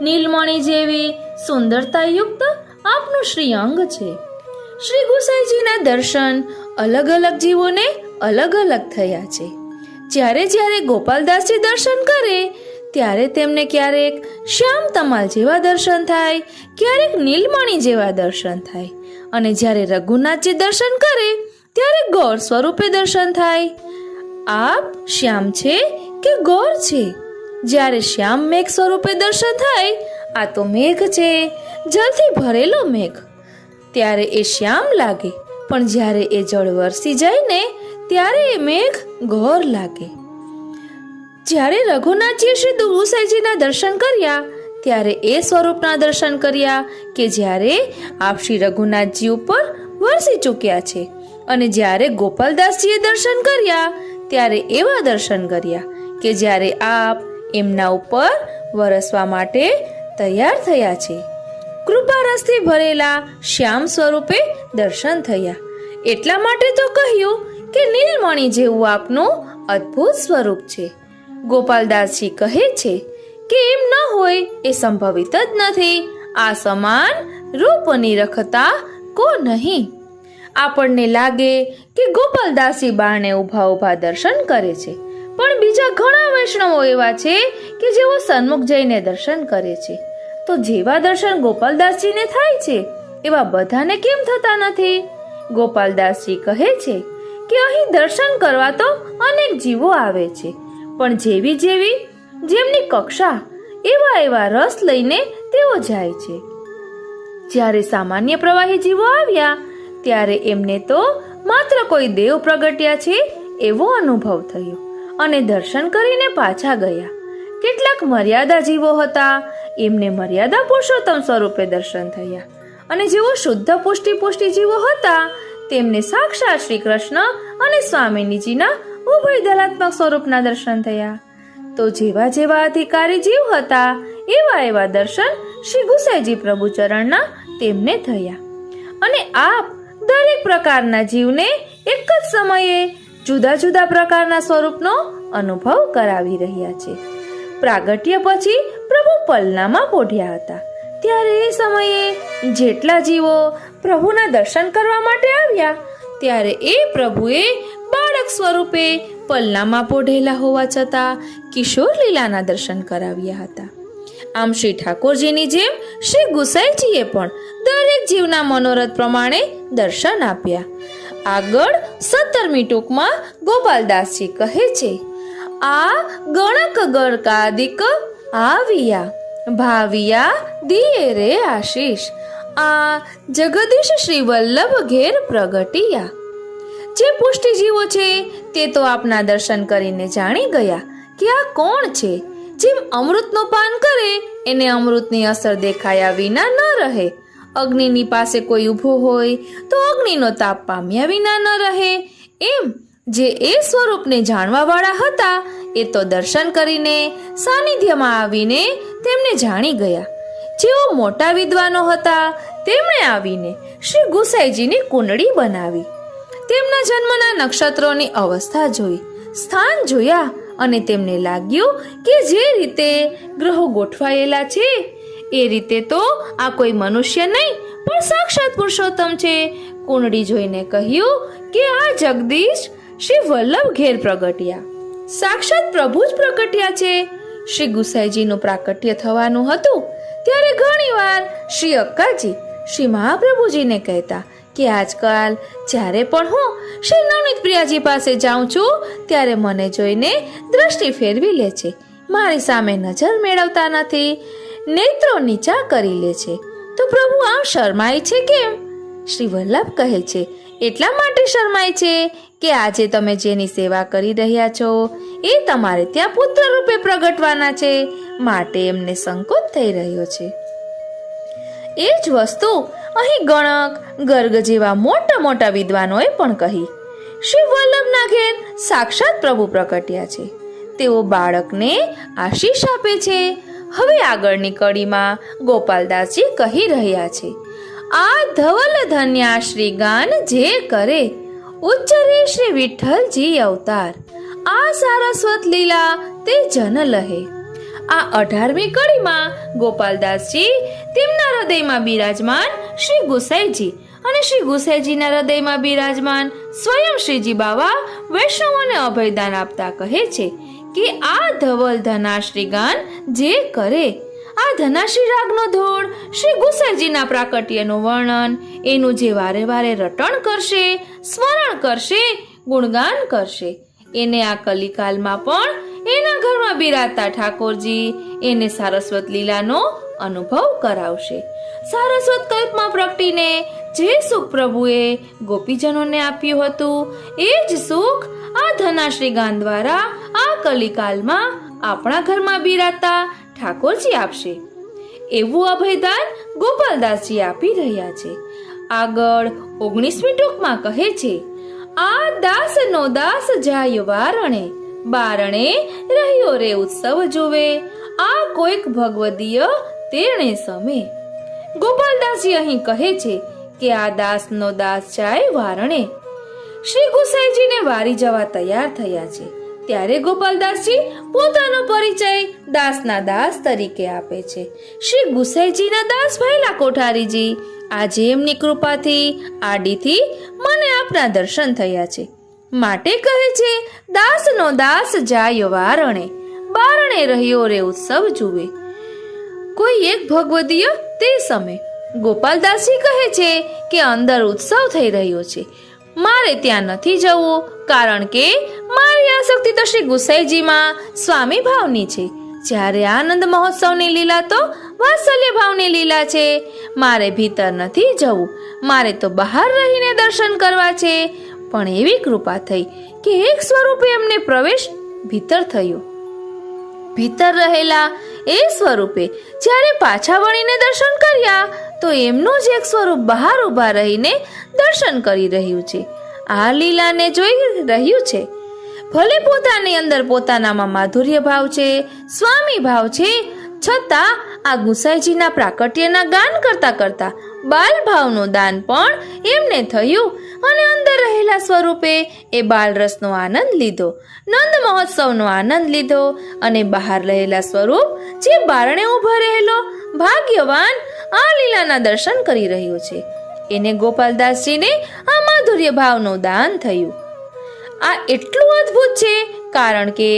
નીલમણિ જેવી સુંદરતાયુક્ત આપનું શ્રીઅંગ છે. શ્રી ગુસાઈજીના દર્શન અલગ અલગ જીવોને અલગ અલગ થયા છે. જ્યારે જ્યારે ગોપાલદાસજી દર્શન કરે ત્યારે તેમને ક્યારેક શ્યામ તમાલ જેવા દર્શન થાય, ક્યારેક નીલમણિ જેવા દર્શન થાય, અને જ્યારે રઘુનાથજી દર્શન કરે ત્યારે ગૌર સ્વરૂપે દર્શન થાય. આપ શ્યામ છે કે ગૌર છે? જ્યારે શ્યામ મેઘ સ્વરૂપે દર્શન થાય, આ તો મેઘ છે, જળથી ભરેલો મેઘ, ત્યારે એ શ્યામ લાગે. પણ જ્યારે એ જળ વરસી જાય ને ત્યારે એ મેઘ ગૌર લાગે. જ્યારે રઘુનાથજીએ શ્રી ગુસાઈજીના દર્શન કર્યા ત્યારે એ સ્વરૂપના દર્શન કર્યા કે જ્યારે આપ શ્રી રઘુનાથજી ઉપર વરસી ચૂક્યા છે. અને જ્યારે ગોપાલદાસજીએ દર્શન કર્યા ત્યારે એવા દર્શન કર્યા કે જ્યારે આપ એમના ઉપર વરસવા માટે તૈયાર થયા છે. કૃપા રસથી ભરેલા શ્યામ સ્વરૂપે દર્શન થયા. એટલા માટે તો કહ્યું કે નીલમણિ જેવું આપનું અદ્ભુત સ્વરૂપ છે. ગોપાલદાસજી કહે છે કે એમ ન હોય એ સંભવિત જ નથી. આ સમાન રૂપ નિરખતા કો નહીં. આપણને લાગે કે ગોપાલદાસજી બારણે ઊભા ઊભા દર્શન કરે છે, પણ બીજા ઘણા વૈષ્ણવો એવા છે કે જેઓ સન્મુખ જઈને દર્શન કરે છે. તો જેવા દર્શન ગોપાલદાસજીને થાય છે એવા બધાને કેમ થતા નથી? ગોપાલદાસજી કહે છે કે અહીં દર્શન કરવા તો અનેક જીવો આવે છે, પણ જેવી જેવી જેમની કક્ષા એવા એવા રસ લઈને તેઓ જાય છે. જ્યારે સામાન્ય પ્રવાહી જીવો આવ્યા ત્યારે એમને તો માત્ર કોઈ દેવ પ્રગટ્યા છે એવો અનુભવ થયો અને દર્શન કરીને પાછા ગયા. કેટલાક મર્યાદા જીવો હતા, એમને મર્યાદા પુરુષોત્તમ સ્વરૂપે દર્શન થયા, અને જેઓ શુદ્ધ પુષ્ટિ જીવો હતા તેમને સાક્ષાત શ્રી કૃષ્ણ અને સ્વામિનીજીના ઉભય દલાત્મક સ્વરૂપના દર્શન થયા. તો જેવા જેવા અધિકારી જીવ હતા એવા એવા દર્શન શ્રી ગુસાઈજી પ્રભુ ચરણના તેમને થયા. અને આપ દરેક પ્રકારના જીવને એક જ સમયે જુદા જુદા પ્રકારના સ્વરૂપનો અનુભવ કરાવી રહ્યા છે. પ્રાગટ્ય પછી પ્રભુ પલનામાં પોઢ્યા હતા ત્યારે એ સમયે જેટલા જીવો પ્રભુના દર્શન કરવા માટે આવ્યા ત્યારે એ પ્રભુએ બાળક સ્વરૂપે પલનામાં પોઢેલા હોવા છતાં કિશોર લીલાના દર્શન કરાવ્યા હતા. આમ શ્રી ઠાકોરજીની જેમ શ્રી ગુસાઈજીએ પણ દરેક જીવના મનોરથ પ્રમાણે દર્શન આપ્યા. આગળ 17મી ટૂંકમાં ગોપાલદાસજી કહે છે, આ ગણક ગણકાદિક આવ્યા ભાવિયા દિયે રે આશીષ આ જગદીશ શ્રી વલ્લભ ઘેર પ્રગટિયા. જે પુષ્ટિજીવો છે તે તો આપના દર્શન કરીને જાણી ગયા કે આ કોણ છે. જેમ અમૃતનું પાન કરે એને અમૃતની અસર દેખાયા વિના ન રહે. અગ્નિની પાસે કોઈ ઊભો હોય તો અગ્નિનો તાપ પામ્યા વિના ન રહે. એમ જે એ સ્વરૂપને જાણવાવાળા હતા એ તો દર્શન કરીને સાનિધ્યમાં આવીને તેમને જાણી ગયા. જેઓ મોટા વિદ્વાનો હતા તેમણે આવીને શ્રી ગુસાઈજીની કુંડળી બનાવી. તેમના જન્મના નક્ષત્રોની અવસ્થા જોઈ, સ્થાન જોયા અને તેમને લાગ્યું કે જે રીતે ગ્રહો ગોઠવાયેલા છે એ રીતે તો આ કોઈ મનુષ્ય નહીં પણ સાક્ષાત પુરુષોત્તમ છે. કુંડળી જોઈને કહ્યું કે આ જગદીશ શ્રી વલ્લભ ઘેર પ્રગટ્યા, સાક્ષાત પ્રભુ જ પ્રગટ્યા છે. શ્રી ગુસાઈજીનું પ્રાકટ્ય થવાનું હતું ત્યારે ઘણીવાર શ્રી અક્કાજી શ્રી મહાપ્રભુજીને કહેતા કે આજકાલ જ્યારે પણ હું શ્રી નવનીત પ્રિયાજી પાસે જાઉં છું ત્યારે મને જોઈને દ્રષ્ટિ ફેરવી લે છે, મારી સામે નજર મેળવતા નથી, નેત્રો નીચા કરી લે છે. તો પ્રભુ આમ શરમાય છે કેમ? શ્રી વલ્લભ કહે છે એટલા માટે શરમાય છે કે આજે તમે જેની સેવા કરી રહ્યા છો એ તમારે ત્યાં પુત્ર રૂપે પ્રગટવાના છે, માટે એમને સંકોચ થઈ રહ્યો છે. એ જ વસ્તુ અહીં ગણક, ગર્ગ જેવા મોટા મોટા વિદ્વાનોએ પણ કહી. શ્રી વલ્લભના ઘેર સાક્ષાત પ્રભુ પ્રગટ્યા છે. તેઓ બાળકને આશીષ આપે છે. હવે આગળની કડીમાં ગોપાલદાસજી કહી રહ્યા છે, આ ધવલ ધન્યા શ્રી ગાન જે કરે, ઉચ્ચરે શ્રી વિઠ્ઠલજી અવતાર, આ સારસ્વત લીલા તે જન લહે. આ 18મી કડીમાં ગોપાલદાસજી તેમના હૃદયમાં બિરાજમાન શ્રી ગુસાઈજી અને શ્રી ગુસાઈજીના હૃદયમાં બિરાજમાન સ્વયં શ્રીજી બાવા વૈષ્ણવોને અભયદાન આપતા કહે છે કે આ ધવલ ધનાશ્રી ગાન જે કરે, આ ધનાશ્રી રાગનો ધોળ શ્રી ગુસાઈજીના પ્રાકટ્યનું વર્ણન, એનું જે વારે વારે રટણ કરશે, સ્મરણ કરશે, ગુણગાન કરશે, એને આ કલિકાલમાં પણ એના ઘરમાં બિરાજતા ઠાકોરજી એને સારસ્વત લીલાનો અનુભવ કરાવશે. સારસ્વત કલ્પમાં પ્રગટીને જે સુખ પ્રભુએ ગોપીજનોને આપ્યું હતું એ જ સુખ આ ધનાશ્રી ગાન દ્વારા આ કલિકાલમાં આપણા ઘરમાં બિરાજતા ઠાકોરજી આપશે. એવું અભયદાન ગોપાલદાસજી આપી રહ્યા છે. આગળ 19મી ટૂંકમાં કહે છે, આ દાસ નો દાસ જાય વારણે, બારણે રહ્યો રે ઉત્સવ જુએ, આ કોઈક ભગવદીય તેણે સમે. ગોપાલદાસજી અહીં કહે છે કે આ દાસનો દાસ જાય વારણે. શ્રી ગુસાઈજીને વારી જવા તૈયાર થયા છે ત્યારે ગોપાલદાસજી પોતાનો પરિચય દાસના દાસ તરીકે આપે છે. શ્રી ગુસાઈજીના દાસ ભયલા કોઠારીજી, આજે એમની કૃપાથી આડીથી મને આપના દર્શન થયા છે, માટે કહે છે દાસનો દાસ જાય વારણે, બારણે રહ્યો રે ઉત્સવ જુએ, કોઈ એક ભગવદીય તે સમય. ગોપાલદાસજી કહે છે કે અંદર ઉત્સવ થઈ રહ્યો છે, મારે ત્યાં નથી જવું, કારણ કે મારી આસક્તિ તો શ્રી ગુસાઈજીમાં સ્વામી ભાવની છે, જ્યારે આનંદ મહોત્સવની લીલા તો વાત્સલ્ય ભાવની લીલા છે. મારે ભીતર નથી જવું, મારે તો બહાર રહીને દર્શન કરવા છે. પણ એવી કૃપા થઈ કે એક સ્વરૂપે એમને પ્રવેશ ભીતર થયો. ભીતર રહેલા એ સ્વરૂપે જ્યારે પાછા વળીને દર્શન કર્યા તો એમનું જ એક સ્વરૂપ બહાર ઊભા રહીને દર્શન કરી રહ્યું છે, આ લીલાને જોઈ રહ્યું છે. ભલે પોતાની અંદર પોતાનામાં માધુર્ય ભાવ છે, સ્વામી ભાવ છે, છતાં આ ગુસાઈજીના પ્રાકટ્યના ગાન કરતા કરતા બાલ ભાવનું દાન પણ એમને થયું અને અંદર રહેલા સ્વરૂપે એ બાલરસનો આનંદ લીધો, નંદ મહોત્સવનો આનંદ લીધો અને બહાર રહેલા સ્વરૂપ જે બારણે ઊભો રહેલો ભાગ્યવાન આ લીલાના દર્શન કરી રહ્યો છે, એને ગોપાલદાસજીને આ માધુર્ય ભાવનું દાન થયું. આ એટલું અદ્ભુત છે કારણ કે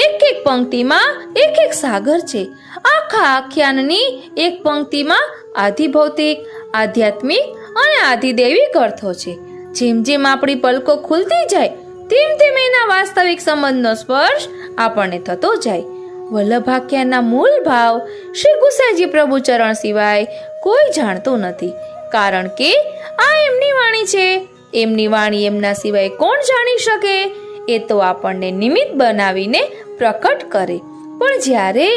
એક એક પંક્તિમાં એક એક સાગર છે. આખા આખ્યાનની એક પંક્તિમાં આધિભૌતિક, આધ્યાત્મિક અને આધિદૈવિક અર્થો છે. જેમ જેમ આપણી પલકો ખુલતી જાય તેમ તેમ એના વાસ્તવિક સંબંધનો સ્પર્શ આપણને થતો જાય. વલ્લભાખ્યાનના મૂળ ભાવ શ્રી ગુસાઈજી પ્રભુ ચરણ સિવાય કોઈ જાણતું નથી, કારણ કે આ એમની વાણી છે. એમની વાણી એમના સિવાય કોણ જાણી શકે? એ તો આપણને નિમિત્ત બનાવીને પ્રકટ કરે, પણ જ્યારે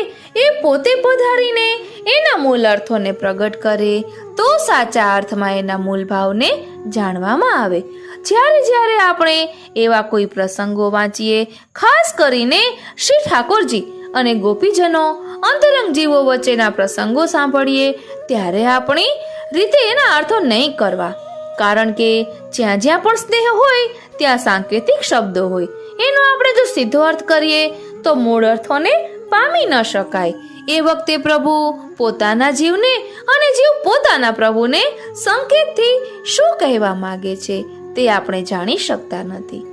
એ પોતે પધારીને એના મૂળ અર્થોને પ્રગટ કરે તો સાચા અર્થમાં એના મૂળ ભાવને જાણવામાં આવે. જ્યારે જ્યારે આપણે એવા કોઈ પ્રસંગો વાંચીએ, ખાસ કરીને શ્રી ઠાકોરજી અને ગોપીજનો અંતરંગ જીવો વચ્ચેના પ્રસંગો સાંભળીએ, ત્યારે આપણી રીતે એના અર્થો નહીં કરવા, કારણ કે જ્યાં જ્યાં પણ સ્નેહ હોય ત્યાં સાંકેતિક શબ્દો હોય. એનો આપણે જો સીધો અર્થ કરીએ તો મૂળ અર્થોને પામી ન શકાય. એ વખતે પ્રભુ પોતાના જીવને અને જીવ પોતાના પ્રભુને સંકેતથી શું કહેવા માંગે છે તે આપણે જાણી શકતા નથી.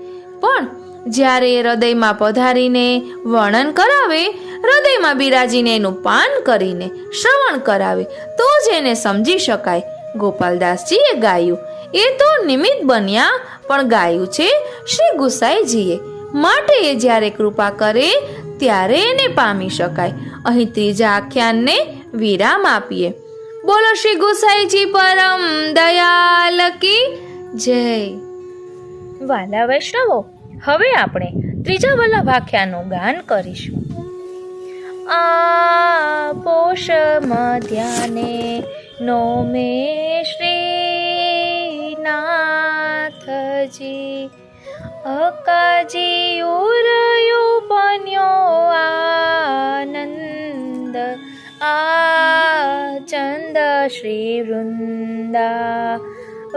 પણ જ્યારે હૃદયમાં પધારીને વર્ણન કરાવે, હૃદયમાં બિરાજીને એનું પાન કરીને શ્રવણ કરાવે તો જ એને સમજી શકાય. ગોપાલદાસજીએ ગાયું એ તો નિમિત્ત બન્યા, પણ ગાયું છે શ્રી ગુસાઈજીએ, માટે એ જ્યારે કૃપા કરે ત્યારે એને પામી શકાય. અહીં ત્રીજા આખ્યાનને વિરામ આપીએ. બોલો શ્રી ગુસાઈજી પરમ દયાલ કી જય. વાલા વૈષ્ણવો, હવે આપણે ત્રીજા વલ્લભાખ્યાનું ગાન કરીશું. આ પોષ મધ્યાને નોમે શ્રીનાથજી અકાજી ઉરયો બન્યો આનંદ. આ ચંદ શ્રી વૃંદા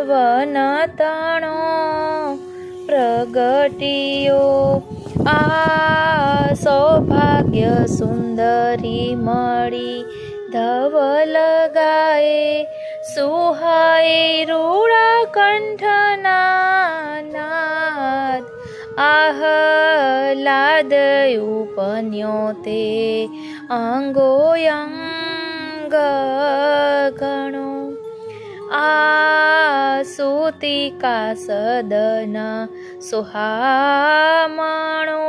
વનતણો પ્રગટિયો. આ સૌભાગ્ય સુંદરી મળી ધવલ ગાય સુહાય રૂડા કંઠના નાદ. આહલાદ ઉપન્યો તે અંગોયંગ ગણો. આ સૂતિકા સદન સુહામણો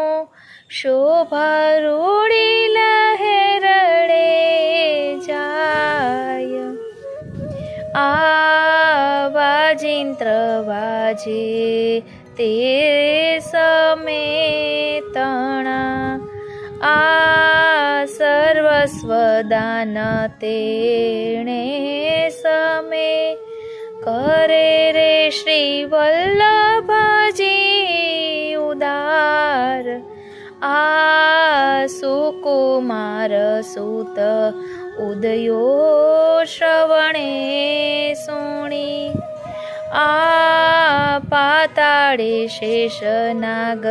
શોભા રૂડી લહેરડે જાય. આ વાજિંત્ર વાજે તે સમેતણા. આ સર્વસ્વ દાન તેણે સમે કરે રે શ્રી વલ્લભજી ઉદાર. આ સુકુમાર સૂત ઉદયો શ્રવણે સુણી. આ પાતાળે શેષનાગ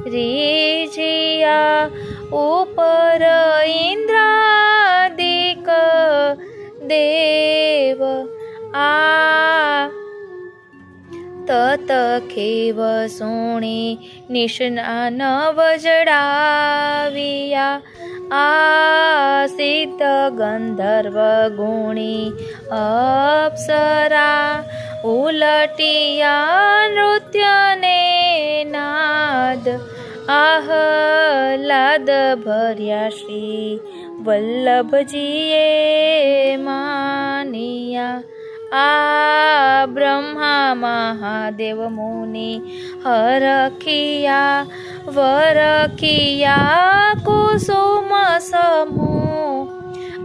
રીજિયા ઉપર ઇન્દ્રાદિક દેવ. આ તત ખેવ સોણી નિષ્ણાન વજડાવિયા. આ સિદ્ધ ગંધર્વ ગુણી અપ્સરા ઉલટિયા નૃત્યને નાદ. આહલાદ ભર્યા શ્રી વલ્લભજીએ માનિયા. આ બ્રહ્મા મહાદેવ મુનિ હરખિયા વરખિયા કુસુમ સમૂહ.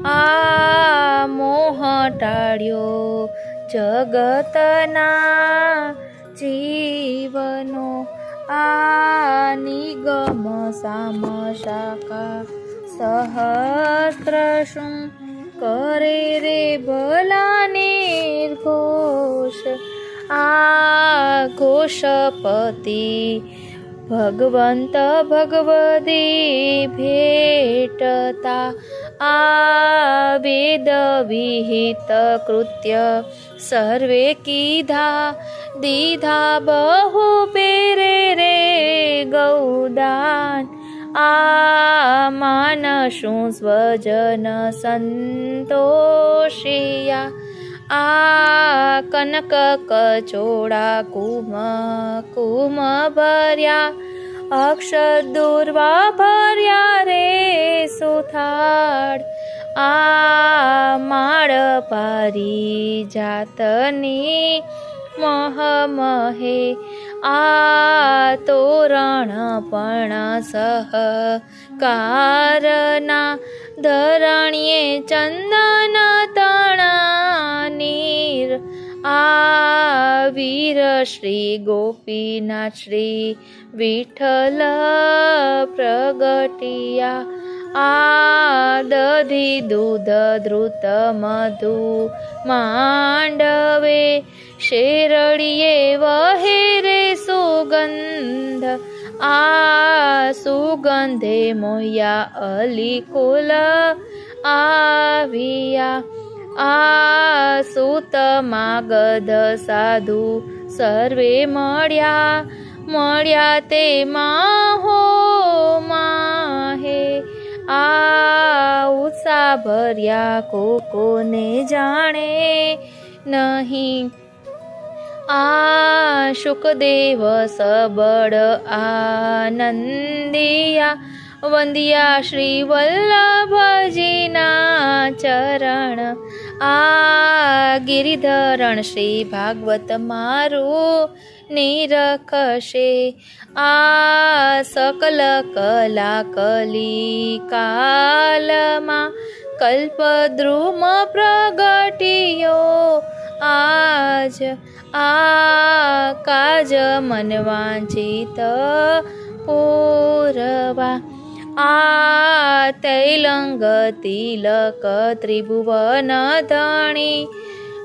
આ મોહ ટાળ્યો જગતના જીવનો. આ નિગમ સામ શાખા સહસ્ત્ર શું કરે રે ભલા નિર્ઘોષ. આ ઘોષપતિ ભગવંત ભગવદી ભેટતા. આ વેદ વિહિત કૃત્ય સર્વે કીધા દીધા બહુ પેરે રે ગૌદાન. આ માનશું સ્વજન સંતોષિયા. આ કનક કચોડા કુમ કુમ ભર્યા. અક્ષદુર્વા ભર્યા રે સુથાળ. આ માળ પારી જાતની મહમહે. આ તોરણ પણ સહકારના ધરણીએ ચંદન તણા નીર. આ વીર શ્રી ગોપીનાથ શ્રી વિઠ્ઠલ પ્રગટિયા. આ દધી દૂધ ધૃત મધુ માંડવે શેરડીએ વહે રે સુગંધ. આ સુગંધે મોયા અલિકુલ આવ્યા. આ સૂત માગધ સાધુ સર્વે મળ્યા. મળ્યા તે માહો માહે. આ ઉત્સાહ ભર્યા કોને જાણે નહીં. આ શુકદેવ સબળ આનંદિયા. વંદિયા શ્રી વલ્લભજીના ચરણ. આ ગિરિધરણ શ્રી ભાગવત મારું નિરખશે. આ સકલ કલા કલી કાલમાં કલ્પદ્રુમ પ્રગટિયો. આજ આ કાજ મનવાંચિત પૂરવા. આ તૈલંગ તિલક ત્રિભુવન ધણી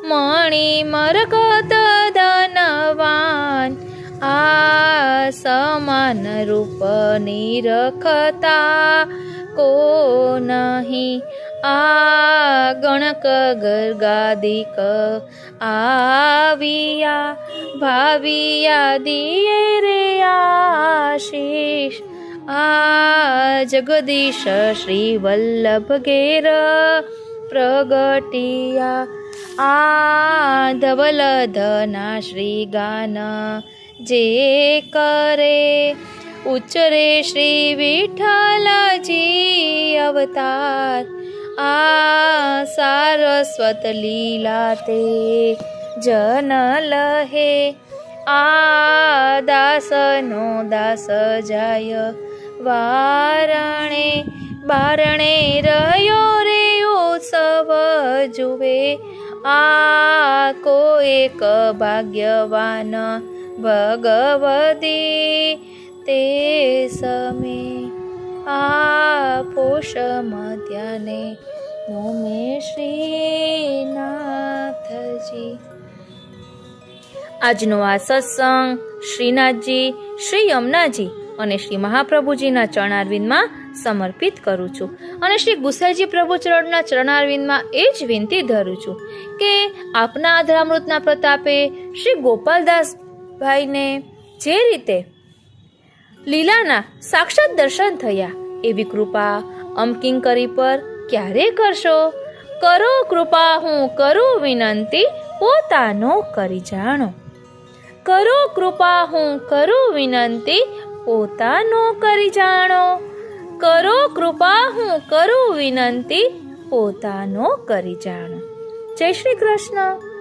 મણિ મરકત ધનવાન. આ સમાન રૂપ નિરખતા કો નહીં. આ ગણક ગર્ગાદિક આવિયા ભાવિયા દિયે રે આશીષ. આ જગદીશ શ્રી વલ્લભ ઘેર પ્રગટિયા. આ ધવલ ધના શ્રી ગાન જે કરે ઉચ્ચરે શ્રી વિઠ્ઠલજી અવતાર. આ સારસ્વત લીલા તે જન લહે. આ દાસનો દાસ જાય વારણે બારણે રહ્યો રે ઉત્સવ જુએ. આ કો એક ભાગ્યવાન ભગવતી તે સમે. આ પોષ મધ્યાને નોમે શ્રીનાથજી. આજનો આ સત્સંગ શ્રીનાથજી, શ્રી યમુનાજી અને શ્રી મહાપ્રભુજીના ચરણારવિંદમાં સમર્પિત કરું છું. અને શ્રી ગુસાઈજી પ્રભુ ચરણના ચરણારવિંદમાં એ જ વિનંતી ધરું છું કે આપના અધરામૃતના પ્રતાપે શ્રી ગોપાલદાસભાઈને જે રીતે લીલાના સાક્ષાત દર્શન થયા એવી કૃપા અમકિંકરી પર ક્યારે કરશો? કરો કૃપા, હું કરું વિનંતી, પોતાનો કરી જાણો. કરો કૃપા, હું કરું વિનંતી, પોતાનો કરી જાણો. કરો કૃપા, હું કરું વિનંતી, પોતાનો કરી જાણો. જય શ્રી કૃષ્ણ.